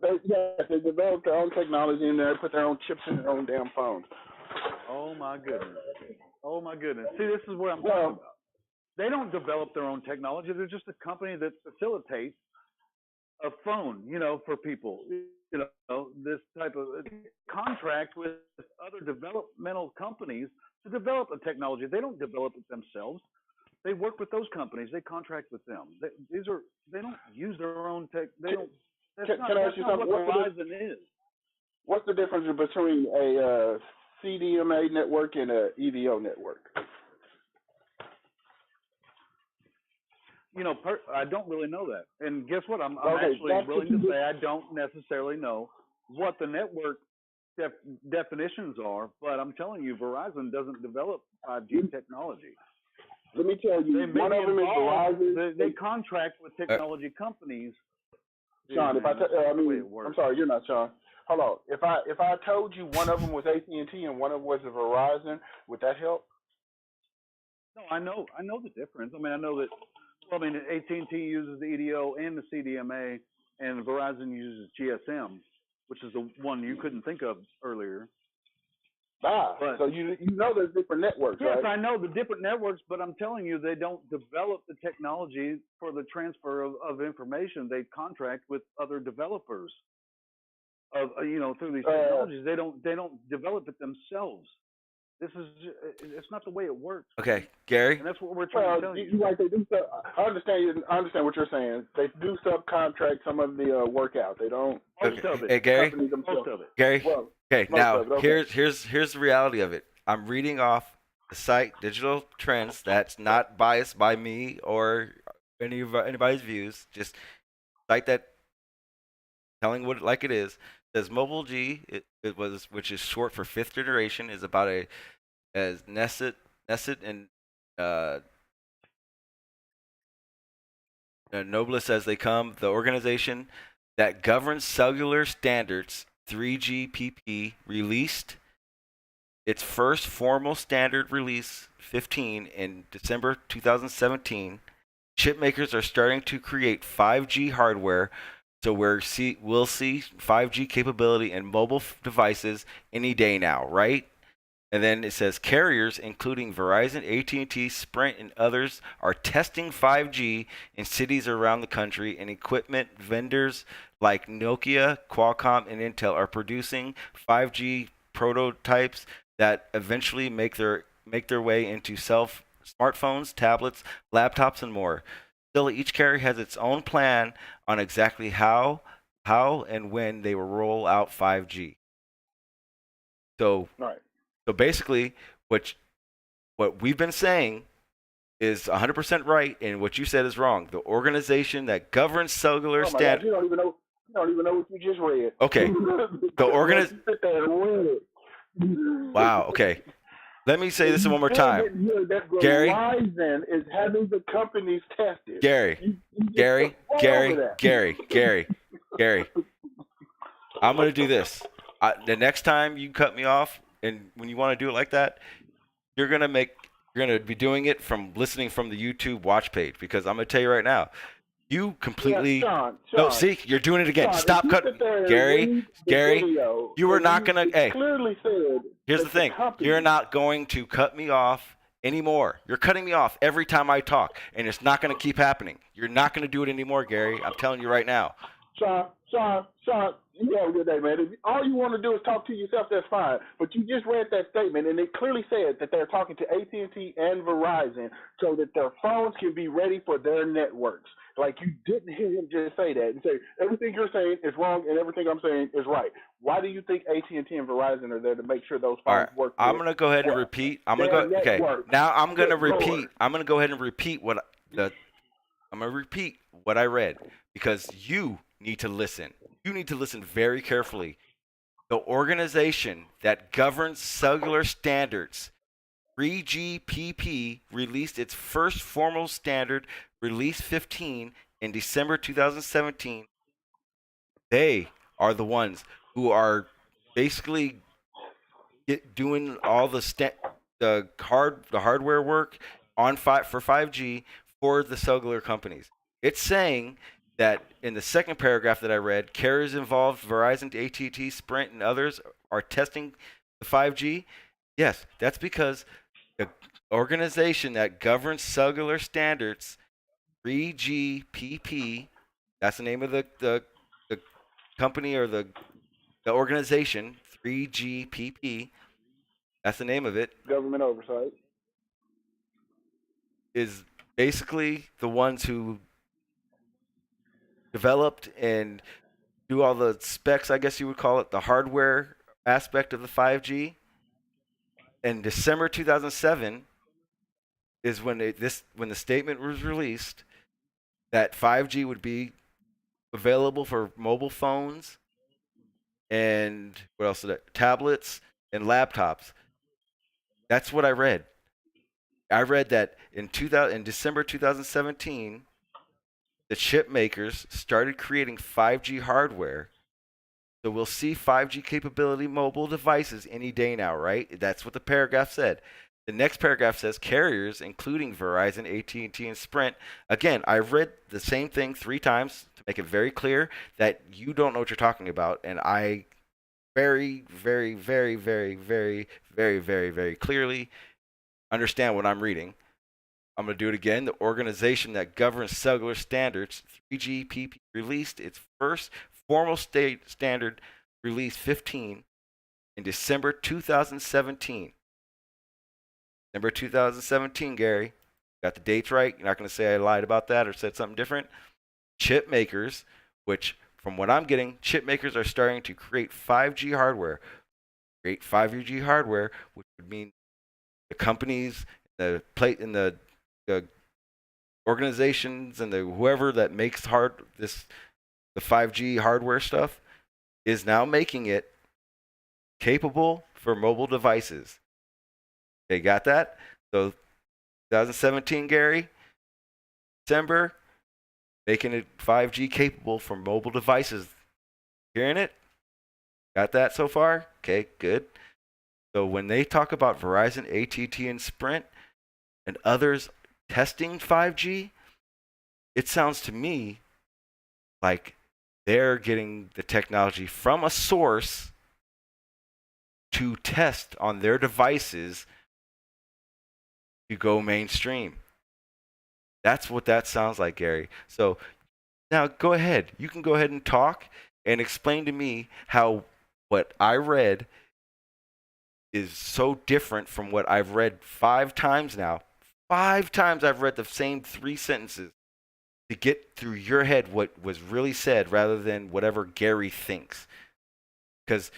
They developed their own technology in there, put their own chips in their own damn phones. Oh, my goodness. Oh, my goodness. See, this is what I'm talking about. They don't develop their own technology. They're just a company that facilitates a phone, for people. This type of contract with other developmental companies to develop a technology. They don't develop it themselves. They work with those companies. They contract with them. They don't use their own tech. They don't. That's Can I ask you something? what Verizon is. What's the difference between a CDMA network and a EVO network? I don't really know that. And guess what? I'm Okay, actually willing to say I don't necessarily know what the network definitions are, but I'm telling you, Verizon doesn't develop 5G technology. Let me tell you, one of them is Verizon. They contract with technology companies. Sean, I'm sorry, you're not Sean. Hold on. If I told you one of them was AT&T and one of them was Verizon, would that help? No, I know the difference. I mean, I know that. Well, I mean, AT&T uses the EDO and the CDMA, and Verizon uses GSM, which is the one you couldn't think of earlier. So you know there's different networks, yes, right? Yes, I know the different networks, but I'm telling you, they don't develop the technology for the transfer of information. They contract with other developers through these technologies. They don't develop it themselves. It's not the way it works. Okay, Gary. And that's what we're trying to tell you. Right, they do. I understand what you're saying. They do subcontract some of the work out. They don't. Most of it. Hey, Gary. Most of it. Gary. Well, okay, now okay. here's the reality of it. I'm reading off the site Digital Trends. That's not biased by me or anybody's views. Just site that telling what like it is. It says Mobile G, which is short for fifth generation, is about as nested and noblest as they come. The organization that governs cellular standards, 3GPP, released its first formal standard release 15 in December 2017. Chip makers are starting to create 5G hardware, so we'll see 5G capability in mobile devices any day now, right? And then it says carriers, including Verizon, AT&T, Sprint, and others, are testing 5G in cities around the country, and equipment vendors like Nokia, Qualcomm, and Intel are producing 5G prototypes that eventually make their way into smartphones, tablets, laptops, and more. Still, each carrier has its own plan on exactly how and when they will roll out 5G. So. Right. So basically, what we've been saying is 100% right, and what you said is wrong. The organization that governs cellular standards. You don't even know what you just read. Okay. The organization. Wow. Okay. Let me say this one more time. Gary. Verizon is having the companies tested. Gary. I'm going to do this. The next time you cut me off, and when you want to do it like that, you're gonna be doing it from listening from the YouTube watch page, because I'm gonna tell you right now, you completely Sean, no. See, you're doing it again. Sean, Stop cutting, Gary. You are not gonna. Hey, clearly said. Here's the thing. You're not going to cut me off anymore. You're cutting me off every time I talk, and it's not gonna keep happening. You're not gonna do it anymore, Gary. I'm telling you right now. Sean, you have a good day, man. If all you want to do is talk to yourself, that's fine. But you just read that statement, and it clearly said that they're talking to AT&T and Verizon so that their phones can be ready for their networks. Like, you didn't hear him just say that and say, everything you're saying is wrong and everything I'm saying is right. Why do you think AT&T and Verizon are there to make sure those phones work? I'm going to go ahead and repeat. Now I'm going to repeat. I'm going to go ahead and repeat what I read, because you need to listen. You need to listen very carefully. The organization that governs cellular standards, 3GPP, released its first formal standard, Release 15, in December 2017. They are the ones who are basically doing all the hardware work for 5G for the cellular companies. It's saying that in the second paragraph that I read, carriers involved, Verizon, AT&T, Sprint, and others are testing the 5G. Yes, that's because the organization that governs cellular standards, 3GPP, That's the name of the company or the organization, 3GPP. That's the name of it. Government oversight. Is basically the ones who developed and do all the specs, I guess you would call it, the hardware aspect of the 5G. In December 2007 is when when the statement was released that 5G would be available for mobile phones and what else is that? Tablets and laptops. That's what I read. I read that in December 2017, the chip makers started creating 5G hardware. So we'll see 5G capability mobile devices any day now, right? That's what the paragraph said. The next paragraph says carriers, including Verizon, AT&T, and Sprint. Again, I read the same thing 3 times to make it very clear that you don't know what you're talking about, and I very, very, very, very, very, very, very, very clearly understand what I'm reading. I'm going to do it again. The organization that governs cellular standards, 3GPP, released its first formal state standard, release 15, in December 2017. December 2017, Gary. Got the dates right. You're not going to say I lied about that or said something different. Chip makers, which from what I'm getting, chip makers are starting to create 5G hardware. Create 5G hardware, which would mean the companies, the organizations and the whoever that makes the 5G hardware stuff is now making it capable for mobile devices. Okay, got that? So 2017, Gary, December, making it 5G capable for mobile devices. Hearing it? Got that so far? Okay, good. So when they talk about Verizon, AT&T, and Sprint and others testing 5G, it sounds to me like they're getting the technology from a source to test on their devices to go mainstream. That's what that sounds like, Gary. So now go ahead. You can go ahead and talk and explain to me how what I read is so different from what I've read 5 times now. 5 times I've read the same 3 sentences to get through your head what was really said rather than whatever Gary thinks. Because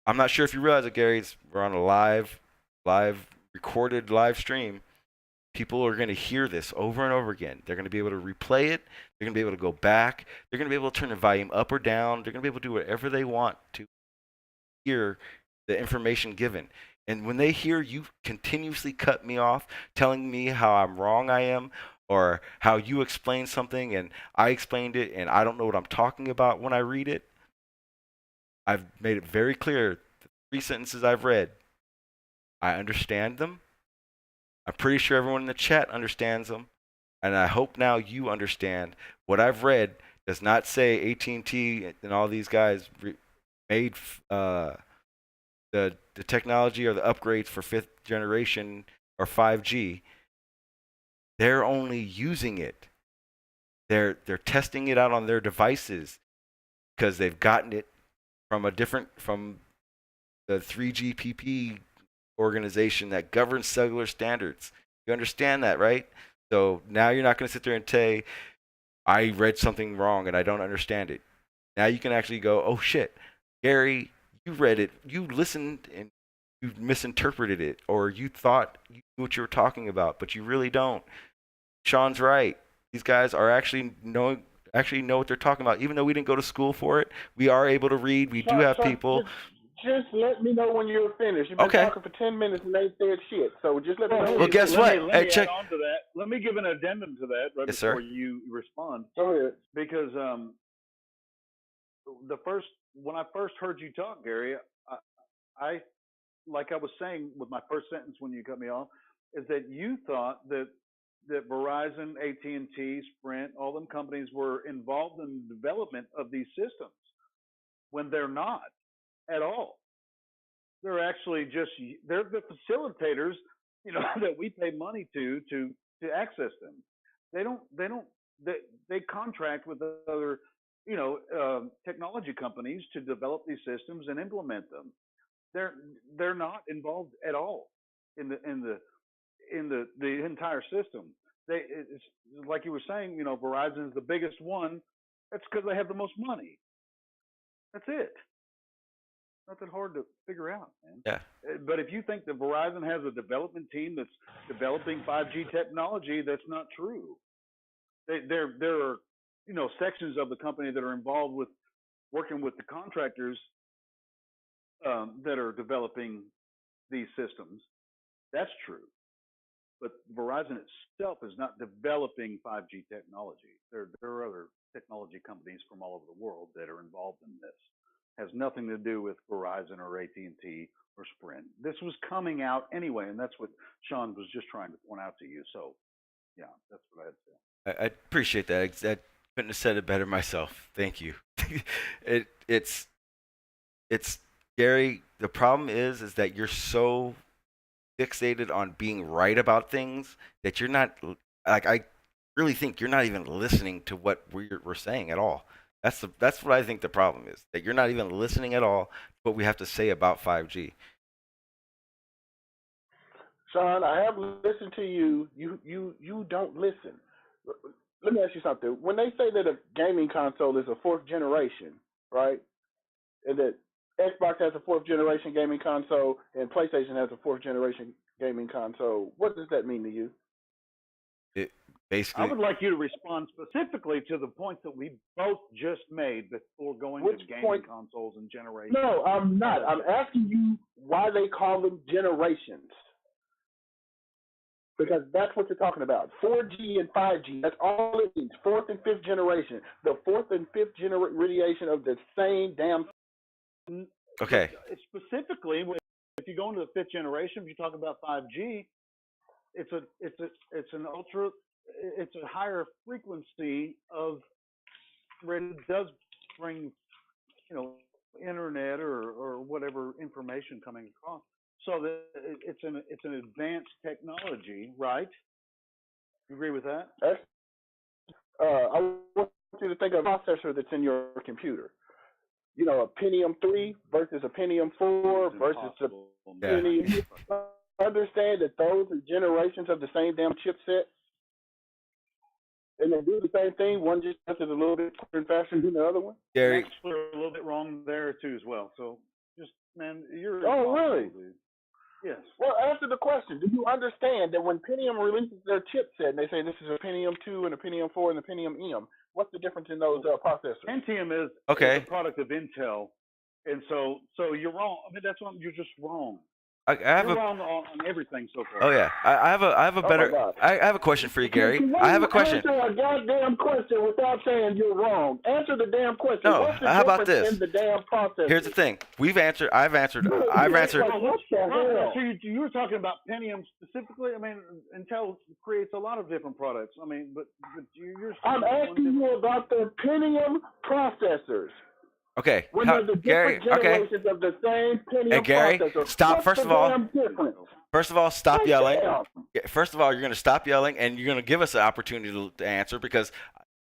I'm not sure if you realize it, Gary, we're on a live recorded live stream. People are going to hear this over and over again. They're going to be able to replay it. They're going to be able to go back. They're going to be able to turn the volume up or down. They're going to be able to do whatever they want to hear the information given. And when they hear you continuously cut me off, telling me how I'm wrong I am, or how you explained something and I explained it and I don't know what I'm talking about when I read it, I've made it very clear, the 3 sentences I've read, I understand them. I'm pretty sure everyone in the chat understands them. And I hope now you understand what I've read does not say AT&T and all these guys made the technology or the upgrades for 5th generation or 5G. They're only using it. They're testing it out on their devices because they've gotten it from the 3GPP organization that governs cellular standards. You understand that, right? So now you're not going to sit there and say, I read something wrong and I don't understand it. Now you can actually go, oh shit, Gary, you read it, you listened and you misinterpreted it, or you thought you knew what you were talking about, but you really don't. Sean's right. These guys are actually know what they're talking about. Even though we didn't go to school for it, we are able to read. We do have people. Just let me know when you're finished. You've been talking for 10 minutes and ain't said shit. So just let me know. Well, guess what? Let me add on to that. Let me give an addendum to that right before you respond. Go ahead. Because when I first heard you talk, Gary, I like I was saying with my first sentence when you cut me off, is that you thought that Verizon, AT&T, Sprint, all them companies were involved in the development of these systems when they're not at all. They're actually they're the facilitators, that we pay money to access them. They don't they contract with other, technology companies to develop these systems and implement them. They're not involved at all in the entire system. It's like you were saying, Verizon is the biggest one. That's because they have the most money. That's it. Nothing hard to figure out, man. Yeah. But if you think that Verizon has a development team that's developing 5G technology, that's not true. There are, sections of the company that are involved with working with the contractors that are developing these systems. That's true. But Verizon itself is not developing 5G technology. There are other technology companies from all over the world that are involved in this. Has nothing to do with Verizon or AT&T or Sprint. This was coming out anyway, and that's what Sean was just trying to point out to you. So, yeah, that's what I had to say. I appreciate that. I couldn't have said it better myself. Thank you. It's Gary. The problem is that you're so fixated on being right about things that you're not. Like, I really think you're not even listening to what we're saying at all. That's what I think the problem is, that you're not even listening at all to what we have to say about 5G. Sean, I have listened to you. You don't listen. Let me ask you something. When they say that a gaming console is a fourth generation, right, and that Xbox has a fourth generation gaming console and PlayStation has a fourth generation gaming console, what does that mean to you? Basically, I would like you to respond specifically to the points that we both just made before going to gaming consoles and generations. No, I'm not. I'm asking you why they call them generations. Because that's what you're talking about. 4G and 5G, that's all it means. Fourth and fifth generation. The fourth and fifth generation of the same damn. Okay. Specifically, if you go into the fifth generation, if you talk about 5G, it's a higher frequency of where it does bring, internet or whatever information coming across. So that it's an advanced technology, right? You agree with that? I want you to think of a processor that's in your computer. A Pentium 3 versus a Pentium 4 versus a Pentium. Understand that those are generations of the same damn chipset? And they do the same thing. One just is a little bit quicker and faster than the other one. Gary, actually, a little bit wrong there too as well. So just, man, you're. Oh, really? Dude. Yes. Well, answer the question. Do you understand that when Pentium releases their chipset and they say this is a Pentium 2 and a Pentium 4 and a Pentium M, what's the difference in those processors? Pentium is a product of Intel, and so you're wrong. I mean, you're just wrong. You're wrong on everything so far. Oh yeah, I have a better. I have a question for you, Gary. I have a question. Answer a goddamn question without saying you're wrong. Answer the damn question. No, what's the how about this? in the damn processor? Here's the thing. I've answered. What the hell? So you were talking about Pentium specifically. I mean, Intel creates a lot of different products. I mean, but you're. I'm asking you about the Pentium processors. Okay, when there's the different generations of the same Pentium Gary, processor. stop. First of all, stop yelling. Down. First of all, you're going to stop yelling, and you're going to give us an opportunity to answer, because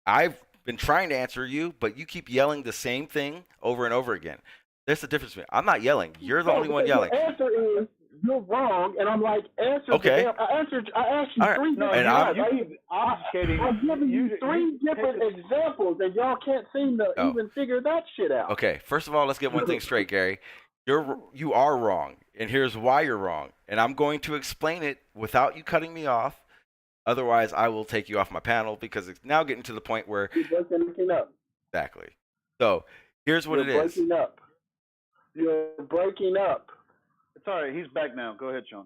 I've been trying to answer you, but you keep yelling the same thing over and over again. There's the difference. I'm not yelling. You're the only one yelling. The answer is you're wrong, and I'm like, answer. Okay. I asked you three different. I'm giving you three different examples, and y'all can't seem to even figure that shit out. Okay. First of all, let's get one thing straight, Gary. You are wrong, and here's why you're wrong. And I'm going to explain it without you cutting me off. Otherwise, I will take you off my panel, because it's now getting to the point where you're breaking up. Exactly. So here's what it is. You're breaking up. It's all right. He's back now. Go ahead, Sean.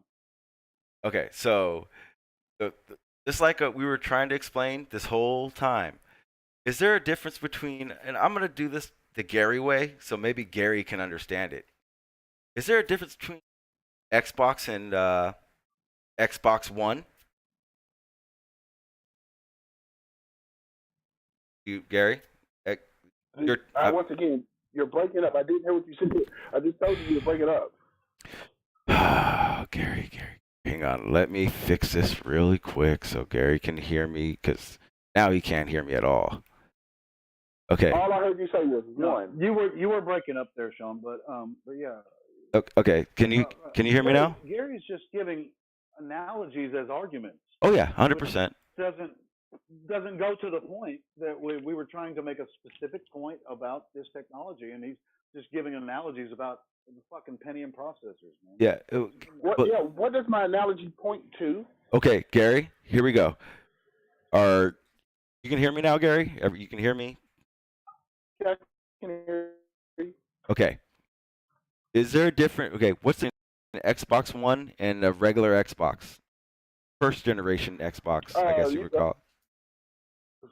Okay, so just like we were trying to explain this whole time, is there a difference between, and I'm going to do this the Gary way, so maybe Gary can understand it. Is there a difference between Xbox and Xbox One? Gary? Once again, you're breaking up. I didn't hear what you said. I just told you were breaking up. Gary, hang on. Let me fix this really quick so Gary can hear me, because Now he can't hear me at all. Okay. All I heard you say was one. You were breaking up there, Sean, but yeah. Okay. Can you hear me now? Gary's just giving analogies as arguments. Oh yeah, 100%. Doesn't go to the point that we were trying to make a specific point about this technology, and he's just giving analogies about the fucking Pentium processors, man. Yeah. What does my analogy point to? Okay, Gary, here we go. You can hear me now, Gary? You can hear me? Yeah, I can hear you. Okay. Is there a different? Okay, what's the Xbox One and a regular Xbox? First generation Xbox, I guess you would call it.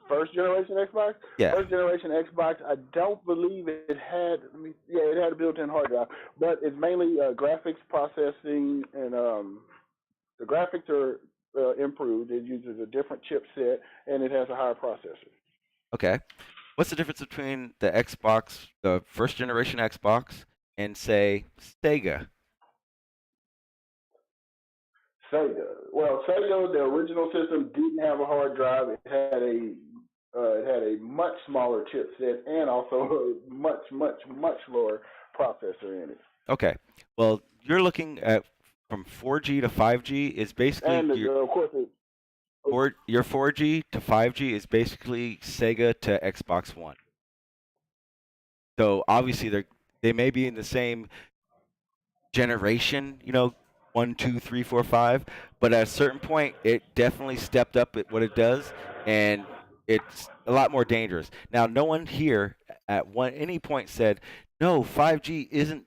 First generation Xbox? Yeah. First generation Xbox, I don't believe it had. It had a built-in hard drive, but it's mainly graphics processing, and the graphics are improved. It uses a different chipset, and it has a higher processor. Okay. What's the difference between the Xbox, the first generation Xbox, and say Sega? Sega. Well, Sega, the original system didn't have a hard drive. It had a much smaller chipset and also a much lower processor in it. Okay. Well, you're looking at from 4G to 5G is basically of course your 4G to 5G is basically Sega to Xbox One. So obviously they may be in the same generation, 1, 2, 3, 4, 5, but at a certain point it definitely stepped up at what it does, and it's a lot more dangerous. Now, no one here at any point said, no, 5G isn't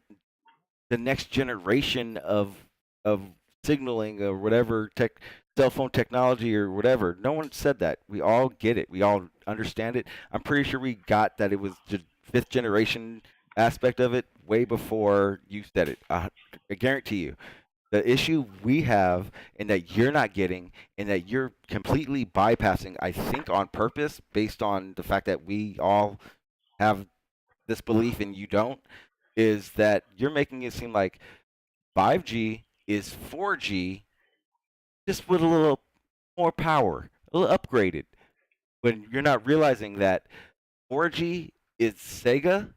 the next generation of signaling or whatever cell phone technology or whatever. No one said that. We all get it. We all understand it. I'm pretty sure we got that it was the 5th generation aspect of it way before you said it. I guarantee you. The issue we have, and that you're not getting, and that you're completely bypassing, I think on purpose, based on the fact that we all have this belief and you don't, is that you're making it seem like 5G is 4G, just with a little more power, a little upgraded. When you're not realizing that 4G is Sega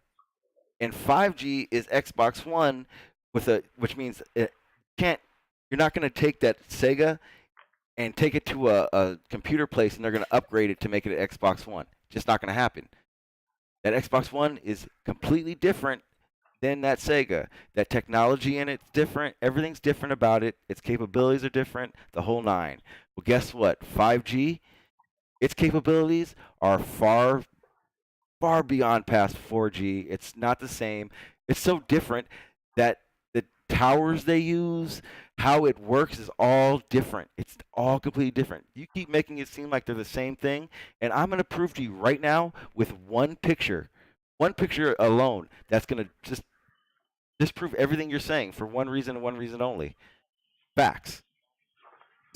and 5G is Xbox One, which means you're not going to take that Sega and take it to a computer place and they're going to upgrade it to make it an Xbox One. Just not going to happen. That Xbox One is completely different than that Sega. That technology in it's different. Everything's different about it. Its capabilities are different. The whole nine. Well, guess what? 5G, its capabilities are far, far beyond past 4G. It's not the same. It's so different that the towers they use, how it works is all different. It's all completely different. You keep making it seem like they're the same thing, and I'm going to prove to you right now with one picture alone, that's going to just disprove everything you're saying for one reason and one reason only. Facts.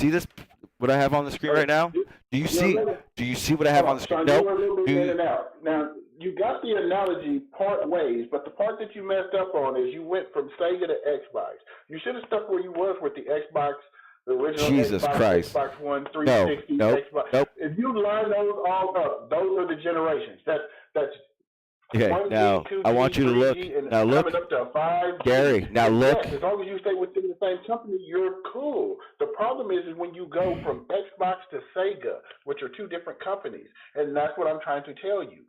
See this? What I have on the screen right now? Do you see what I have on the screen? Nope. Now, you got the analogy part ways, but the part that you messed up on is you went from Sega to Xbox. You should have stuck where you was with the Xbox, the original Jesus Xbox, Christ. Xbox One, 360, Xbox. Nope. If you line those all up, those are the generations. That's okay. 1G, Now 2G, I want you to look. 3G, Now look, coming up to 5G. Gary. Now look. Yes, as long as you stay within the same company, you're cool. The problem is when you go from Xbox to Sega, which are two different companies, and that's what I'm trying to tell you.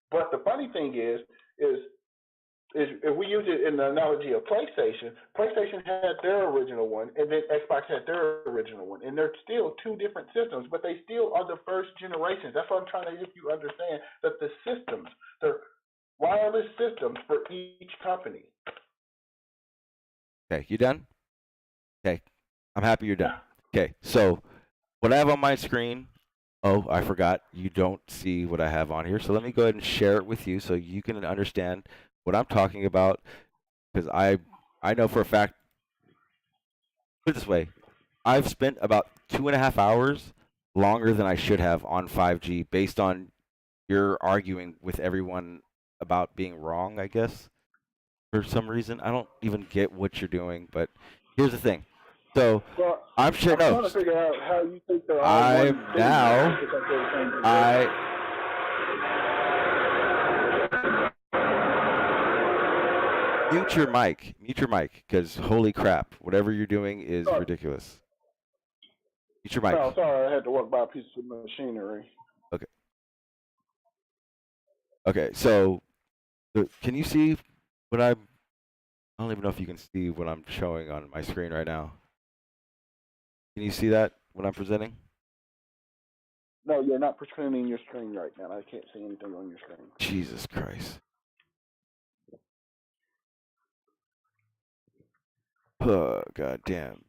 But the funny thing is if we use it in the analogy of PlayStation had their original one, and then Xbox had their original one, and they're still two different systems, but they still are the first generations. That's what I'm trying to get you understand, that the systems, they're wireless systems for each company. Okay, you done? Okay, I'm happy you're done. Okay, so what I have on my screen, oh, I forgot, you don't see what I have on here, so let me go ahead and share it with you so you can understand what I'm talking about, because I know for a fact, put it this way, I've spent about 2.5 hours longer than I should have on 5G based on your arguing with everyone about being wrong, I guess, for some reason. I don't even get what you're doing, but here's the thing. So I'm sure. I'm No, trying to figure out how you think they're all I'm one thing now. because they're the same thing. Mute your mic, because holy crap, whatever you're doing is ridiculous. Mute your mic. No, sorry, I had to walk by a piece of machinery. Okay. Okay, so can you see what I don't even know if you can see what I'm showing on my screen right now. Can you see that, what I'm presenting? No, you're not presenting your screen right now. I can't see anything on your screen. Jesus Christ. Oh, God damn.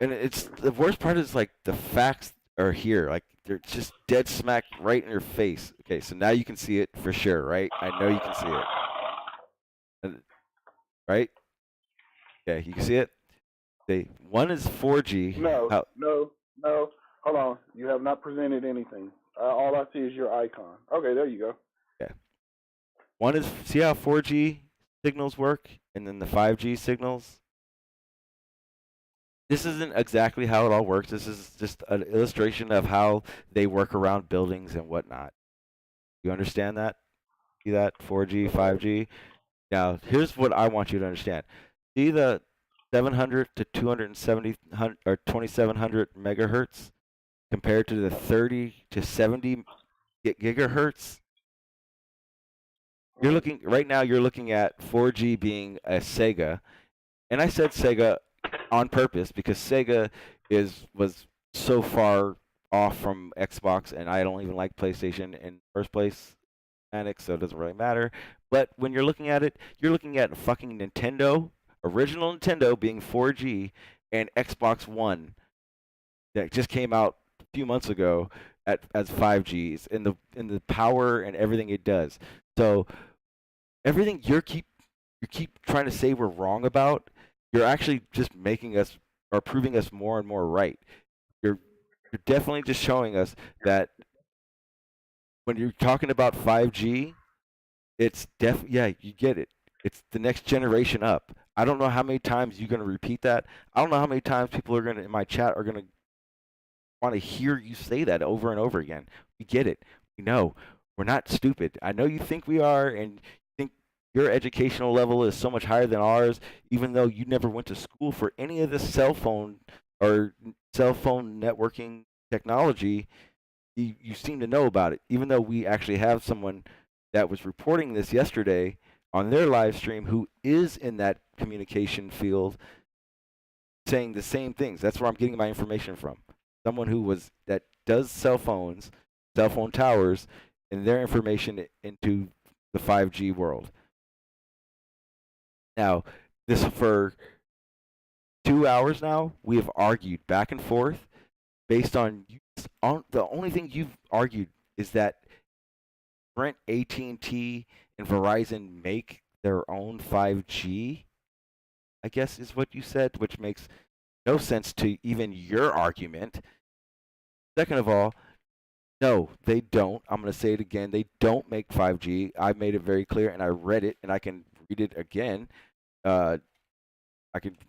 And it's the worst part is like the facts are here. Like they're just dead smack right in your face. Okay, so now you can see it for sure, right? I know you can see it. Right? Yeah, you can see it. One is 4G. No. Hold on. You have not presented anything. All I see is your icon. Okay, there you go. Yeah. One is, see how 4G signals work, and then the 5G signals? This isn't exactly how it all works. This is just an illustration of how they work around buildings and whatnot. You understand that? See that? 4G, 5G? Now, here's what I want you to understand. See the 700 to 270 or 2700 megahertz compared to the 30 to 70 gigahertz? You're looking right now. You're looking at 4G being a Sega, and I said Sega on purpose because Sega was so far off from Xbox, and I don't even like PlayStation in the first place, so it doesn't really matter. But when you're looking at it, you're looking at fucking Nintendo, original Nintendo being 4G, and Xbox One that just came out a few months ago as 5Gs, in the power and everything it does. So everything you keep trying to say we're wrong about, you're actually just making us or proving us more and more right. You're definitely just showing us that when you're talking about 5G, it's yeah, you get it. It's the next generation up. I don't know how many times you're going to repeat that. I don't know how many times people are going to in my chat are going to want to hear you say that over and over again. We get it. We know. We're not stupid. I know you think we are, and think your educational level is so much higher than ours, even though you never went to school for any of this cell phone or cell phone networking technology. You seem to know about it, even though we actually have someone that was reporting this yesterday on their live stream who is in that communication field saying the same things. That's where I'm getting my information from. Someone that does cell phone towers, and their information into the 5G world. Now, this for 2 hours now, we have argued back and forth based on the only thing you've argued is that Sprint, AT&T, and Verizon make their own 5G, I guess is what you said, which makes no sense to even your argument. Second of all, no, they don't. I'm going to say it again. They don't make 5G. I made it very clear, and I read it, and I can read it again. Matter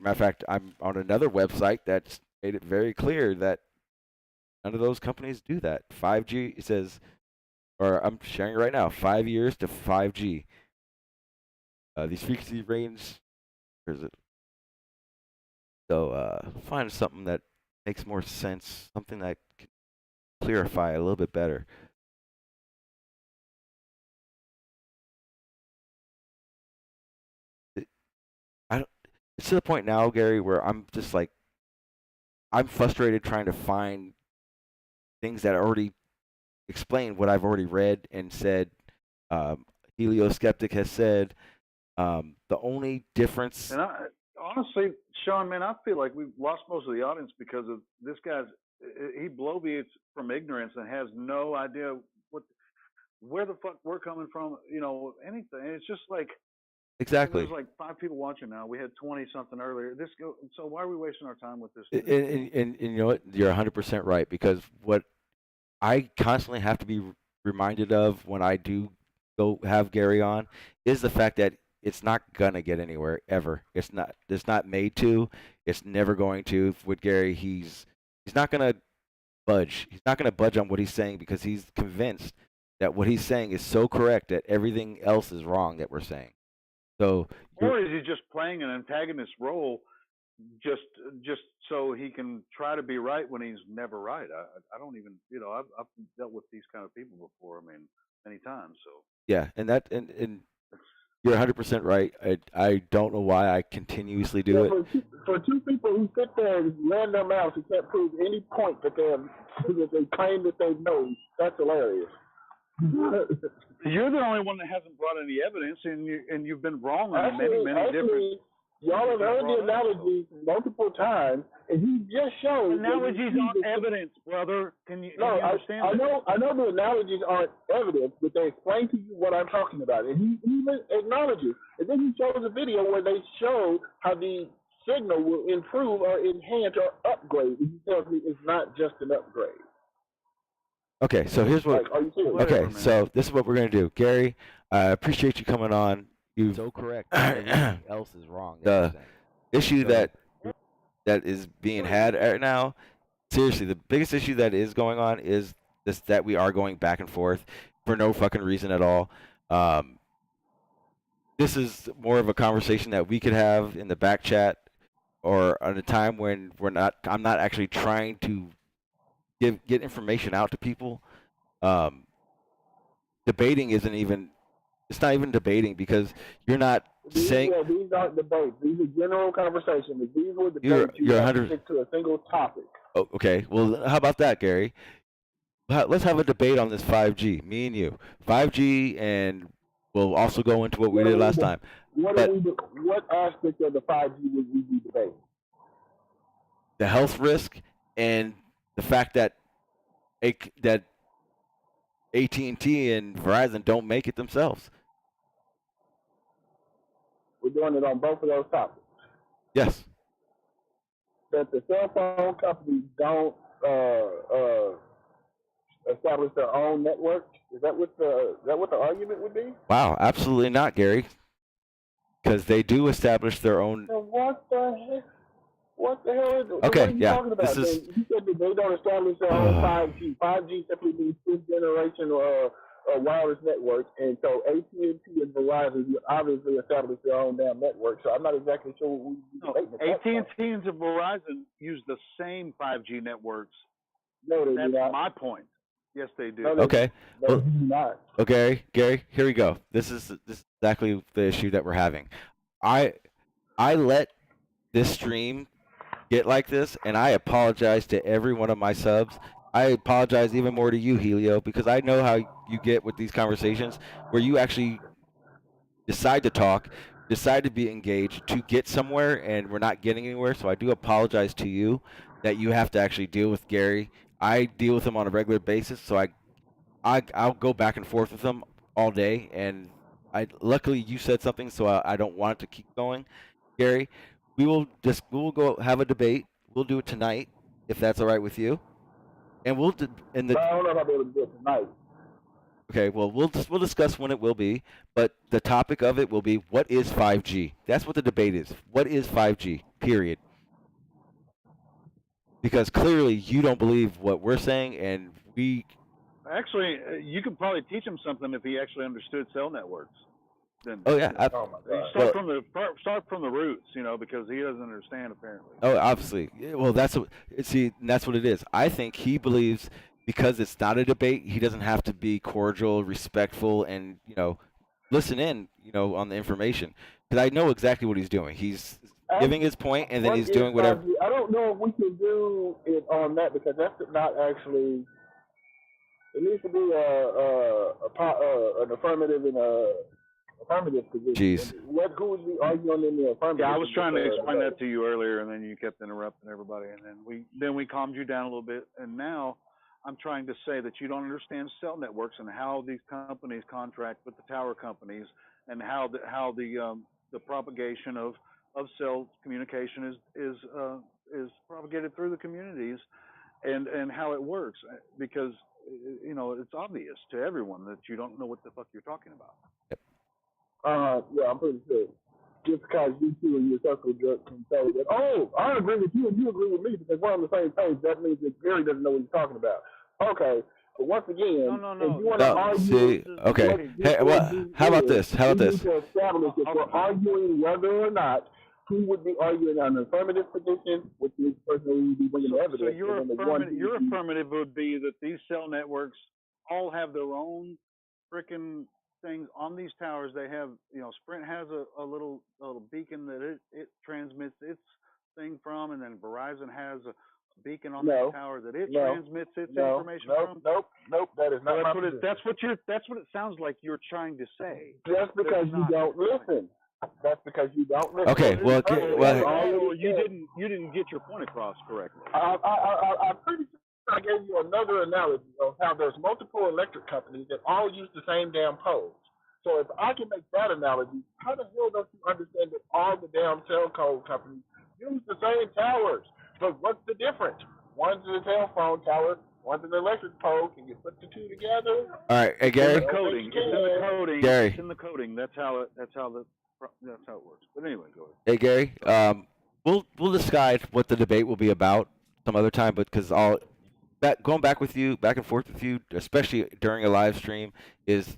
of fact, I'm on another website that's made it very clear that none of those companies do that. 5G, it says, or I'm sharing it right now, 5 years to 5G. These frequency range, where is it? So find something that makes more sense, something that can clarify a little bit better. It's to the point now, Gary, where I'm just like, I'm frustrated trying to find things that already explain what I've already read and said. Helioskeptic has said. The only difference. And honestly, Sean, man, I feel like we've lost most of the audience because of this guy's. He bloviates from ignorance and has no idea where the fuck we're coming from. Anything. It's just like. Exactly. There's like 5 people watching now. We had 20 something earlier. So why are we wasting our time with this? And you know what? You're 100% right, because what I constantly have to be reminded of when I do go have Gary on is the fact that it's not gonna get anywhere ever. It's not made to. It's never going to. With Gary, he's not gonna budge. He's not gonna budge on what he's saying because he's convinced that what he's saying is so correct that everything else is wrong that we're saying. So, or is he just playing an antagonist role, just so he can try to be right when he's never right? I don't even, I've dealt with these kind of people before. I mean, many times. So yeah, and you're 100% right. I don't know why I continuously do it. For two people who sit there and run their mouths and can't prove any point that they claim that they know, that's hilarious. You're the only one that hasn't brought any evidence, and you've been wrong on many different. Y'all have heard the analogies multiple times, and he just showed. Analogies aren't evidence, brother. Can you understand? I know the analogies aren't evidence, but they explain to you what I'm talking about, and he even acknowledges. And then he shows a video where they show how the signal will improve or enhance or upgrade. And he tells me it's not just an upgrade. Okay, so here's what. Okay, so this is what we're gonna do, Gary. I appreciate you coming on. You're so correct. Everything else is wrong. The issue that is being had right now, seriously, the biggest issue that is going on is this: that we are going back and forth for no fucking reason at all. This is more of a conversation that we could have in the back chat, or at a time when I'm not actually trying to get information out to people. Debating isn't even. It's not even debating because you're not saying. Yeah, these aren't debates. These are general conversations. If these were debates, you're have to stick to a single topic. Oh, okay. Well, how about that, Gary? Let's have a debate on this 5G. Me and you. 5G, and we'll also go into what we did last time. What aspect of the 5G would we be debating? The health risk and the fact that AT&T and Verizon don't make it themselves. We're doing it on both of those topics. Yes. That the cell phone companies don't establish their own network. Is that what the argument would be? Wow, absolutely not, Gary. Because they do establish their own. So what the heck? What the hell is it? Okay, what are you talking about? This is. You said that they don't establish their own 5G. 5G simply means fifth generation wireless network, and so AT&T and Verizon obviously established their own damn network. So I'm not exactly sure what we AT&T and Verizon use the same 5G networks. No, they do not. My point. Yes, they do. No, Okay. No, they do not. Okay, Gary. Here we go. This is exactly the issue that we're having. I let this stream get like this, and I apologize to every one of my subs. I apologize even more to you, Helio, because I know how you get with these conversations where you actually decide to talk, decide to be engaged, to get somewhere, and we're not getting anywhere. So I do apologize to you that you have to actually deal with Gary. I deal with him on a regular basis, so I'll go back and forth with him all day. And luckily you said something, so I don't want it to keep going, Gary. We will go have a debate. We'll do it tonight, if that's all right with you. And I don't know if I'll be able to do it tonight. Okay, well, we'll discuss when it will be, but the topic of it will be, what is 5G? That's what the debate is. What is 5G? Period. Because clearly you don't believe what we're saying, and we. Actually, you could probably teach him something if he actually understood cell networks. Then, oh yeah. Start from the roots, because he doesn't understand apparently. Oh, obviously. Well, that's what it is. I think he believes because it's not a debate, he doesn't have to be cordial, respectful, and listen in, on the information. Because I know exactly what he's doing. He's giving his point, and then he's doing whatever. I don't know if we can do it on that because that's not actually. It needs to be an affirmative and a. Affirmative position. Jeez. Who would be arguing in the affirmative? Yeah, I was trying to explain that to you earlier, and then you kept interrupting everybody, and then we calmed you down a little bit, and now I'm trying to say that you don't understand cell networks and how these companies contract with the tower companies, and how the propagation of cell communication is propagated through the communities, and how it works, because it's obvious to everyone that you don't know what the fuck you're talking about. Yep. Yeah, I'm pretty sure. Just because you two in your circle just can say that, oh, I agree with you and you agree with me because we're on the same page, that means that Gary doesn't know what he's talking about. Okay, but once again, if you want to argue, okay. Hey, well, how about this? How about we this? need to establish if we're arguing whether or not who would be arguing on an affirmative position, which is the person who would be bringing the evidence. So your affirmative would be that these cell networks all have their own freaking things on these towers. They have, Sprint has a little beacon that it transmits its thing from, and then Verizon has a beacon on the tower that it transmits its information from. Nope. That is not that's what it sounds like you're trying to say. Just because you don't listen. That's because you don't listen. Okay, well, you didn't get your point across correctly. I'm pretty sure I gave you another analogy of how there's multiple electric companies that all use the same damn poles. So if I can make that analogy, how the hell don't you understand that all the damn telco companies use the same towers? But what's the difference? One's a telephone tower, one's an electric pole. Can you put the two together? All right, hey Gary. It's in the coding. Gary. It's in the coding. That's how it works. But anyway, go ahead. Hey Gary, we'll decide what the debate will be about some other time, but because going back and forth with you, especially during a live stream, is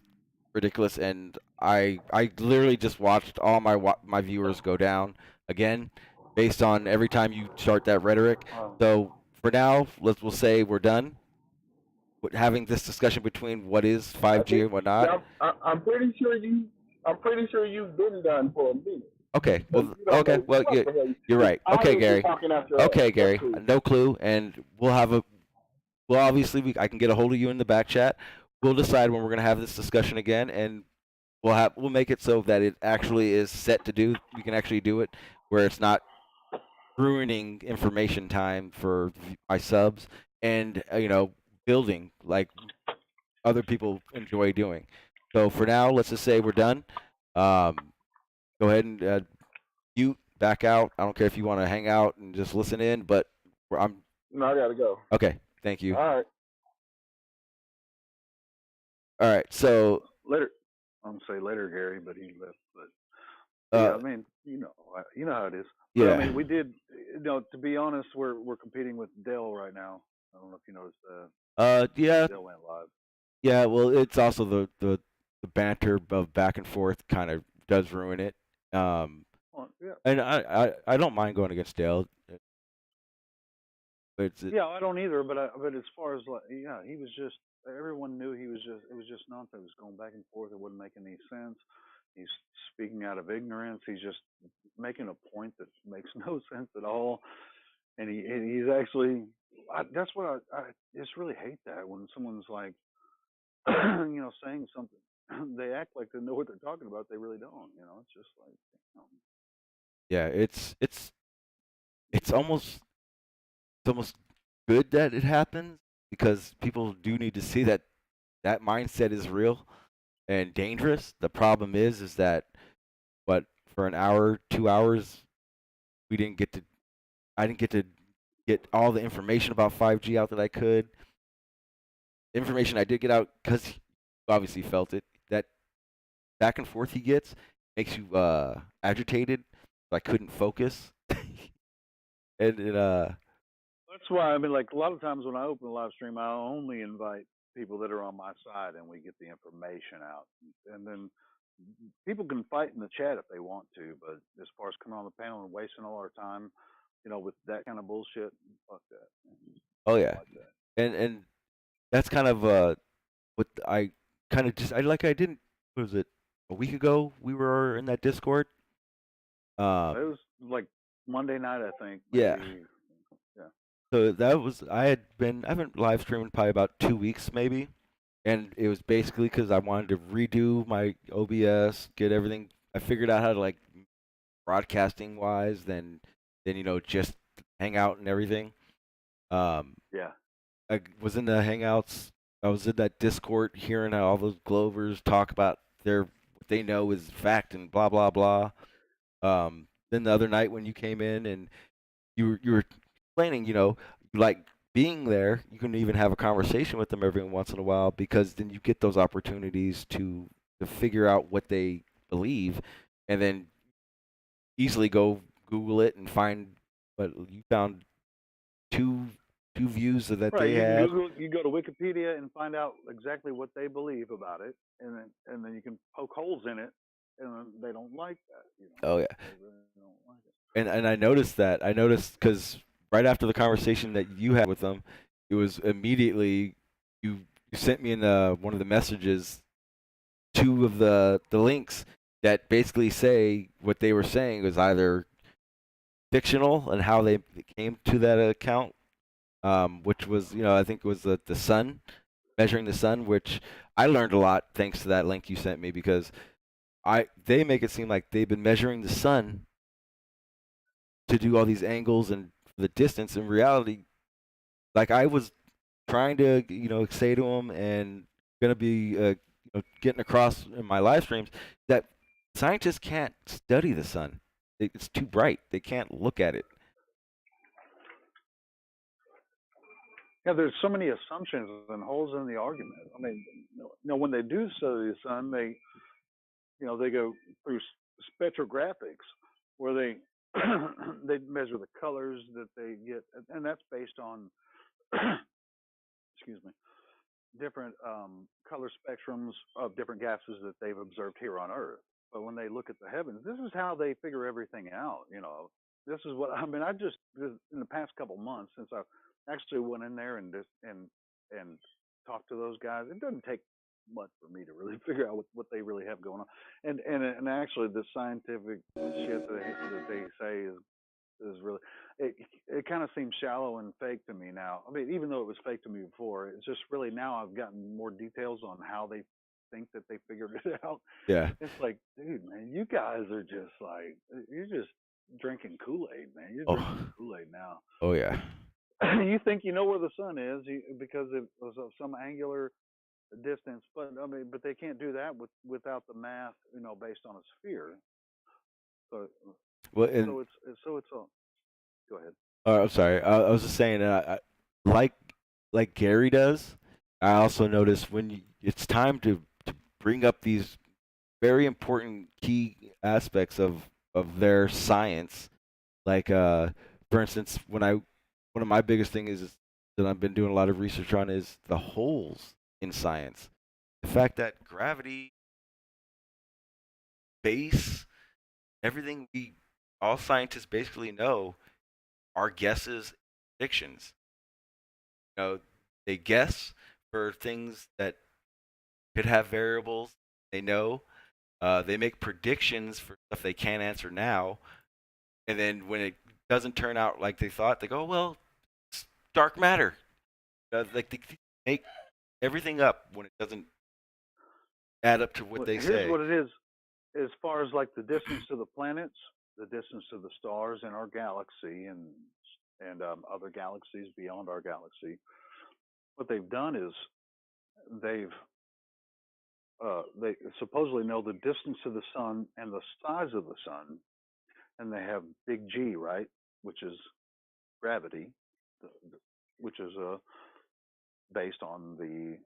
ridiculous, and I literally just watched all my viewers go down again, based on every time you start that rhetoric. So for now, we'll say we're done with having this discussion between what is 5G and what not. I'm pretty sure you've been done for a minute. Okay. Well, you're right. Okay, Gary. Okay, Gary. No clue, and obviously I can get a hold of you in the back chat. We'll decide when we're gonna have this discussion again, and we'll make it so that it actually is set to do. We can actually do it where it's not ruining information time for my subs and building like other people enjoy doing. So for now, let's just say we're done. Go ahead and mute, back out. I don't care if you want to hang out and just listen in, but No, I gotta go. Okay, thank you. All right. So later. I'm gonna say later, Gary, but he left. But yeah, I mean, you know how it is. But, yeah. I mean, we did. To be honest, we're competing with Dell right now. I don't know if you noticed that. Yeah. Dell went live. Yeah. Well, it's also the banter of back and forth kind of does ruin it. Yeah. And I don't mind going against Dale. But yeah, I don't either. But as far as he was just. Everyone knew it was just nonsense. It was going back and forth. It wasn't making any sense. He's speaking out of ignorance. He's just making a point that makes no sense at all. And he's actually. That's what I just really hate that when someone's like, saying something. They act like they know what they're talking about. They really don't. It's just like. Yeah, it's almost good that it happens, because people do need to see that mindset is real and dangerous. The problem is that, for an hour, 2 hours, I didn't get to get all the information about 5G out that I could. Information I did get out, because he obviously felt it. That back and forth he gets makes you agitated. So I couldn't focus. and That's why, I mean, like, a lot of times when I open a live stream, I only invite people that are on my side, and we get the information out. And then people can fight in the chat if they want to, but as far as coming on the panel and wasting all our time, with that kind of bullshit, fuck that. Oh yeah, like that. And that's kind of what I kind of just I didn't. What was it? A week ago we were in that Discord. It was like Monday night, I think. Yeah. Maybe. Yeah. So that was I've been live streaming probably about 2 weeks maybe, and it was basically because I wanted to redo my OBS, get everything. I figured out how to, like, broadcasting wise, then just hang out and everything. Yeah. I was in the Hangouts. I was in that Discord hearing how all those Glovers talk about what they know is fact and blah blah blah. Then the other night when you came in and you were explaining, like being there, you can even have a conversation with them every once in a while, because then you get those opportunities to figure out what they believe, and then easily go Google it and find. But you found two views that Right, they you can had. Google, you go to Wikipedia and find out exactly what they believe about it, and then you can poke holes in it, and then they don't like that. You know, Oh yeah. they really don't like it. And I noticed that. I noticed because right after the conversation that you had with them, it was immediately you sent me in one of the messages two of the links that basically say what they were saying was either fictional and how they came to that account, which was I think it was the sun, measuring the sun, which I learned a lot thanks to that link you sent me because they make it seem like they've been measuring the sun to do all these angles and the distance. In reality, like I was trying to say to them and gonna be getting across in my live streams that scientists can't study the sun. It's too bright. They can't look at it. Yeah, there's so many assumptions and holes in the argument. I mean, when they do study the sun, they go through spectrographics where they they measure the colors that they get, and that's based on excuse me, different color spectrums of different gases that they've observed here on Earth. But when they look at the heavens, this is how they figure everything out. This is what I mean. In the past couple months since I actually went in there and talked to those guys, it doesn't take much for me to really figure out what they really have going on. And actually, the scientific shit that they say is really it kind of seems shallow and fake to me now. I mean, even though it was fake to me before, it's just really now I've gotten more details on how they think that they figured it out. Yeah. It's like, dude, man, you guys are just like, you're just drinking Kool-Aid, man. You're drinking Kool-Aid now. Oh yeah. You think you know where the sun is because it was of some angular distance, but I mean, but they can't do that without the math, based on a sphere. So, so it's all. Go ahead. I'm sorry. I was just saying, like Gary does. I also notice when it's time to bring up these very important key aspects of their science. Like, for instance, one of my biggest things is that I've been doing a lot of research on is the holes in science. The fact that gravity, space, everything all scientists basically know are guesses, predictions. They guess for things that could have variables they know. They make predictions for stuff they can't answer now, and then when it doesn't turn out like they thought, they go, "Well, it's dark matter." Like they make everything up when it doesn't add up to what they say. Here's what it is: as far as like the distance to the planets, the distance to the stars in our galaxy, and other galaxies beyond our galaxy. What they've done is they supposedly know the distance to the sun and the size of the sun, and they have big G, right, which is gravity, which is based on the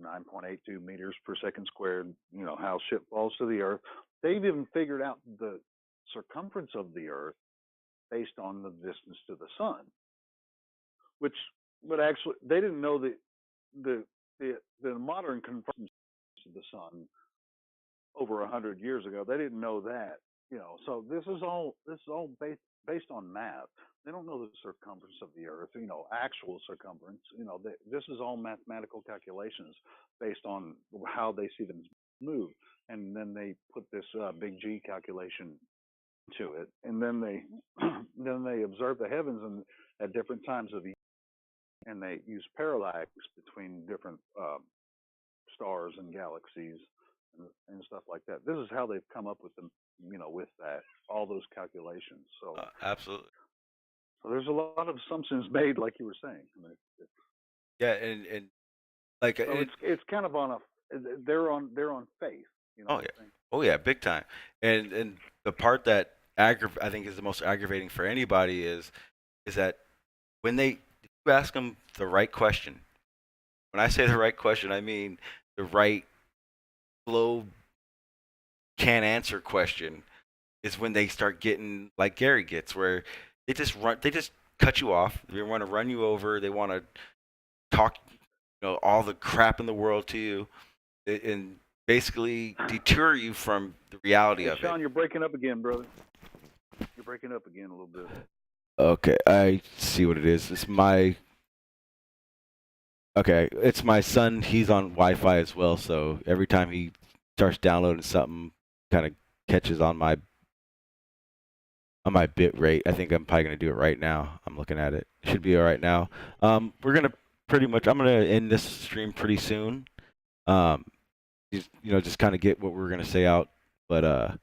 9.82 meters per second squared. How shit falls to the Earth. They've even figured out the circumference of the Earth based on the distance to the sun, but actually they didn't know the modern convergence to the sun over 100 years ago. They didn't know that, So this is all based on math. They don't know the circumference of the Earth, actual circumference. This is all mathematical calculations based on how they see them move, and then they put this big G calculation to it, and then they observe the heavens and at different times of the year, and they use parallax between different stars and galaxies and stuff like that. This is how they've come up with them, with that, all those calculations. So absolutely. So there's a lot of assumptions made, like you were saying. Yeah, and like so it's kind of on they're on faith. Oh yeah, big time. And the part that I think is the most aggravating for anybody is that when you ask them the right question. When I say the right question, I mean the right slow can't answer question is when they start getting like Gary gets, where they just cut you off. They want to run you over. They want to talk, all the crap in the world to you, and basically deter you from the reality of Sean, it. you're breaking up again, brother. You're breaking up again a little bit. Okay, I see what it is. It's my son. He's on Wi-Fi as well, so every time he starts downloading something, kind of catches on my bit rate. I think I'm probably gonna do it right now. I'm looking at it. Should be all right now. We're gonna I'm gonna end this stream pretty soon. Just kind of get what we're gonna say out. But well,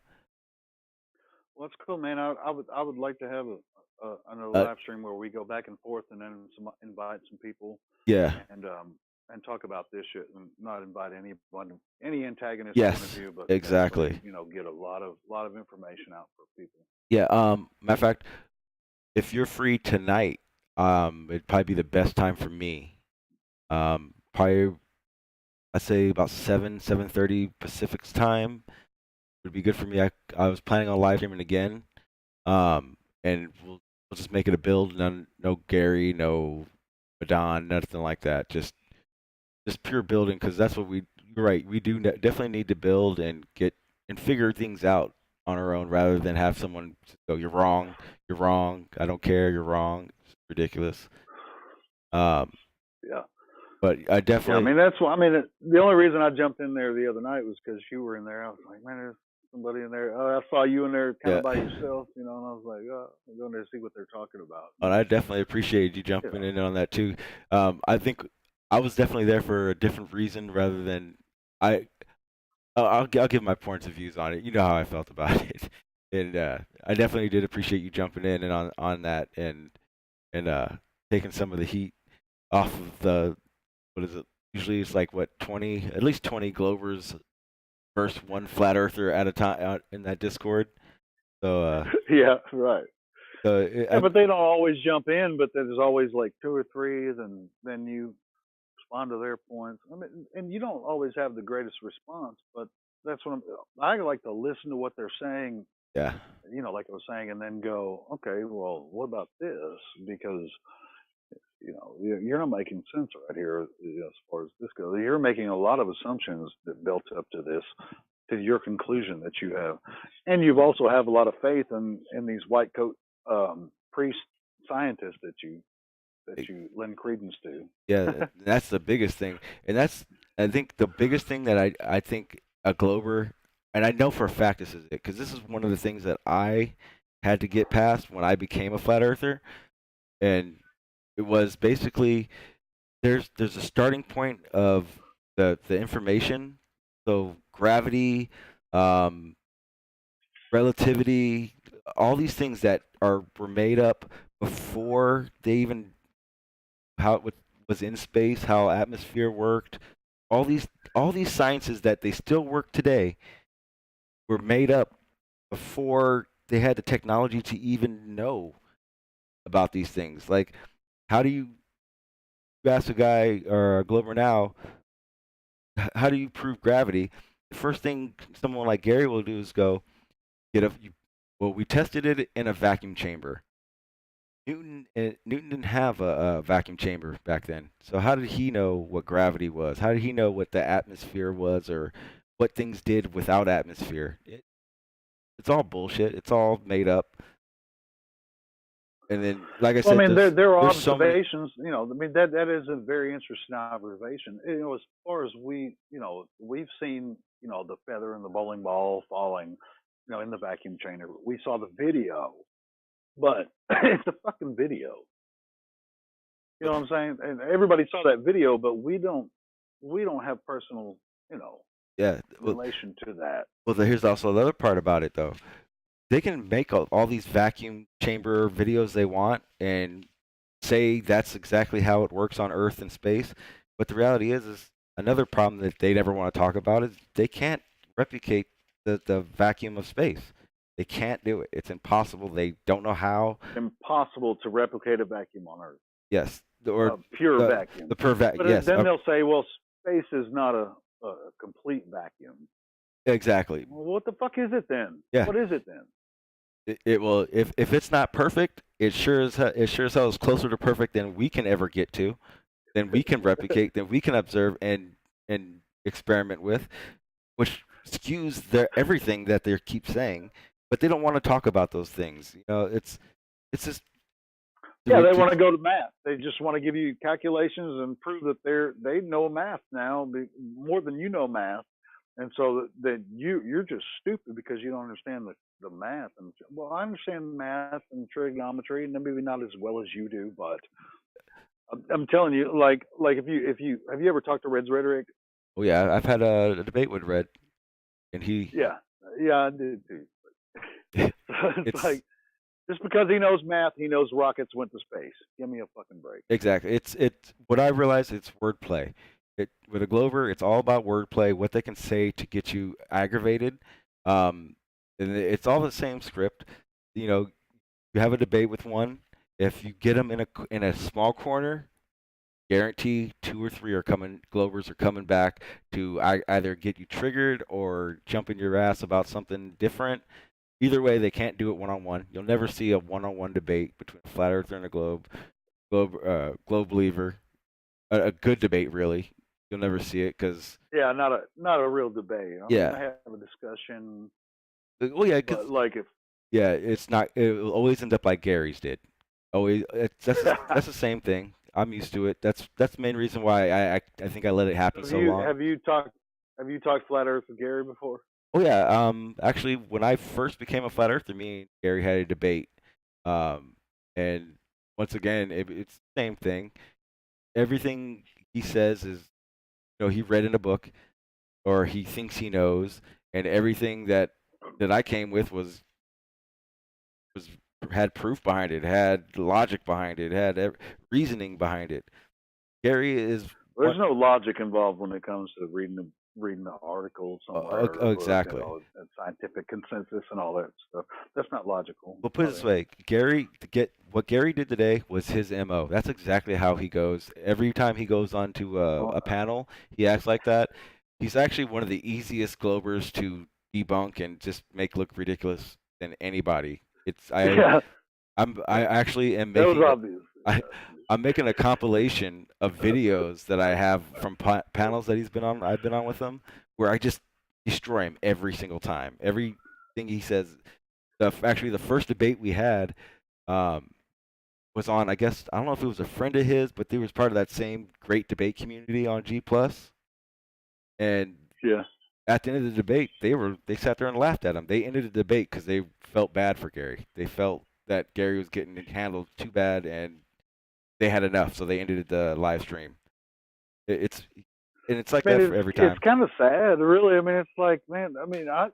that's cool, man. I would like to have another live stream where we go back and forth, and then invite some people. Yeah. And talk about this shit, and not invite any antagonist yes, point of view, but exactly. Actually, get a lot of information out for people. Yeah. Matter of fact, if you're free tonight, it'd probably be the best time for me. Probably, I'd say about 7:30 Pacific's time would be good for me. I was planning on live streaming again, and we'll just make it a build. No Gary, no Madon, nothing like that. Just pure building, because that's what you're right. We do definitely need to build and figure things out on our own, rather than have someone go, "You're wrong. You're wrong. I don't care. You're wrong." It's ridiculous. Yeah. But I definitely. Yeah, I mean, that's why. I mean, the only reason I jumped in there the other night was because you were in there. I was like, man, there's somebody in there. I saw you in there kind of by yourself, and I was like, oh, I'm going there to see what they're talking about. And I definitely appreciate you jumping in on that too. I think I was definitely there for a different reason, rather than I'll give my points of views on it. You know how I felt about it, and I definitely did appreciate you jumping in and on that, and taking some of the heat off of the, what is it? Usually it's like at least 20 Globers versus one flat earther at a time out in that Discord. So yeah, right. So but they don't always jump in. But there's always like 2 or 3, and then you respond to their points. I mean, and you don't always have the greatest response, but that's what I like to listen to what they're saying. Yeah. Like I was saying, and then go, okay, well, what about this? Because you're not making sense right here as far as this goes. You're making a lot of assumptions that built up to your conclusion that you have, and you've also have a lot of faith in these white coat priest scientists that you lend credence to. Yeah, that's the biggest thing, and I think the biggest thing that I think a Glober, and I know for a fact this is it, because this is one of the things that I had to get past when I became a flat earther, and it was basically there's a starting point of the information, so gravity, relativity, all these things that were made up before they even how it was in space, how atmosphere worked, all these sciences that they still work today were made up before they had the technology to even know about these things. Like, how do you ask a guy or a Glober now, how do you prove gravity? The first thing someone like Gary will do is go, we tested it in a vacuum chamber. Newton didn't have a vacuum chamber back then. So how did he know what gravity was? How did he know what the atmosphere was, or what things did without atmosphere? It's all bullshit. It's all made up. And then, like I said, I mean, there are observations. I mean, that is a very interesting observation. As far as we've seen, the feather in the bowling ball falling, in the vacuum chamber. We saw the video, but it's a fucking video. You know what I'm saying? And everybody saw that video, but we don't have personal, relation to that. Well, here's also the other part about it, though. They can make all these vacuum chamber videos they want and say that's exactly how it works on Earth and space. But the reality is another problem that they never want to talk about is they can't replicate the vacuum of space. They can't do it. It's impossible. They don't know how. Impossible to replicate a vacuum on Earth. Yes. Or pure vacuum. The pure vacuum. But yes. then they'll say, well, space is not a complete vacuum. Exactly. Well, what the fuck is it then? Yeah. What is it then? It will, if it's not perfect, it sure as hell is closer to perfect than we can ever get to, than we can replicate, than we can observe and experiment with, which skews their everything that they keep saying, but they don't want to talk about those things. You know, it's just Yeah, they want to go to math. They just want to give you calculations and prove that they know math now more than you know math, and so that you're just stupid because you don't understand the math. And well, I understand math and trigonometry, and maybe not as well as you do, but I'm telling you, like if you have you ever talked to Red's Rhetoric? Oh yeah, I've had a debate with Red, and he. Yeah, I did too. it's like, just because he knows math, he knows rockets went to space. Give me a fucking break. Exactly. It's what I realize. It's wordplay. With a Glover, it's all about wordplay. What they can say to get you aggravated. And it's all the same script. You know, you have a debate with one. If you get them in a small corner, guarantee 2 or 3 Glovers are coming back to either get you triggered or jump in your ass about something different. Either way, they can't do it one-on-one. You'll never see a one-on-one debate between a flat earther and a globe believer. A good debate, really. You'll never see it because. Yeah, not a real debate. Yeah. I have a discussion. Well, yeah, like if. Yeah, it's not. It will always end up like Gary's did. Always. That's the same thing. I'm used to it. That's the main reason why I think I let it happen so long. Have you talked flat Earth with Gary before? Oh yeah. Actually, when I first became a flat earther, me and Gary had a debate. And once again, it's the same thing. Everything he says is, he read in a book, or he thinks he knows, and everything that I came with had proof behind it, had logic behind it, had reasoning behind it. Gary is. There's no logic involved when it comes to reading the article somewhere. Exactly. And scientific consensus and all that stuff. That's not logical. Well, put it this way, what Gary did today was his MO. That's exactly how he goes. Every time he goes onto a panel, he acts like that. He's actually one of the easiest Globers to debunk and just make look ridiculous than anybody. I actually am making. That was obvious. I'm making a compilation of videos that I have from panels that I've been on with him, where I just destroy him every single time. Everything he says. Actually, the first debate we had was on, I guess, I don't know if it was a friend of his, but they was part of that same great debate community on G+. And yeah, at the end of the debate, they sat there and laughed at him. They ended the debate because they felt bad for Gary. They felt that Gary was getting handled too bad, and they had enough, so they ended the live stream. It's like that for every time. It's kind of sad, really. I mean, it's like, man. I mean, I've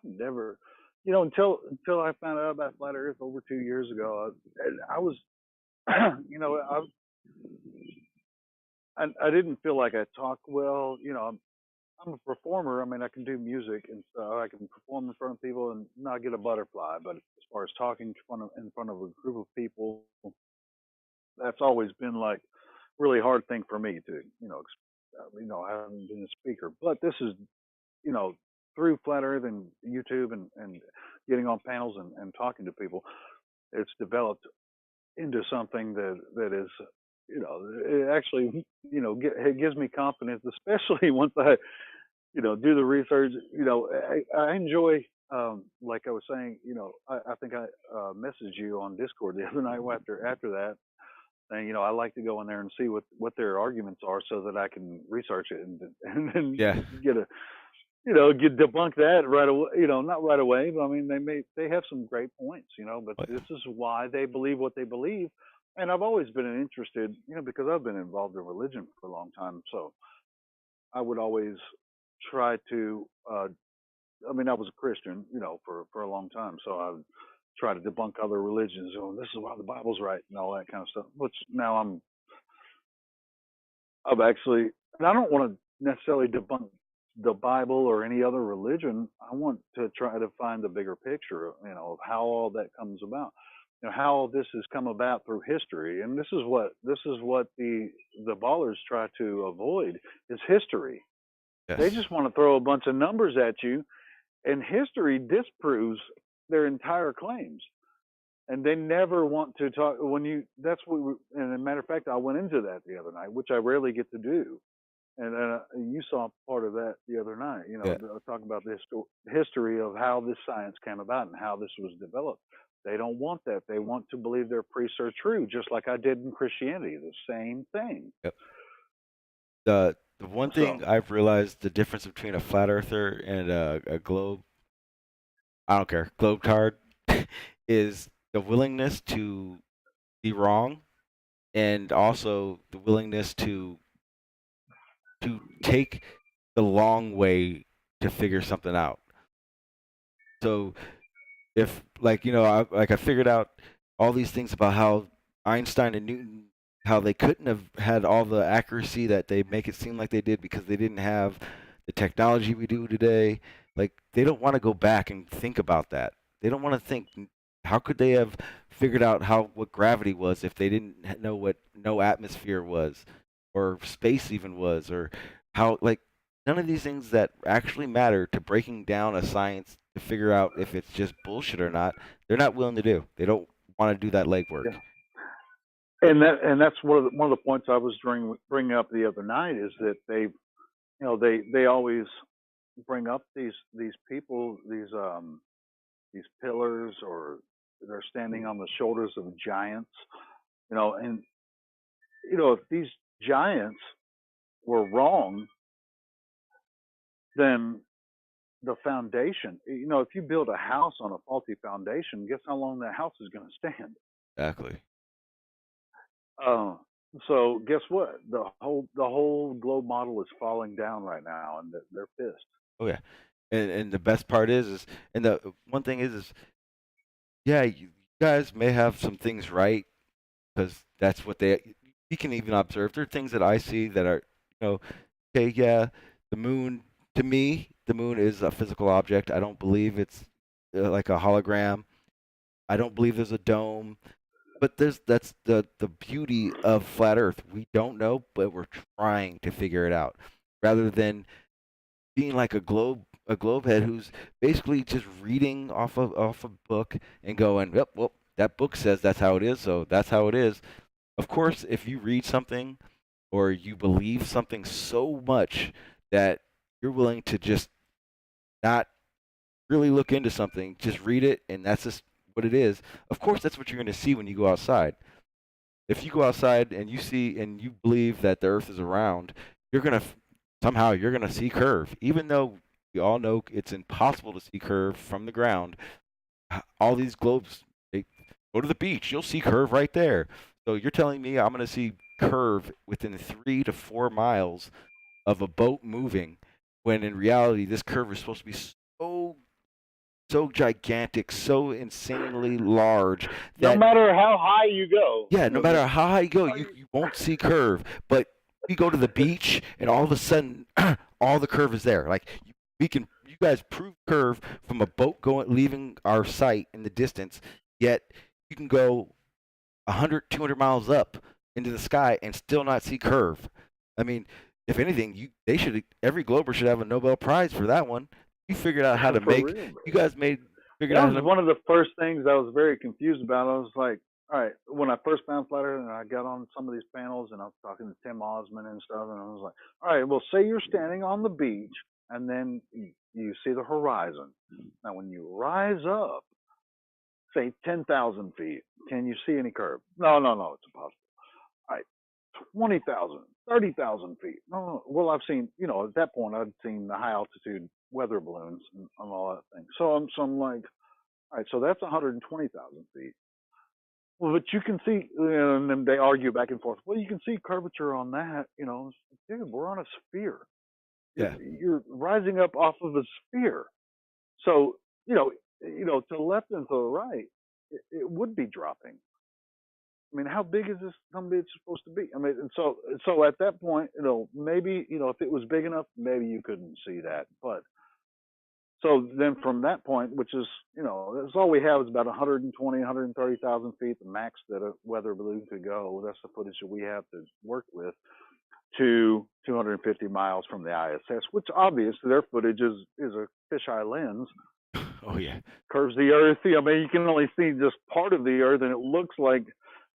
never, until I found out about flat Earth over 2 years ago. I was, I didn't feel like I talked well. I'm a performer. I mean, I can do music and stuff. I can perform in front of people and not get a butterfly. But as far as talking in front of a group of people, that's always been like really hard thing for me to, I haven't been a speaker. But this is, through Flat Earth and YouTube and getting on panels and talking to people, it's developed into something that is, it actually, it gives me confidence, especially once I, do the research. I enjoy, like I was saying, I think I messaged you on Discord the other night after that, saying, I like to go in there and see what their arguments are so that I can research it and then get a, get debunk that right away. Not right away, but I mean they have some great points, but this is why they believe what they believe. And I've always been interested, because I've been involved in religion for a long time. So I would always try to, I was a Christian, for a long time. So I would try to debunk other religions. This is why the Bible's right and all that kind of stuff. Which now I've actually, and I don't want to necessarily debunk the Bible or any other religion. I want to try to find the bigger picture, of how all that comes about. How this has come about through history, and this is what the ballers try to avoid is history. Yes. They just want to throw a bunch of numbers at you, and history disproves their entire claims. And they never want to talk that's what and as a matter of fact, I went into that the other night, which I rarely get to do. And you saw part of that the other night, talking about the history of how this science came about and how this was developed. They don't want that. They want to believe their priests are true, just like I did in Christianity, the same thing. Yep. The one thing I've realized, the difference between a flat earther and a globe, I don't care, globe card, is the willingness to be wrong, and also the willingness to take the long way to figure something out. So if I figured out all these things about how Einstein and Newton, how they couldn't have had all the accuracy that they make it seem like they did because they didn't have the technology we do today. Like, they don't want to go back and think about that. They don't want to think, how could they have figured out what gravity was if they didn't know what no atmosphere was, or space even was, or how, like, none of these things that actually matter to breaking down a science to figure out if it's just bullshit or not, they're not willing to do. They don't want to do that legwork. Yeah. And that's one of the points I was bringing up the other night, is that they always bring up these people, these pillars, or they're standing on the shoulders of giants, and if these giants were wrong, then the foundation, if you build a house on a faulty foundation, guess how long that house is going to stand? Exactly. So guess what? The whole globe model is falling down right now, and they're pissed. Oh yeah, and the best part is and the one thing is yeah, you guys may have some things right, because that's what you can even observe. There are things that I see that are, okay, yeah, the moon, to me, the moon is a physical object. I don't believe it's like a hologram. I don't believe there's a dome. But that's the beauty of flat Earth. We don't know, but we're trying to figure it out, rather than being like a globe head who's basically just reading off a book and going, yep, well, that book says that's how it is, so that's how it is. Of course, if you read something or you believe something so much that you're willing to just not really look into something, just read it, and that's just what it is. Of course, that's what you're going to see when you go outside. If you go outside and you see and you believe that the Earth is round, you're going to see curve, even though we all know it's impossible to see curve from the ground. All these globes, they go to the beach, you'll see curve right there. So you're telling me I'm going to see curve within 3 to 4 miles of a boat moving, when in reality this curve is supposed to be so gigantic, so insanely large that no matter how high you go. Yeah, no matter how high you go, you won't see curve. But you go to the beach, and all of a sudden, all the curve is there. Like, you guys prove curve from a boat leaving our site in the distance. Yet you can go 100, 200 miles up into the sky and still not see curve. I mean, if anything, every glober should have a Nobel Prize for that one. You figured out how to figured out. That was one of the first things I was very confused about. I was like, all right, when I first found flat Earth and I got on some of these panels and I was talking to Tim Osmond and stuff, and I was like, all right, well, say you're standing on the beach and then you see the horizon. Now, when you rise up, say 10,000 feet, can you see any curve? No, it's impossible. All right, 20,000, 30,000 feet. No. Well, I've seen, at that point, I'd seen the high altitude weather balloons and all that thing. So I'm like, all right, so that's 120,000 feet. Well, but you can see, and then they argue back and forth. Well, you can see curvature on that. Dude, we're on a sphere. Yeah, you're rising up off of a sphere. So to the left and to the right, it would be dropping. I mean, how big is this bitch supposed to be? I mean, and so at that point, maybe, if it was big enough, maybe you couldn't see that. But so then from that point, which is, that's all we have is about 120, 130,000 feet, the max that a weather balloon could go. That's the footage that we have to work with. to 250 miles from the ISS, which obviously their footage is a fisheye lens. Oh yeah. Curves the Earth. I mean, you can only see just part of the Earth, and it looks like.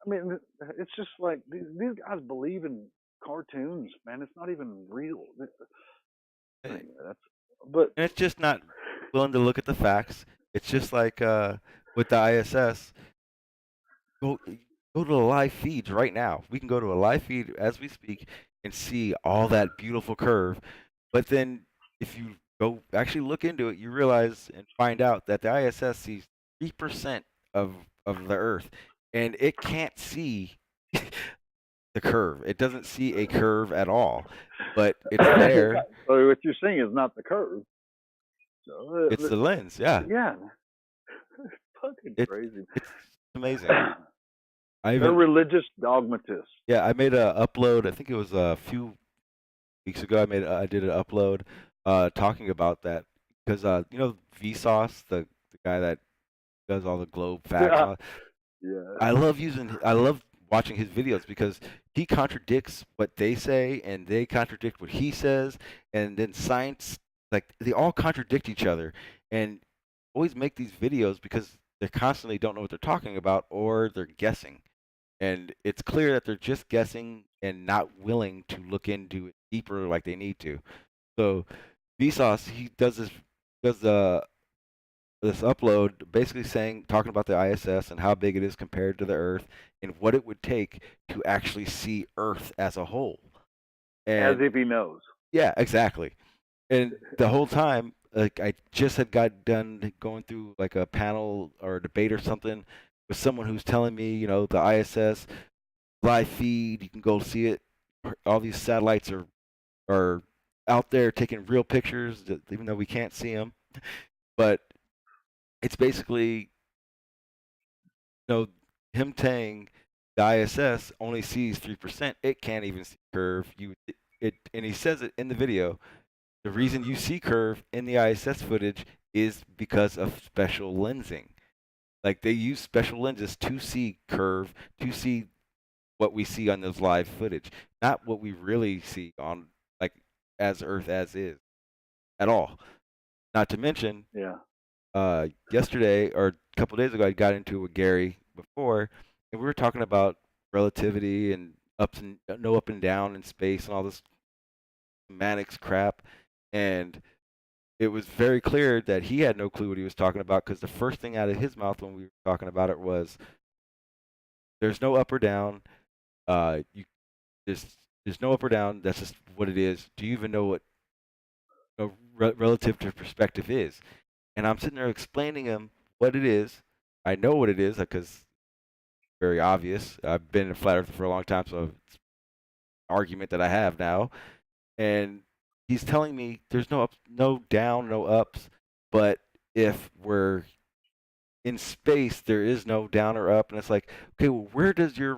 I mean, it's just like these guys believe in cartoons, man. It's not even real. Anyway, And it's just not willing to look at the facts. It's just like with the ISS. Go to the live feeds right now. We can go to a live feed as we speak and see all that beautiful curve. But then if you go actually look into it, you realize and find out that the ISS sees 3% of the Earth, and it can't see the curve. It doesn't see a curve at all, but it's there. So what you're seeing is not the curve. So, It's the lens, yeah. Yeah. Fucking crazy. It's amazing. They're religious dogmatists. Yeah, I made a upload. I think it was a few weeks ago. I did an upload talking about that because you know Vsauce, the guy that does all the globe facts. Yeah. I love watching his videos because he contradicts what they say and they contradict what he says, and then science, like, they all contradict each other, and always make these videos because they constantly don't know what they're talking about or they're guessing. And it's clear that they're just guessing and not willing to look into it deeper like they need to. So Vsauce, he does this upload basically talking about the ISS and how big it is compared to the Earth and what it would take to actually see Earth as a whole. And, as if he knows. Yeah, exactly. And the whole time, like, I just had got done going through like a panel or a debate or something with someone who's telling me, you know, the ISS live feed, you can go see it. All these satellites are out there taking real pictures, even though we can't see them. But it's basically, you know, him saying the ISS only sees 3%. It can't even see curve. And he says it in the video. The reason you see curve in the ISS footage is because of special lensing. Like, they use special lenses to see curve, to see what we see on those live footage, not what we really see on, like, as Earth as is at all. Not to mention, yesterday or a couple days ago, I got into it with Gary before, and we were talking about relativity and no up and down in space and all this semantics crap, and it was very clear that he had no clue what he was talking about because the first thing out of his mouth when we were talking about it was, "There's no up or down. There's no up or down. That's just what it is. Do you even know what relative to perspective is?" And I'm sitting there explaining him what it is. I know what it is because it's very obvious. I've been a flat earther for a long time, so it's an argument that I have now. And he's telling me there's no up, no down, no ups. But if we're in space, there is no down or up. And it's like, okay, well, where does your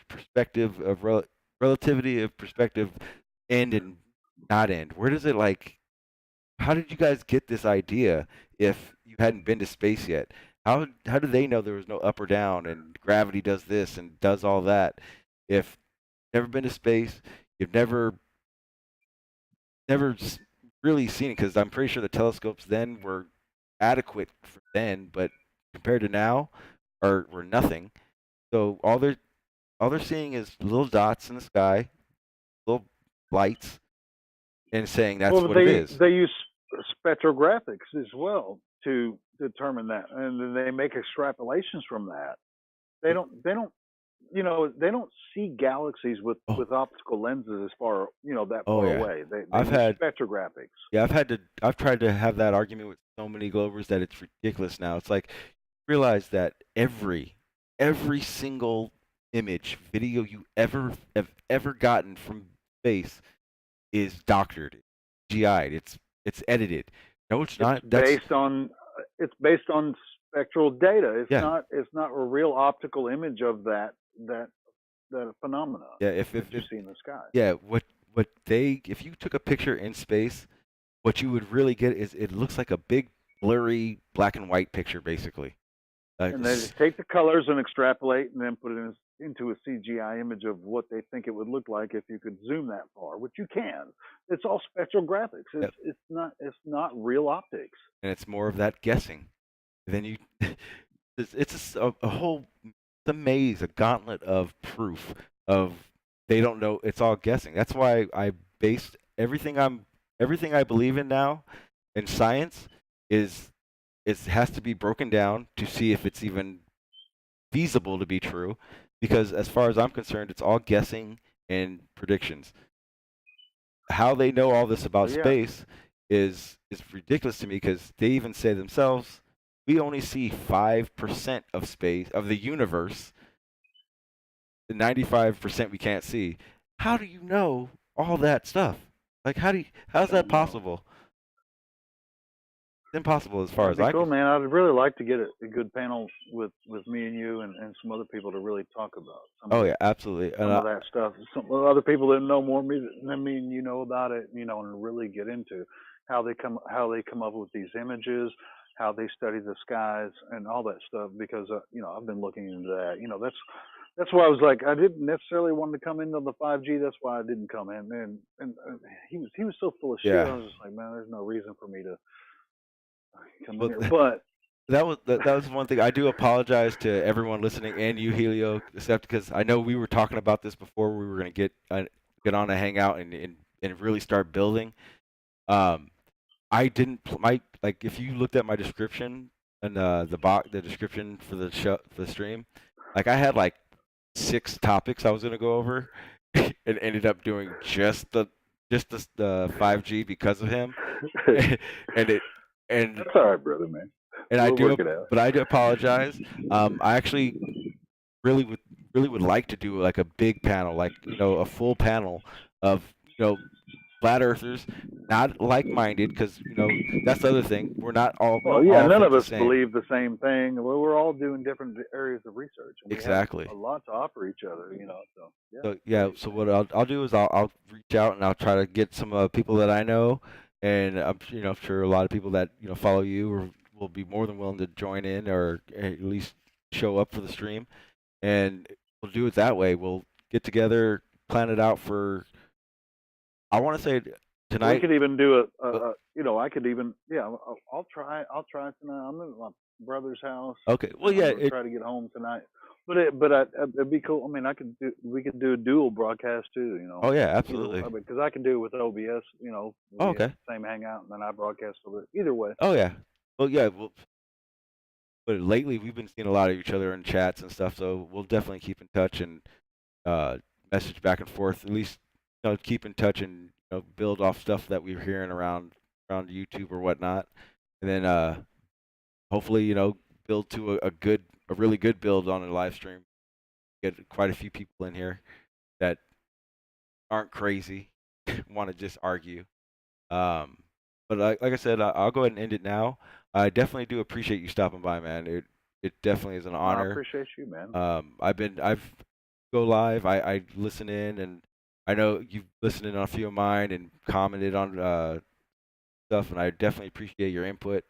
perspective of relativity of perspective end and not end? Where does it, like? How did you guys get this idea if you hadn't been to space yet? How do they know there was no up or down and gravity does this and does all that? If you've never been to space, you've never really seen it, because I'm pretty sure the telescopes then were adequate for then, but compared to now, were nothing. So all they're seeing is little dots in the sky, little lights, and saying that's what it is. They use spectrographics as well to determine that, and then they make extrapolations from that. They don't see galaxies with optical lenses as far, that far away. They use spectrographics. Yeah, I've tried to have that argument with so many Glovers that it's ridiculous now. It's like, realize that every single image, video you have ever gotten from space is doctored, GI'd. It's edited. No, it's not. It's based on spectral data. It's not a real optical image of that phenomena. Yeah, if you see in the sky. Yeah, if you took a picture in space, what you would really get is it looks like a big blurry black and white picture, basically. And they take the colors and extrapolate, and then put it into a CGI image of what they think it would look like if you could zoom that far, which you can. It's all spectral graphics. It's not real optics. And it's more of that guessing. Then you, it's a whole, the maze, a gauntlet of proof of they don't know. It's all guessing. That's why I based everything I believe in now in science has to be broken down to see if it's even feasible to be true, because as far as I'm concerned, it's all guessing and predictions. How they know all this about space is ridiculous to me, because they even say themselves, we only see 5% of space, of the universe. The 95% we can't see. How do you know all that stuff? Like, how's that possible? It's impossible as far as I can. Man, I'd really like to get a good panel with me and you and some other people to really talk about. Absolutely. Some of that stuff. Some other people that know more than me and you know about it, and really get into how they come up with these images, how they study the skies and all that stuff. Because I've been looking into that. That's why I was like, I didn't necessarily want to come into the 5G. That's why I didn't come in. And he was so full of shit. I was just like, man, there's no reason for me to come in here. But that was one thing. I do apologize to everyone listening and you, helioskeptic, because I know we were talking about this before we were going to get on a hangout and really start building. I didn't if you looked at my description and the description for the show, for the stream, like I had like 6 topics I was going to go over, and ended up doing just the 5G because of him. And that's all right, brother, man. And I do apologize. I actually really would like to do like a big panel, like a full panel of flat earthers, not like-minded, because that's the other thing. We're not all. None of us believe the same thing. We're all doing different areas of research. And exactly. We have a lot to offer each other, So what I'll do is I'll reach out and I'll try to get some people that I know, and I'm sure a lot of people that follow you will be more than willing to join in, or at least show up for the stream, and we'll do it that way. We'll get together, plan it out for. I want to say tonight. We could even do I could even I'll try tonight. I'm at my brother's house. Okay. Well, try to get home tonight. But it'd be cool. I mean, we could do a dual broadcast too. Oh yeah, absolutely. Because I can do it with OBS. Okay. Same hangout, and then I broadcast with it. Either way. Oh yeah. Well, yeah. But lately we've been seeing a lot of each other in chats and stuff, so we'll definitely keep in touch and message back and forth. At least keep in touch and build off stuff that we're hearing around YouTube or whatnot, and then hopefully build to a really good build on a live stream. Get quite a few people in here that aren't crazy, want to just argue. But like I said, I'll go ahead and end it now. I definitely do appreciate you stopping by, man. It definitely is an honor. I appreciate you, man. I've go live. I listen in, and I know you've listened in on a few of mine and commented on stuff, and I definitely appreciate your input.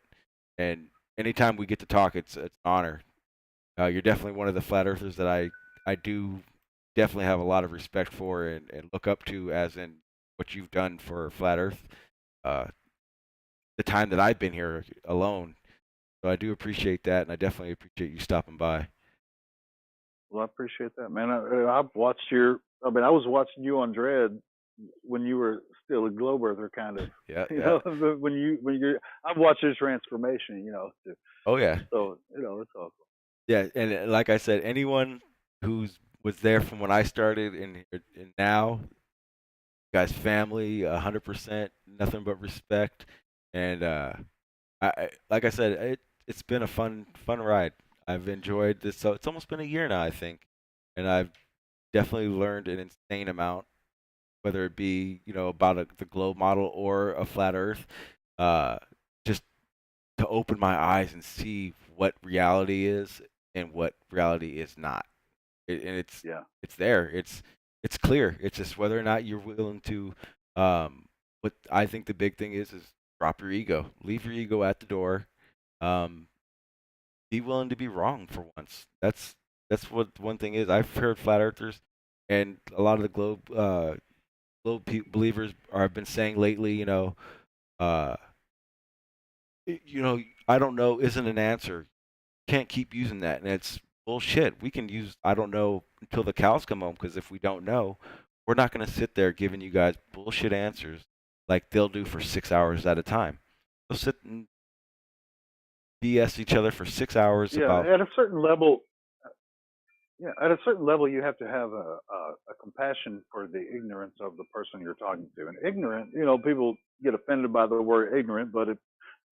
And anytime we get to talk, it's an honor. You're definitely one of the flat earthers that I do definitely have a lot of respect for and look up to, as in what you've done for flat Earth. The time that I've been here alone. So I do appreciate that, and I definitely appreciate you stopping by. Well, I appreciate that, man. I've watched I was watching you on Dread when you were still a globe earther, kind of. Yeah. When I've watched your transformation, Oh yeah. So it's awesome. Yeah, and like I said, anyone who's was there from when I started and now, guys, family, 100%, nothing but respect. And like I said, it's been a fun ride. I've enjoyed this. So it's almost been a year now, I think, and I've definitely learned an insane amount, whether it be about the globe model or a flat Earth, just to open my eyes and see what reality is and what reality is not. And it's there. It's clear. It's just whether or not you're willing to. What I think the big thing is drop your ego. Leave your ego at the door. be willing to be wrong for once. That's what one thing is. I've heard flat earthers and a lot of the believers have been saying lately, uh, I don't know isn't an answer. Can't keep using that, and it's bullshit. We can use I don't know until the cows come home, because if we don't know, we're not going to sit there giving you guys bullshit answers like they'll do for 6 hours at a time. They'll sit and BS each other for 6 hours Yeah, about. at a certain level, you have to have a compassion for the ignorance of the person you're talking to. And ignorant, people get offended by the word ignorant, but if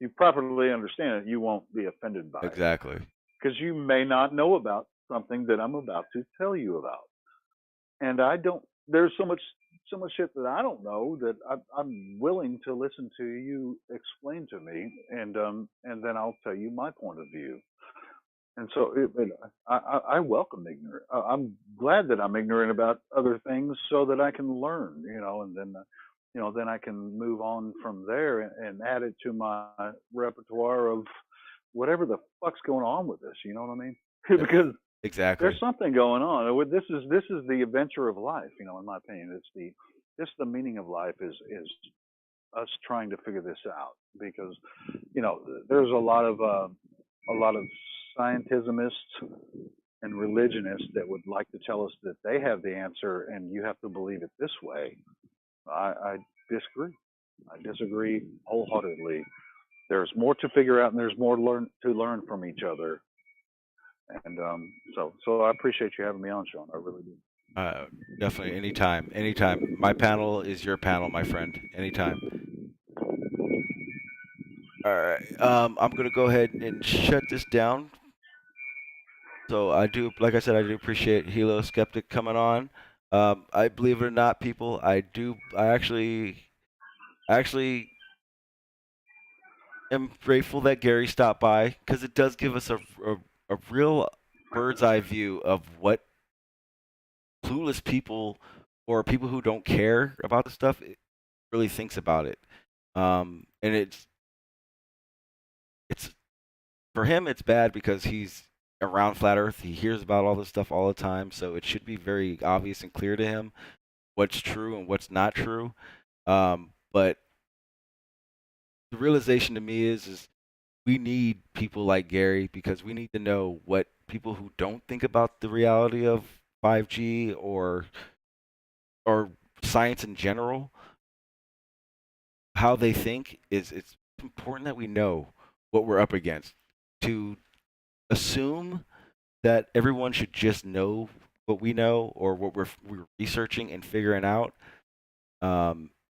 you properly understand it, you won't be offended by it. Exactly. Because you may not know about something that I'm about to tell you about. And there's so much shit that I don't know that I'm willing to listen to you explain to me, and then I'll tell you my point of view. And so I welcome ignorance. I'm glad that I'm ignorant about other things so that I can learn, and then I can move on from there and add it to my repertoire of whatever the fuck's going on with this. You know what I mean? Because exactly, there's something going on. This is the adventure of life. In my opinion, it's the meaning of life is us trying to figure this out, because there's a lot of scientismists and religionists that would like to tell us that they have the answer and you have to believe it this way. I disagree. I disagree wholeheartedly. There's more to figure out, and there's more to learn from each other. And so I appreciate you having me on, Sean. I really do. Definitely, anytime. My panel is your panel, my friend. Anytime. All right. I'm gonna go ahead and shut this down. So like I said, I do appreciate Helioskeptic coming on. I believe it or not, people, I actually am grateful that Gary stopped by, because it does give us a real bird's eye view of what clueless people or people who don't care about the stuff really thinks about it. And it's for him, it's bad because he's around flat Earth. He hears about all this stuff all the time, so it should be very obvious and clear to him what's true and what's not true. But the realization to me is we need people like Gary, because we need to know what people who don't think about the reality of 5G or science in general, how they think. It's important that we know what we're up against. To assume that everyone should just know what we know or what we're researching and figuring out,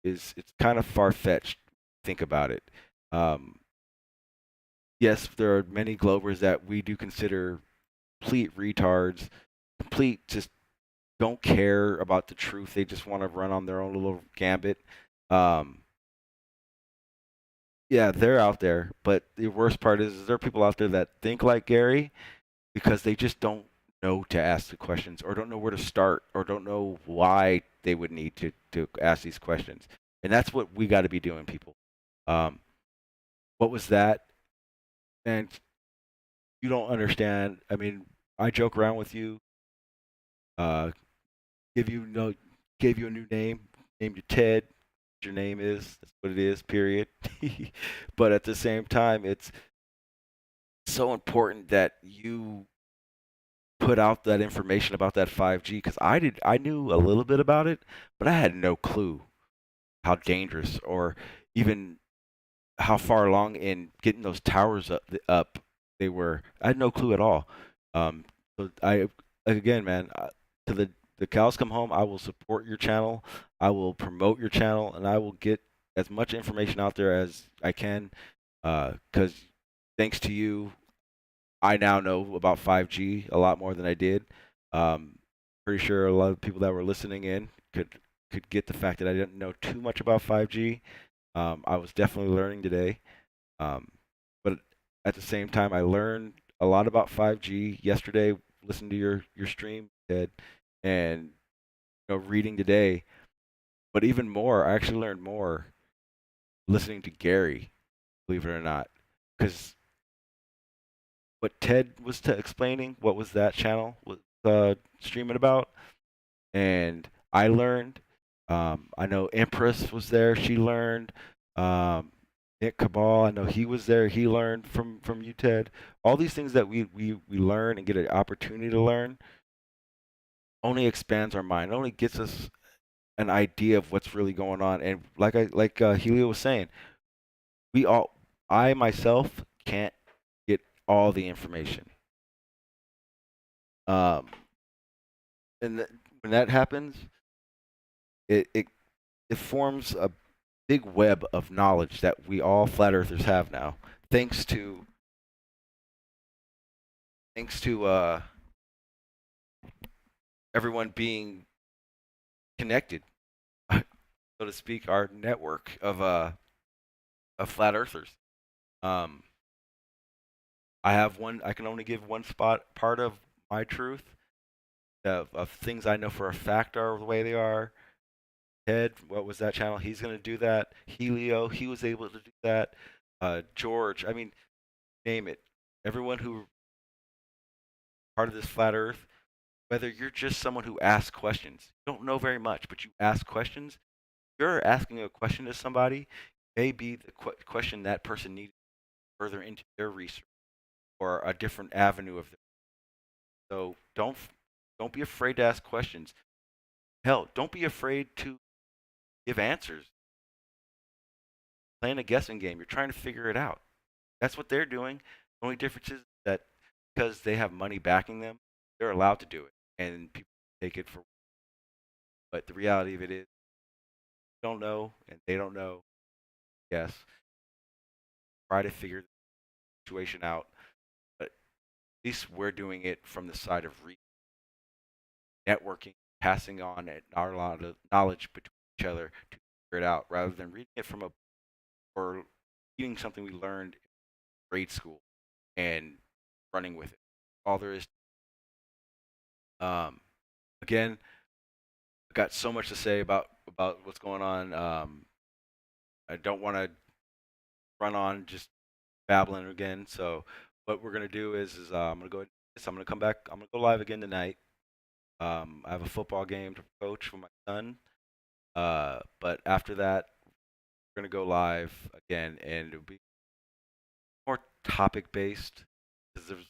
it's kind of far-fetched. Think about it. Yes, there are many Globers that we do consider complete retards, complete just don't care about the truth. They just want to run on their own little gambit. Yeah, they're out there, but the worst part is there are people out there that think like Gary because they just don't know to ask the questions, or don't know where to start, or don't know why they would need to ask these questions. And that's what we got to be doing, people. What was that? And you don't understand. I mean, I joke around with you, gave you a new name, named you Ted. Your name is, that's what it is, period. But at the same time, it's so important that you put out that information about that 5G, because I knew a little bit about it, but I had no clue how dangerous or even how far along in getting those towers up they were. I had no clue at all. So again, man, to the cows come home, I will support your channel. I will promote your channel, and I will get as much information out there as I can, because thanks to you, I now know about 5G a lot more than I did. Pretty sure a lot of people that were listening in could get the fact that I didn't know too much about 5G. I was definitely learning today. But at the same time, I learned a lot about 5G yesterday, listening to your stream, Ted, and reading today. But even more, I actually learned more listening to Gary, believe it or not, because what Ted was explaining, what was that channel was streaming about, and I learned. I know Empress was there; she learned. Nick Cabal, I know he was there; he learned from you, Ted. All these things that we learn and get an opportunity to learn only expands our mind, only gets us an idea of what's really going on. And like Helio was saying, I myself can't get all the information. And when that happens, it forms a big web of knowledge that we all flat earthers have now, thanks to everyone being connected, so to speak, our network of flat earthers. I have one. I can only give one part of my truth of things I know for a fact are the way they are. Ted, what was that channel? He's going to do that. Helio, he was able to do that. George, I mean, name it. Everyone who part of this flat Earth, whether you're just someone who asks questions, you don't know very much, but you ask questions. If you're asking a question to somebody, maybe the question that person needs further into their research or a different avenue of their. So don't be afraid to ask questions. Hell, don't be afraid to give answers. Playing a guessing game, you're trying to figure it out. That's what they're doing. The only difference is that because they have money backing them, they're allowed to do it, and people take it for. But the reality of it is, you don't know, and they don't know. Yes, try to figure the situation out. But at least we're doing it from the side of networking, passing on our knowledge between each other to figure it out, rather than reading it from or reading something we learned in grade school and running with it. All there is. Again, I got so much to say about what's going on. I don't want to run on just babbling again. So what we're gonna do is I'm gonna go. I'm gonna come back. I'm gonna go live again tonight. I have a football game to coach for my son. But after that, we're gonna go live again, and it'll be more topic based because there's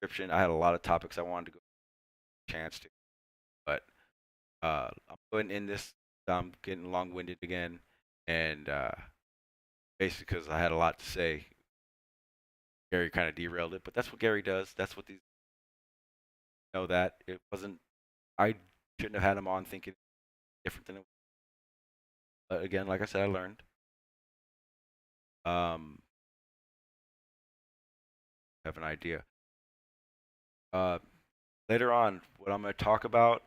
description. I had a lot of topics I wanted to go chance to, but I'm going to end this. I'm getting long winded again, and basically because I had a lot to say. Gary kind of derailed it, but that's what Gary does. That's what these know that it wasn't. I shouldn't have had him on thinking different than it was. But again, like I said, I learned. Have an idea. Later on, what I'm going to talk about,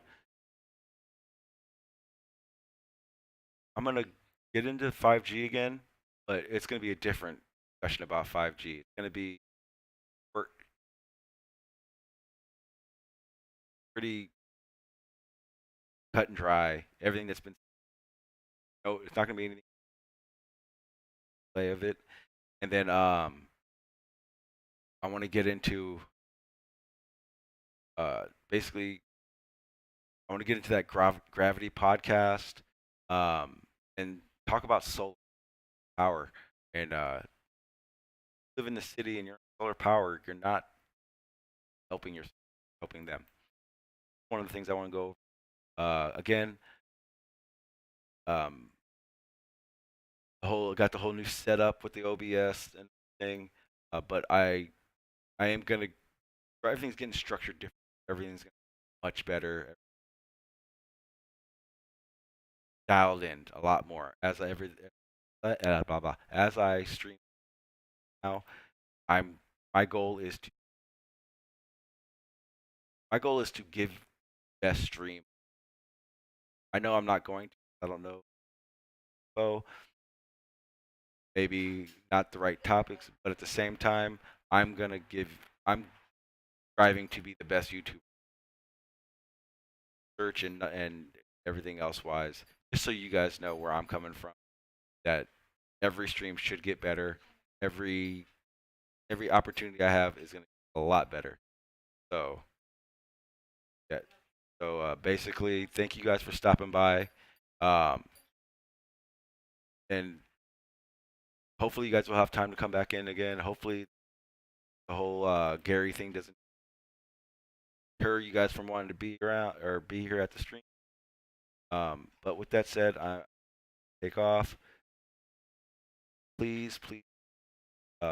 I'm going to get into 5G again, but it's going to be a different discussion about 5G. It's going to be pretty cut and dry. Everything that's been, it's not going to be anything play of it. And then I want to get into basically I want to get into that gravity podcast and talk about solar power. And live in the city and you're solar power, you're not helping yourself, helping them. One of the things I want to go again. Got the whole new setup with the OBS and thing, but I am gonna. Everything's getting structured different. Everything's much better, dialed in a lot more as as I stream now. My goal is to give best stream. I know I'm not going to. I don't know. So maybe not the right topics, but at the same time, I'm striving to be the best YouTuber. Search and everything else wise, just so you guys know where I'm coming from. That every stream should get better. Every every opportunity I have is going to be a lot better. So, yeah. So basically, thank you guys for stopping by. And hopefully you guys will have time to come back in again. Hopefully the whole Gary thing doesn't deter you guys from wanting to be around or be here at the stream. But with that said, I take off. Please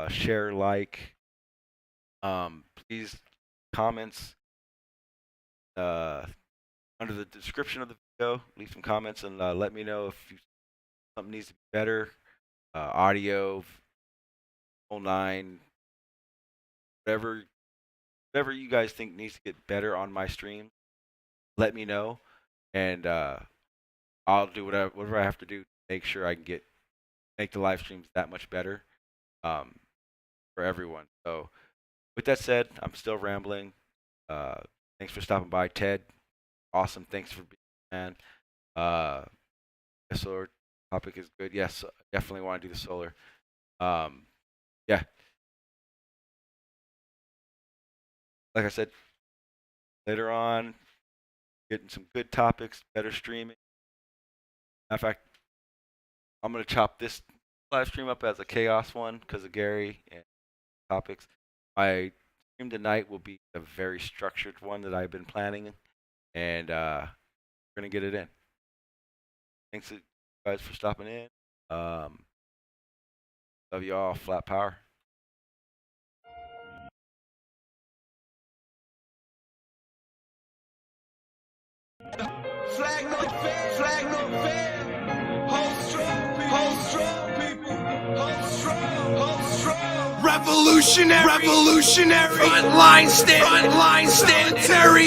share, like, please comments under the description of the video. Leave some comments and let me know if something needs to be better. Audio, whole nine, whatever you guys think needs to get better on my stream, let me know, and I'll do whatever I have to do to make sure I can make the live streams that much better for everyone. So with that said, I'm still rambling. Thanks for stopping by, Ted. Awesome. Thanks for being here, man. The solar topic is good. Yes, definitely want to do the solar. Yeah. Like I said, later on, getting some good topics, better streaming. In fact, I'm going to chop this live stream up as a chaos one because of Gary and topics. My stream tonight will be a very structured one that I've been planning, and we're going to get it in. Thanks guys for stopping in. Love you all. Flat power. Flag no fair, flag no fair. Hold strong people, hold strong. Revolutionary, frontline stand,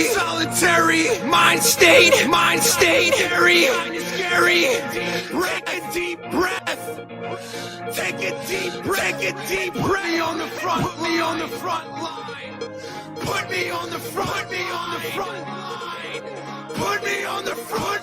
solitary, mind state, scary, take a deep breath. Take a deep breath. Put me on the front line. Put me on the front line. Put me on the front